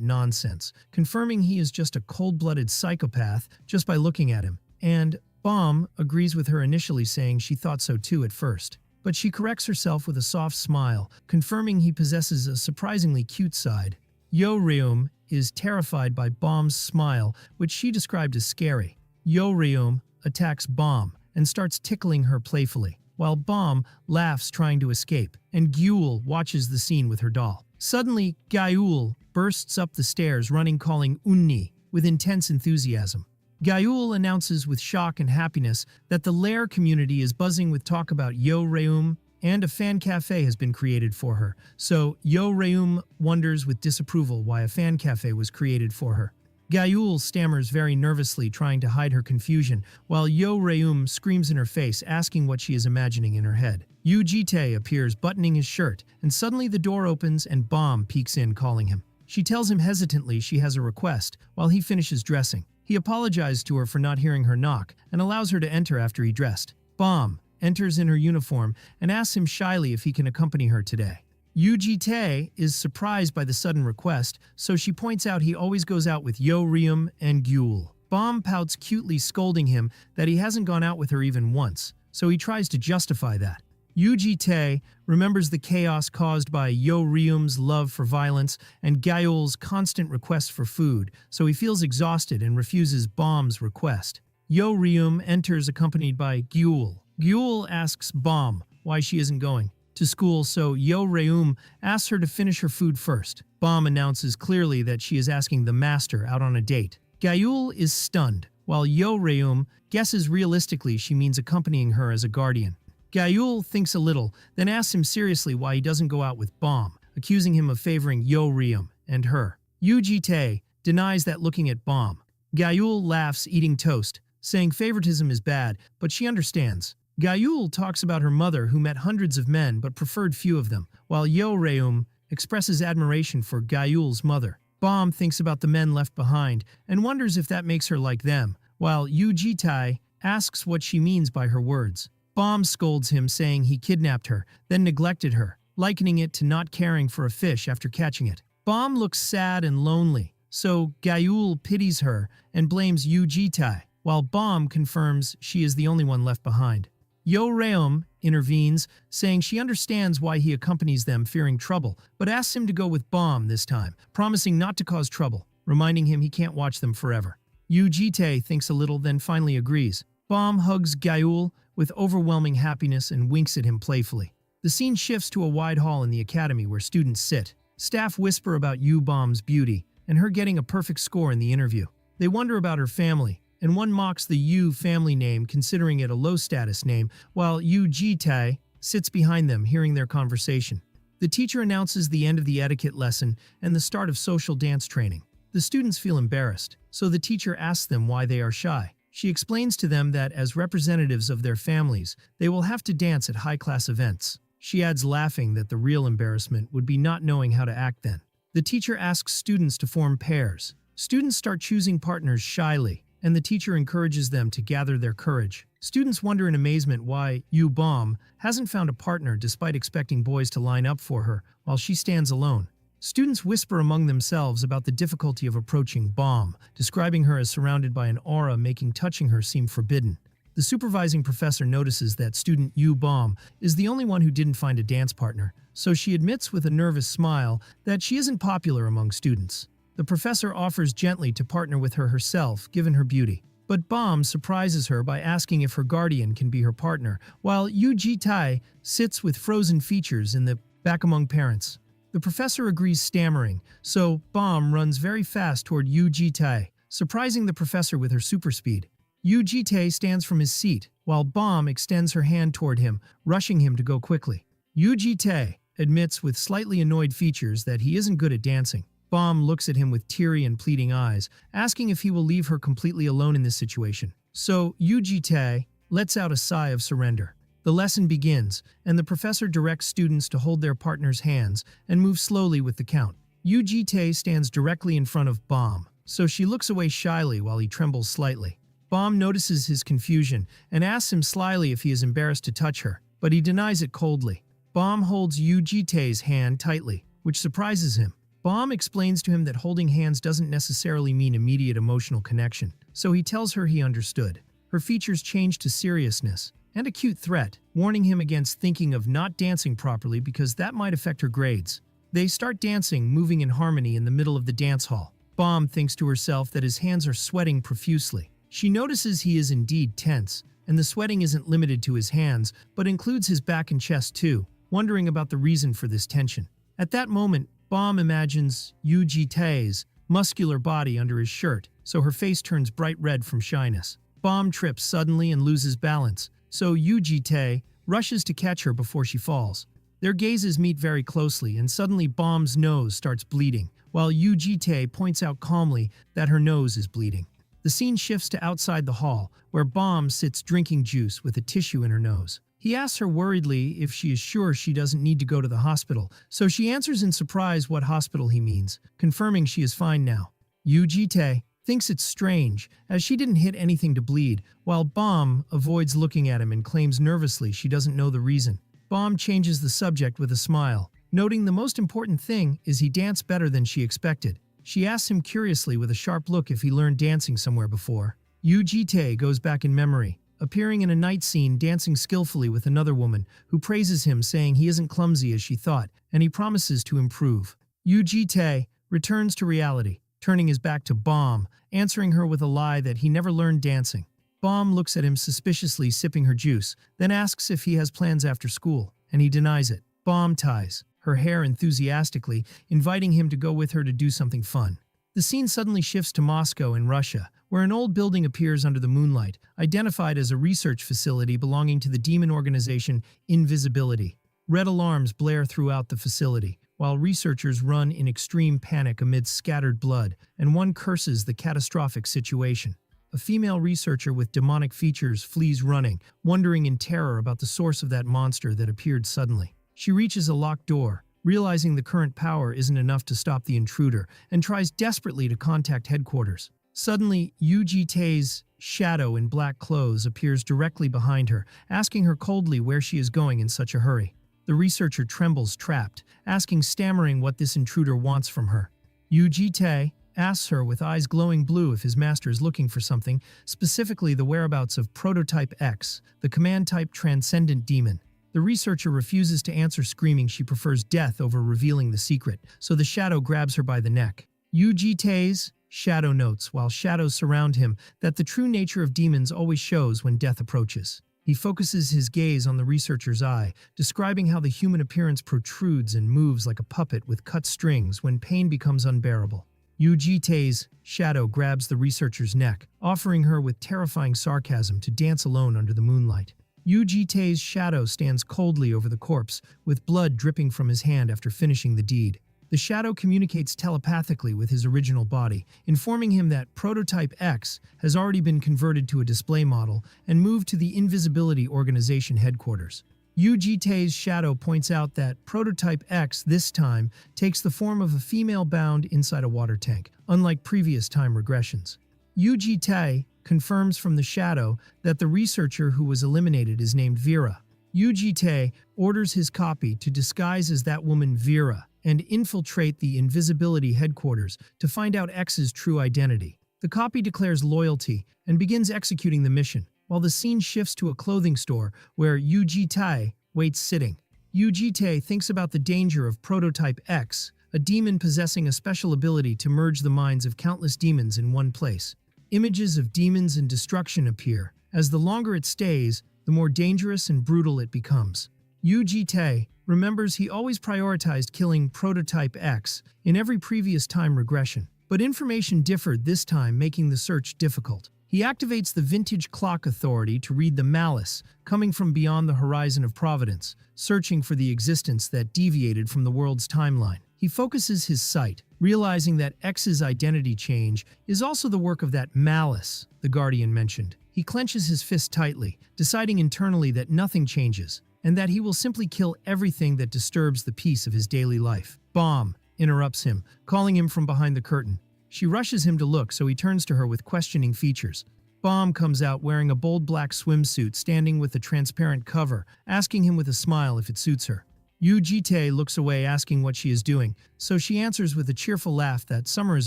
nonsense, confirming he is just a cold-blooded psychopath just by looking at him. And Bomb agrees with her, initially saying she thought so too at first. But she corrects herself with a soft smile, confirming he possesses a surprisingly cute side. Yo Ryum is terrified by Bomb's smile, which she described as scary. Yo Ryum attacks Bomb and starts tickling her playfully, while Bomb laughs trying to escape, and Gyul watches the scene with her doll. Suddenly, Gyul bursts up the stairs running, calling Unni with intense enthusiasm. Gyul announces with shock and happiness that the Lair community is buzzing with talk about Yo Ryum, and a fan cafe has been created for her. So Yo Ryum wonders with disapproval why a fan cafe was created for her. Gyul stammers very nervously, trying to hide her confusion, while Yo Ryum screams in her face, asking what she is imagining in her head. Yu Jitae appears buttoning his shirt, and suddenly the door opens and Bomb peeks in, calling him. She tells him hesitantly she has a request, while he finishes dressing. He apologizes to her for not hearing her knock, and allows her to enter after he dressed. Bomb enters in her uniform and asks him shyly if he can accompany her today. Yu Jitae is surprised by the sudden request, so she points out he always goes out with Yo Ryum and Gyul. Bomb pouts cutely, scolding him that he hasn't gone out with her even once, so he tries to justify that. Yu Jitae remembers the chaos caused by Yo Ryum's love for violence and Gyul's constant requests for food, so he feels exhausted and refuses Bomb's request. Yo Ryum enters accompanied by Gyul. Gyul asks Bomb why she isn't going to school, so Yo Ryum asks her to finish her food first. Bomb announces clearly that she is asking the master out on a date. Gyul is stunned, while Yo Ryum guesses realistically she means accompanying her as a guardian. Gyul thinks a little, then asks him seriously why he doesn't go out with Bomb, accusing him of favoring Yo Ryum and her. Yu Jitae denies that, looking at Bomb. Gyul laughs, eating toast, saying favoritism is bad, but she understands. Gyul talks about her mother, who met hundreds of men but preferred few of them, while Yo Ryum expresses admiration for Gyul's mother. Bomb thinks about the men left behind and wonders if that makes her like them, while Yu Jitai asks what she means by her words. Bomb scolds him, saying he kidnapped her, then neglected her, likening it to not caring for a fish after catching it. Bomb looks sad and lonely, so Gayul pities her and blames Yu Jitai, while Bomb confirms she is the only one left behind. Yo Reum intervenes, saying she understands why he accompanies them fearing trouble, but asks him to go with Bomb this time, promising not to cause trouble, reminding him he can't watch them forever. Yu Jite thinks a little, then finally agrees. Bomb hugs Gayul with overwhelming happiness and winks at him playfully. The scene shifts to a wide hall in the academy where students sit. Staff whisper about Yu Bomb's beauty and her getting a perfect score in the interview. They wonder about her family, and one mocks the Yu family name, considering it a low-status name, while Yu Jite sits behind them, hearing their conversation. The teacher announces the end of the etiquette lesson and the start of social dance training. The students feel embarrassed, so the teacher asks them why they are shy. She explains to them that as representatives of their families, they will have to dance at high-class events. She adds, laughing, that the real embarrassment would be not knowing how to act then. The teacher asks students to form pairs. Students start choosing partners shyly, and the teacher encourages them to gather their courage. Students wonder in amazement why Yu Bomb hasn't found a partner despite expecting boys to line up for her while she stands alone. Students whisper among themselves about the difficulty of approaching Bomb, describing her as surrounded by an aura making touching her seem forbidden. The supervising professor notices that student Yu Bomb is the only one who didn't find a dance partner, so she admits with a nervous smile that she isn't popular among students. The professor offers gently to partner with her herself, given her beauty. But Bomb surprises her by asking if her guardian can be her partner, while Yu Jitai sits with frozen features in the back among parents. The professor agrees, stammering, so Bomb runs very fast toward Yu Jitai, surprising the professor with her super speed. Yu Jitai stands from his seat, while Bomb extends her hand toward him, rushing him to go quickly. Yu Jitai admits with slightly annoyed features that he isn't good at dancing. Bomb looks at him with teary and pleading eyes, asking if he will leave her completely alone in this situation. So Yu Jitai lets out a sigh of surrender. The lesson begins, and the professor directs students to hold their partner's hands and move slowly with the count. Yu Jitai stands directly in front of Bomb, so she looks away shyly while he trembles slightly. Bomb notices his confusion and asks him slyly if he is embarrassed to touch her, but he denies it coldly. Bomb holds Yu Jitai's hand tightly, which surprises him. Bomb explains to him that holding hands doesn't necessarily mean immediate emotional connection, so he tells her he understood. Her features change to seriousness and a cute threat, warning him against thinking of not dancing properly because that might affect her grades. They start dancing, moving in harmony in the middle of the dance hall. Bomb thinks to herself that his hands are sweating profusely. She notices he is indeed tense, and the sweating isn't limited to his hands, but includes his back and chest too, wondering about the reason for this tension. At that moment, Bomb imagines Yu Jitai's muscular body under his shirt, so her face turns bright red from shyness. Bomb trips suddenly and loses balance, so Yu Jitai rushes to catch her before she falls. Their gazes meet very closely, and suddenly Bomb's nose starts bleeding, while Yu Jitai points out calmly that her nose is bleeding. The scene shifts to outside the hall, where Bomb sits drinking juice with a tissue in her nose. He asks her worriedly if she is sure she doesn't need to go to the hospital, so she answers in surprise what hospital he means, confirming she is fine now. Yu Jitai thinks it's strange, as she didn't hit anything to bleed, while Bomb avoids looking at him and claims nervously she doesn't know the reason. Bomb changes the subject with a smile, noting the most important thing is he danced better than she expected. She asks him curiously with a sharp look if he learned dancing somewhere before. Yu Jitai goes back in memory, appearing in a night scene dancing skillfully with another woman who praises him, saying he isn't clumsy as she thought, and he promises to improve. Yu Jitai returns to reality, turning his back to Bomb, answering her with a lie that he never learned dancing. Bomb looks at him suspiciously, sipping her juice, then asks if he has plans after school, and he denies it. Bomb ties her hair enthusiastically, inviting him to go with her to do something fun. The scene suddenly shifts to Moscow in Russia, where an old building appears under the moonlight, identified as a research facility belonging to the demon organization Invisibility. Red alarms blare throughout the facility, while researchers run in extreme panic amidst scattered blood, and one curses the catastrophic situation. A female researcher with demonic features flees running, wondering in terror about the source of that monster that appeared suddenly. She reaches a locked door, realizing the current power isn't enough to stop the intruder, and tries desperately to contact headquarters. Suddenly, Yu Ji-tae's shadow in black clothes appears directly behind her, asking her coldly where she is going in such a hurry. The researcher trembles, trapped, asking stammering what this intruder wants from her. Yu Ji-tae asks her with eyes glowing blue if his master is looking for something, specifically the whereabouts of Prototype X, the command-type transcendent demon. The researcher refuses to answer, screaming she prefers death over revealing the secret, so the shadow grabs her by the neck. Yu Ji-tae's shadow notes, while shadows surround him, that the true nature of demons always shows when death approaches. He focuses his gaze on the researcher's eye, describing how the human appearance protrudes and moves like a puppet with cut strings when pain becomes unbearable. Yu Ji-tae's shadow grabs the researcher's neck, offering her with terrifying sarcasm to dance alone under the moonlight. Yu Ji-tae's shadow stands coldly over the corpse, with blood dripping from his hand after finishing the deed. The shadow communicates telepathically with his original body, informing him that Prototype X has already been converted to a display model and moved to the Invisibility Organization headquarters. Yu Ji-tae's shadow points out that Prototype X this time takes the form of a female bound inside a water tank, unlike previous time regressions. Yu Ji-tae confirms from the shadow that the researcher who was eliminated is named Vera. Yu Ji-tae orders his copy to disguise as that woman Vera and infiltrate the Invisibility headquarters to find out X's true identity. The copy declares loyalty and begins executing the mission, while the scene shifts to a clothing store where Yu Ji-tae waits sitting. Yu Ji-tae thinks about the danger of Prototype X, a demon possessing a special ability to merge the minds of countless demons in one place. Images of demons and destruction appear. As the longer it stays, the more dangerous and brutal it becomes. Yu Ji-tae remembers he always prioritized killing Prototype X in every previous time regression, but information differed this time, making the search difficult. He activates the Vintage Clock Authority to read the malice coming from beyond the horizon of Providence, searching for the existence that deviated from the world's timeline. He focuses his sight, realizing that X's identity change is also the work of that malice the Guardian mentioned. He clenches his fist tightly, deciding internally that nothing changes, and that he will simply kill everything that disturbs the peace of his daily life. Bomb interrupts him, calling him from behind the curtain. She rushes him to look, so he turns to her with questioning features. Bomb comes out wearing a bold black swimsuit, standing with a transparent cover, asking him with a smile if it suits her. Yu Ji-tae looks away, asking what she is doing, so she answers with a cheerful laugh that summer is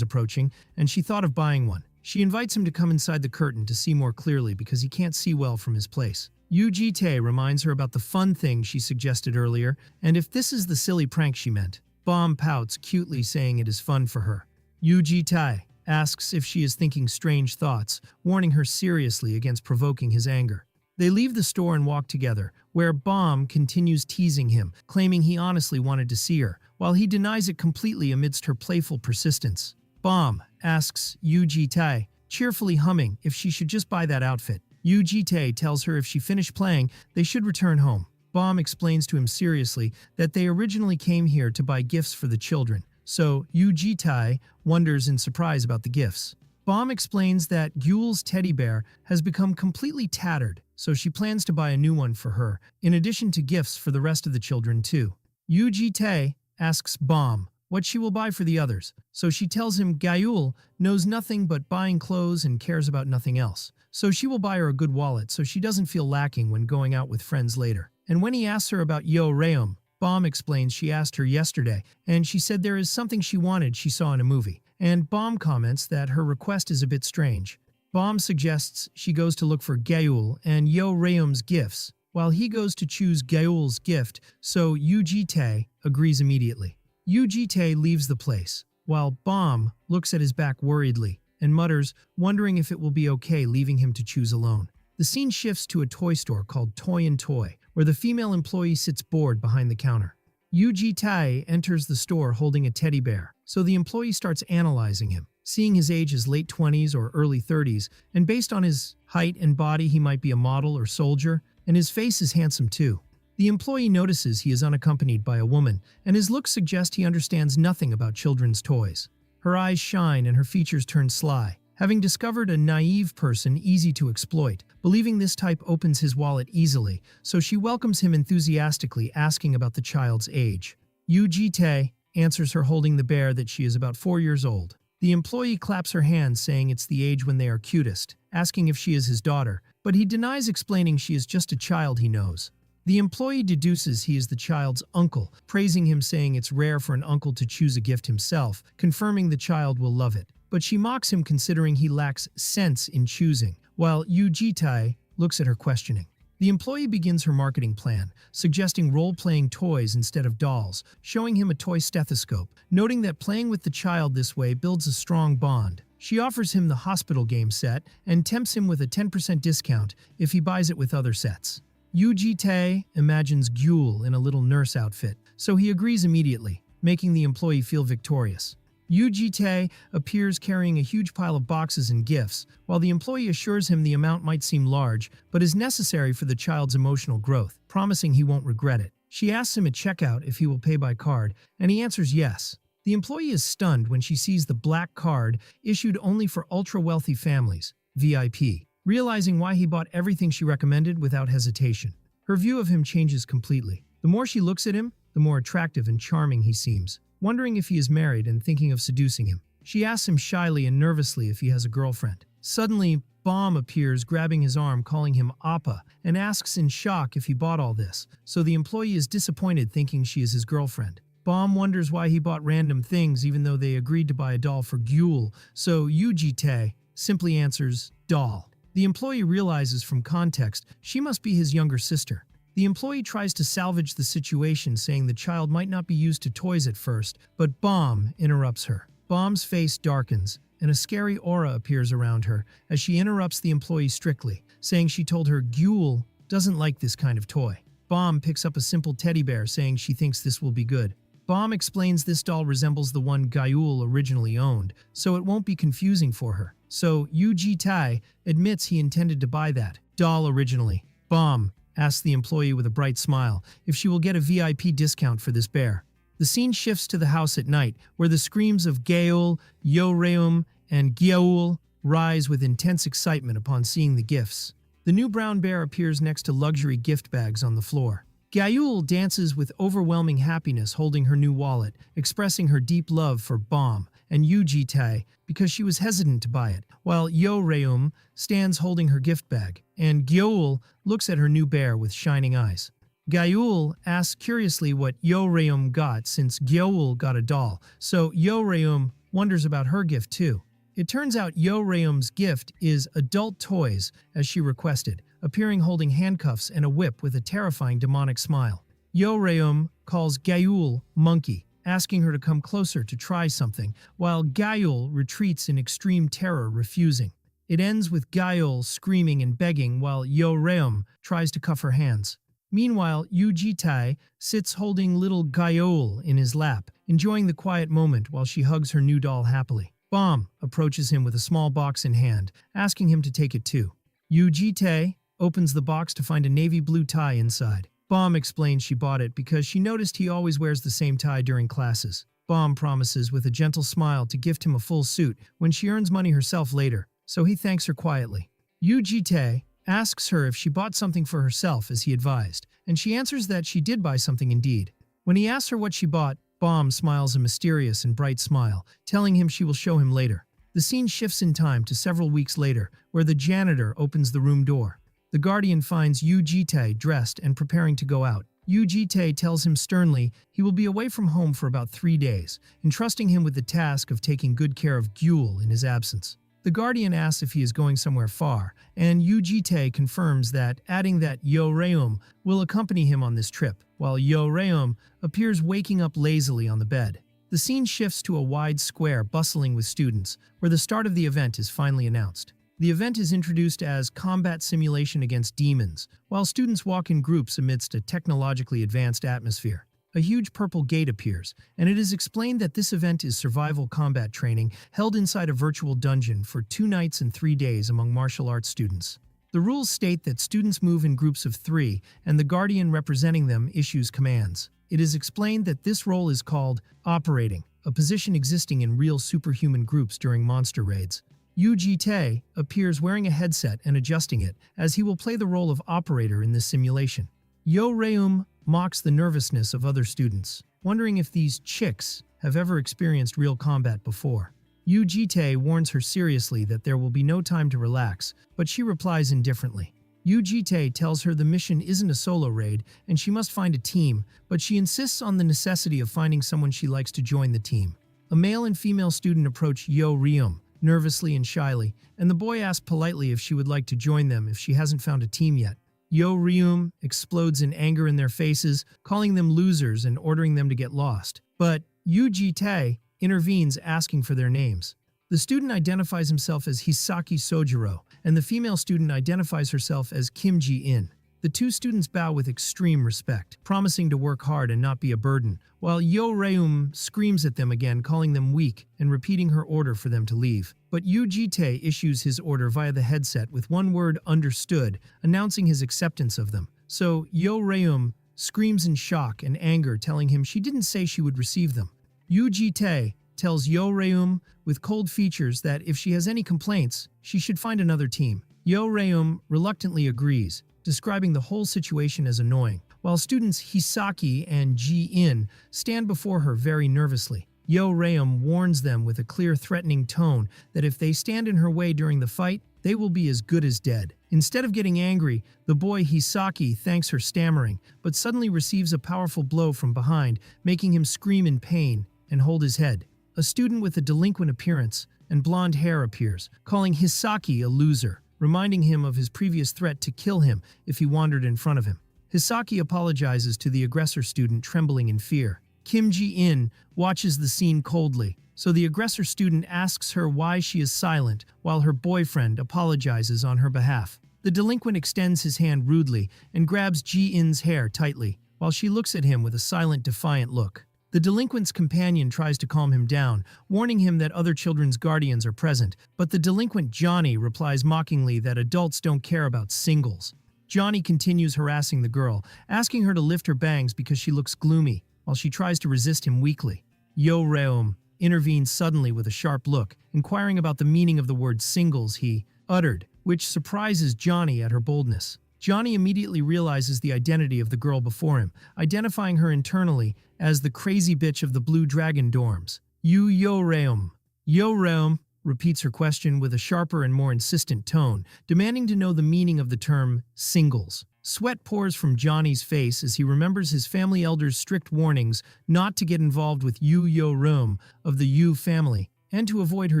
approaching and she thought of buying one. She invites him to come inside the curtain to see more clearly because he can't see well from his place. Yu Ji-tae reminds her about the fun thing she suggested earlier, and if this is the silly prank she meant. Bomb pouts cutely, saying it is fun for her. Yu Ji-tae asks if she is thinking strange thoughts, warning her seriously against provoking his anger. They leave the store and walk together, where Bomb continues teasing him, claiming he honestly wanted to see her, while he denies it completely amidst her playful persistence. Bomb asks Yu Ji-tae, cheerfully humming, if she should just buy that outfit. Yu Ji-tae tells her if she finished playing, they should return home. Bomb explains to him seriously that they originally came here to buy gifts for the children, so Yu Ji-tae wonders in surprise about the gifts. Bomb explains that Gyul's teddy bear has become completely tattered, so she plans to buy a new one for her, in addition to gifts for the rest of the children too. Yu Ji-tae asks Bomb what she will buy for the others, so she tells him Gyul knows nothing but buying clothes and cares about nothing else, so she will buy her a good wallet so she doesn't feel lacking when going out with friends later. And when he asks her about Yo Reum, Bomb explains she asked her yesterday, and she said there is something she wanted she saw in a movie, and Bomb comments that her request is a bit strange. Bomb suggests she goes to look for Gyul and Yo Reum's gifts, while he goes to choose Gyul's gift, so Yu Ji-tae agrees immediately. Yu Ji-tae leaves the place, while Bomb looks at his back worriedly and mutters, wondering if it will be okay leaving him to choose alone. The scene shifts to a toy store called Toy and Toy, where the female employee sits bored behind the counter. Yu Ji-tae enters the store holding a teddy bear, so the employee starts analyzing him, seeing his age as late 20s or early 30s, and based on his height and body he might be a model or soldier, and his face is handsome too. The employee notices he is unaccompanied by a woman, and his looks suggest he understands nothing about children's toys. Her eyes shine and her features turn sly, having discovered a naive person easy to exploit, believing this type opens his wallet easily, so she welcomes him enthusiastically, asking about the child's age. Yu Ji-tae answers her holding the bear that she is about 4 years old. The employee claps her hands saying it's the age when they are cutest, asking if she is his daughter, but he denies, explaining she is just a child he knows. The employee deduces he is the child's uncle, praising him, saying it's rare for an uncle to choose a gift himself, confirming the child will love it. But she mocks him, considering he lacks sense in choosing, while Yu Ji-tae looks at her questioning. The employee begins her marketing plan, suggesting role-playing toys instead of dolls, showing him a toy stethoscope, noting that playing with the child this way builds a strong bond. She offers him the hospital game set and tempts him with a 10% discount if he buys it with other sets. Yu Ji-tae imagines Gyul in a little nurse outfit, so he agrees immediately, making the employee feel victorious. Yu Ji-tae appears carrying a huge pile of boxes and gifts, while the employee assures him the amount might seem large, but is necessary for the child's emotional growth, promising he won't regret it. She asks him at checkout if he will pay by card, and he answers yes. The employee is stunned when she sees the black card issued only for ultra-wealthy families, VIP, realizing why he bought everything she recommended without hesitation. Her view of him changes completely. The more she looks at him, the more attractive and charming he seems, wondering if he is married and thinking of seducing him. She asks him shyly and nervously if he has a girlfriend. Suddenly, Bomb appears, grabbing his arm, calling him Appa, and asks in shock if he bought all this, so the employee is disappointed, thinking she is his girlfriend. Bomb wonders why he bought random things even though they agreed to buy a doll for Gyul, so Yu Ji-tae simply answers, doll. The employee realizes from context she must be his younger sister. The employee tries to salvage the situation, saying the child might not be used to toys at first, but Bomb interrupts her. Bomb's face darkens, and a scary aura appears around her as she interrupts the employee strictly, saying she told her Gyul doesn't like this kind of toy. Bomb picks up a simple teddy bear, saying she thinks this will be good. Bomb explains this doll resembles the one Gyul originally owned, so it won't be confusing for her. So Yu Ji-tae admits he intended to buy that doll originally. Bomb asks the employee with a bright smile if she will get a VIP discount for this bear. The scene shifts to the house at night, where the screams of Gyul, Yo-reum, and Gyul rise with intense excitement upon seeing the gifts. The new brown bear appears next to luxury gift bags on the floor. Gyul dances with overwhelming happiness, holding her new wallet, expressing her deep love for Bomb and Yu Ji-tae because she was hesitant to buy it, while Yo-reum stands holding her gift bag, and Gyul looks at her new bear with shining eyes. Gyul asks curiously what Yo-reum got, since Gyul got a doll, so Yo-reum wonders about her gift too. It turns out Yo-reum's gift is adult toys, as she requested, appearing holding handcuffs and a whip with a terrifying demonic smile. Yo-reum calls Gyul monkey, asking her to come closer to try something, while Gyul retreats in extreme terror, refusing. It ends with Gyul screaming and begging while Yo-reum tries to cuff her hands. Meanwhile, Yu Ji-tae sits holding little Gyul in his lap, enjoying the quiet moment while she hugs her new doll happily. Bomb approaches him with a small box in hand, asking him to take it too. Yu Ji-tae opens the box to find a navy blue tie inside. Bomb explains she bought it because she noticed he always wears the same tie during classes. Bomb promises with a gentle smile to gift him a full suit when she earns money herself later, so he thanks her quietly. Yu Ji-tae asks her if she bought something for herself as he advised, and she answers that she did buy something indeed. When he asks her what she bought, Bomb smiles a mysterious and bright smile, telling him she will show him later. The scene shifts in time to several weeks later, where the janitor opens the room door. The guardian finds Yu Ji-tae dressed and preparing to go out. Yu Ji-tae tells him sternly he will be away from home for about 3 days, entrusting him with the task of taking good care of Gyul in his absence. The guardian asks if he is going somewhere far, and Yu Ji-tae confirms that, adding that Yo-reum will accompany him on this trip, while Yo-reum appears waking up lazily on the bed. The scene shifts to a wide square bustling with students, where the start of the event is finally announced. The event is introduced as combat simulation against demons, while students walk in groups amidst a technologically advanced atmosphere. A huge purple gate appears, and it is explained that this event is survival combat training held inside a virtual dungeon for 2 nights and 3 days among martial arts students. The rules state that students move in groups of 3, and the guardian representing them issues commands. It is explained that this role is called operating, a position existing in real superhuman groups during monster raids. Yu Ji-tae appears wearing a headset and adjusting it, as he will play the role of operator in this simulation. Yo-reum mocks the nervousness of other students, wondering if these chicks have ever experienced real combat before. Yu Jitae warns her seriously that there will be no time to relax, but she replies indifferently. Yu Jitae tells her the mission isn't a solo raid and she must find a team, but she insists on the necessity of finding someone she likes to join the team. A male and female student approach Yo Ryum, nervously and shyly, and the boy asks politely if she would like to join them if she hasn't found a team yet. Yo Ryum explodes in anger in their faces, calling them losers and ordering them to get lost. But Yu Jitae intervenes asking for their names. The student identifies himself as Hisaki Sojiro, and the female student identifies herself as Kim Ji-in. The two students bow with extreme respect, promising to work hard and not be a burden, while Yo Ryum screams at them again, calling them weak and repeating her order for them to leave. But Yu Jitae issues his order via the headset with one word understood, announcing his acceptance of them. So Yo Ryum screams in shock and anger, telling him she didn't say she would receive them. Yu Jitae tells Yo Ryum with cold features that if she has any complaints, she should find another team. Yo Ryum reluctantly agrees, describing the whole situation as annoying, while students Hisaki and Ji-in stand before her very nervously. Yo Ryum warns them with a clear, threatening tone that if they stand in her way during the fight, they will be as good as dead. Instead of getting angry, the boy Hisaki thanks her stammering, but suddenly receives a powerful blow from behind, making him scream in pain and hold his head. A student with a delinquent appearance and blonde hair appears, calling Hisaki a loser, reminding him of his previous threat to kill him if he wandered in front of him. Hisaki apologizes to the aggressor student, trembling in fear. Kim Ji-in watches the scene coldly, so the aggressor student asks her why she is silent while her boyfriend apologizes on her behalf. The delinquent extends his hand rudely and grabs Ji-in's hair tightly, while she looks at him with a silent, defiant look. The delinquent's companion tries to calm him down, warning him that other children's guardians are present, but the delinquent Johnny replies mockingly that adults don't care about singles. Johnny continues harassing the girl, asking her to lift her bangs because she looks gloomy, while she tries to resist him weakly. Yo Ryum intervenes suddenly with a sharp look, inquiring about the meaning of the word singles he uttered, which surprises Johnny at her boldness. Johnny immediately realizes the identity of the girl before him, identifying her internally as the crazy bitch of the Blue Dragon dorms. Yo Ryum. Yo Ryum repeats her question with a sharper and more insistent tone, demanding to know the meaning of the term singles. Sweat pours from Johnny's face as he remembers his family elder's strict warnings not to get involved with Yo Ryum of the Yu family and to avoid her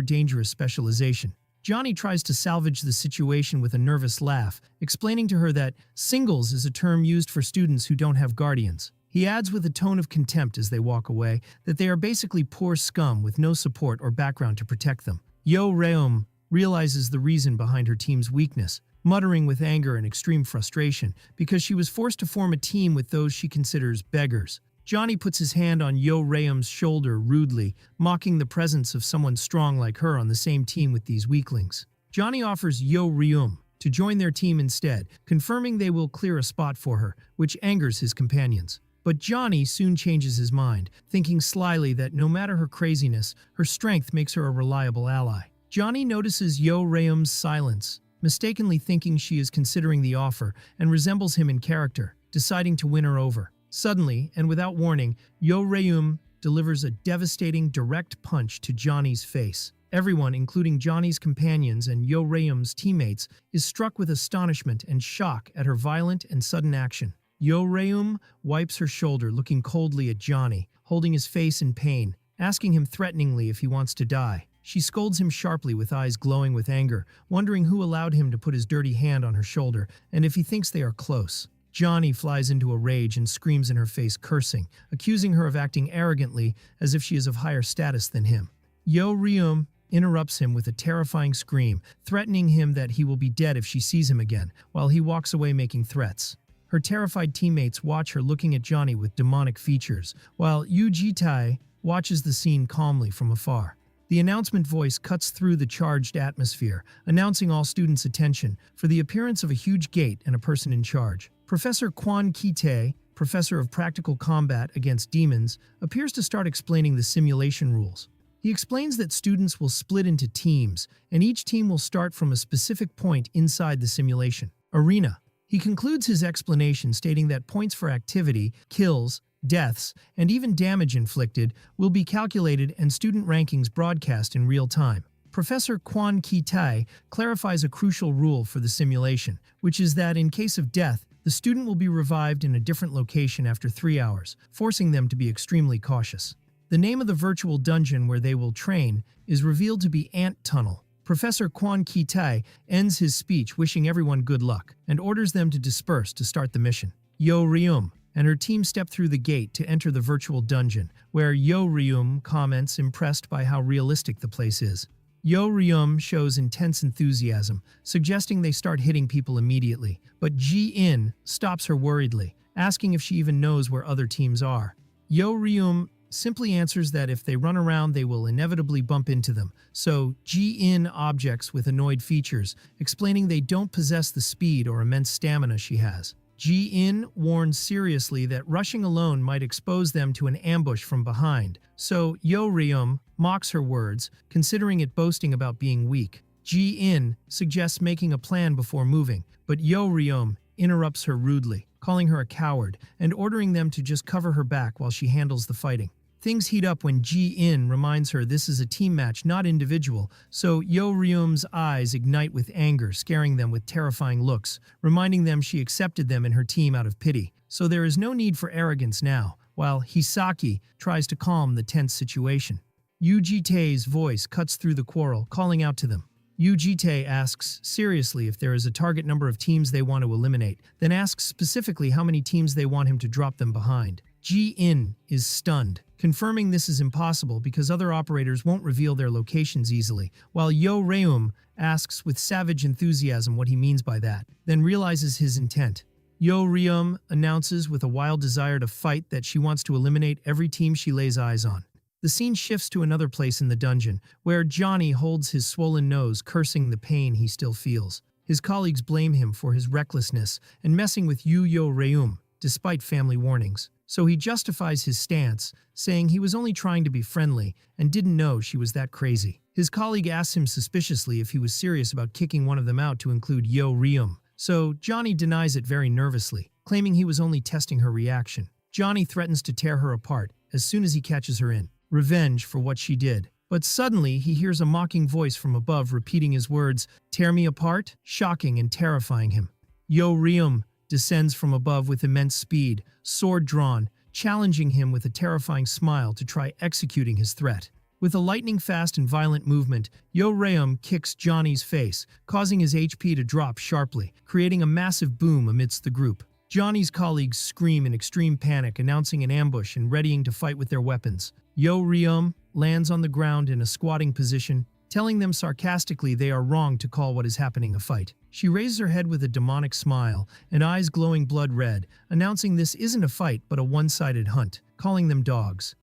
dangerous specialization. Johnny tries to salvage the situation with a nervous laugh, explaining to her that singles is a term used for students who don't have guardians. He adds with a tone of contempt as they walk away that they are basically poor scum with no support or background to protect them. Yo Ryum realizes the reason behind her team's weakness, muttering with anger and extreme frustration because she was forced to form a team with those she considers beggars. Johnny puts his hand on Yo Ryum's shoulder rudely, mocking the presence of someone strong like her on the same team with these weaklings. Johnny offers Yo Ryum to join their team instead, confirming they will clear a spot for her, which angers his companions. But Johnny soon changes his mind, thinking slyly that no matter her craziness, her strength makes her a reliable ally. Johnny notices Yo Ryum's silence, mistakenly thinking she is considering the offer, and resembles him in character, deciding to win her over. Suddenly, and without warning, Yo Ryum delivers a devastating direct punch to Johnny's face. Everyone, including Johnny's companions and Yo Ryum's teammates, is struck with astonishment and shock at her violent and sudden action. Yo Ryum wipes her shoulder, looking coldly at Johnny, holding his face in pain, asking him threateningly if he wants to die. She scolds him sharply with eyes glowing with anger, wondering who allowed him to put his dirty hand on her shoulder and if he thinks they are close. Johnny flies into a rage and screams in her face, cursing, accusing her of acting arrogantly as if she is of higher status than him. Yo Ryum interrupts him with a terrifying scream, threatening him that he will be dead if she sees him again, while he walks away making threats. Her terrified teammates watch her looking at Johnny with demonic features, while Yu Jitae watches the scene calmly from afar. The announcement voice cuts through the charged atmosphere, announcing all students' attention for the appearance of a huge gate and a person in charge. Professor Kwon Ki-tae, professor of practical combat against demons, appears to start explaining the simulation rules. He explains that students will split into teams, and each team will start from a specific point inside the simulation arena. He concludes his explanation stating that points for activity, kills, deaths, and even damage inflicted will be calculated and student rankings broadcast in real time. Professor Quan Ki-tai clarifies a crucial rule for the simulation, which is that in case of death, the student will be revived in a different location after 3 hours, forcing them to be extremely cautious. The name of the virtual dungeon where they will train is revealed to be Ant Tunnel. Professor Quan Ki-tai ends his speech wishing everyone good luck and orders them to disperse to start the mission. Yo Ryum and her team step through the gate to enter the virtual dungeon, where Yo Ryum comments impressed by how realistic the place is. Yo Ryum shows intense enthusiasm, suggesting they start hitting people immediately, but Ji-in stops her worriedly, asking if she even knows where other teams are. Yo Ryum simply answers that if they run around they will inevitably bump into them, so Ji-in objects with annoyed features, explaining they don't possess the speed or immense stamina she has. Ji-in warns seriously that rushing alone might expose them to an ambush from behind, so Yo Ryum mocks her words, considering it boasting about being weak. Ji-in suggests making a plan before moving, but Yo Ryum interrupts her rudely, calling her a coward and ordering them to just cover her back while she handles the fighting. Things heat up when Ji-in reminds her this is a team match, not individual, so Yo Ryum's eyes ignite with anger, scaring them with terrifying looks, reminding them she accepted them in her team out of pity. So there is no need for arrogance now, while Hisaki tries to calm the tense situation. Yu-ji-tae's voice cuts through the quarrel, calling out to them. Yu-ji-tae asks seriously if there is a target number of teams they want to eliminate, then asks specifically how many teams they want him to drop them behind. Ji-in is stunned, confirming this is impossible because other operators won't reveal their locations easily, while Yo Ryum asks with savage enthusiasm what he means by that, then realizes his intent. Yo Ryum announces with a wild desire to fight that she wants to eliminate every team she lays eyes on. The scene shifts to another place in the dungeon, where Johnny holds his swollen nose, cursing the pain he still feels. His colleagues blame him for his recklessness and messing with Yo Ryum, despite family warnings. So he justifies his stance, saying he was only trying to be friendly and didn't know she was that crazy. His colleague asks him suspiciously if he was serious about kicking one of them out to include Yo Ryum, so Johnny denies it very nervously, claiming he was only testing her reaction. Johnny threatens to tear her apart as soon as he catches her in revenge for what she did. But suddenly, he hears a mocking voice from above repeating his words, "Tear me apart?" shocking and terrifying him. Yo Ryum descends from above with immense speed, sword drawn, challenging him with a terrifying smile to try executing his threat. With a lightning-fast and violent movement, Yo Ryum kicks Johnny's face, causing his HP to drop sharply, creating a massive boom amidst the group. Johnny's colleagues scream in extreme panic, announcing an ambush and readying to fight with their weapons. Yo Ryum lands on the ground in a squatting position, telling them sarcastically they are wrong to call what is happening a fight. She raises her head with a demonic smile and eyes glowing blood red, announcing this isn't a fight but a one-sided hunt, calling them dogs.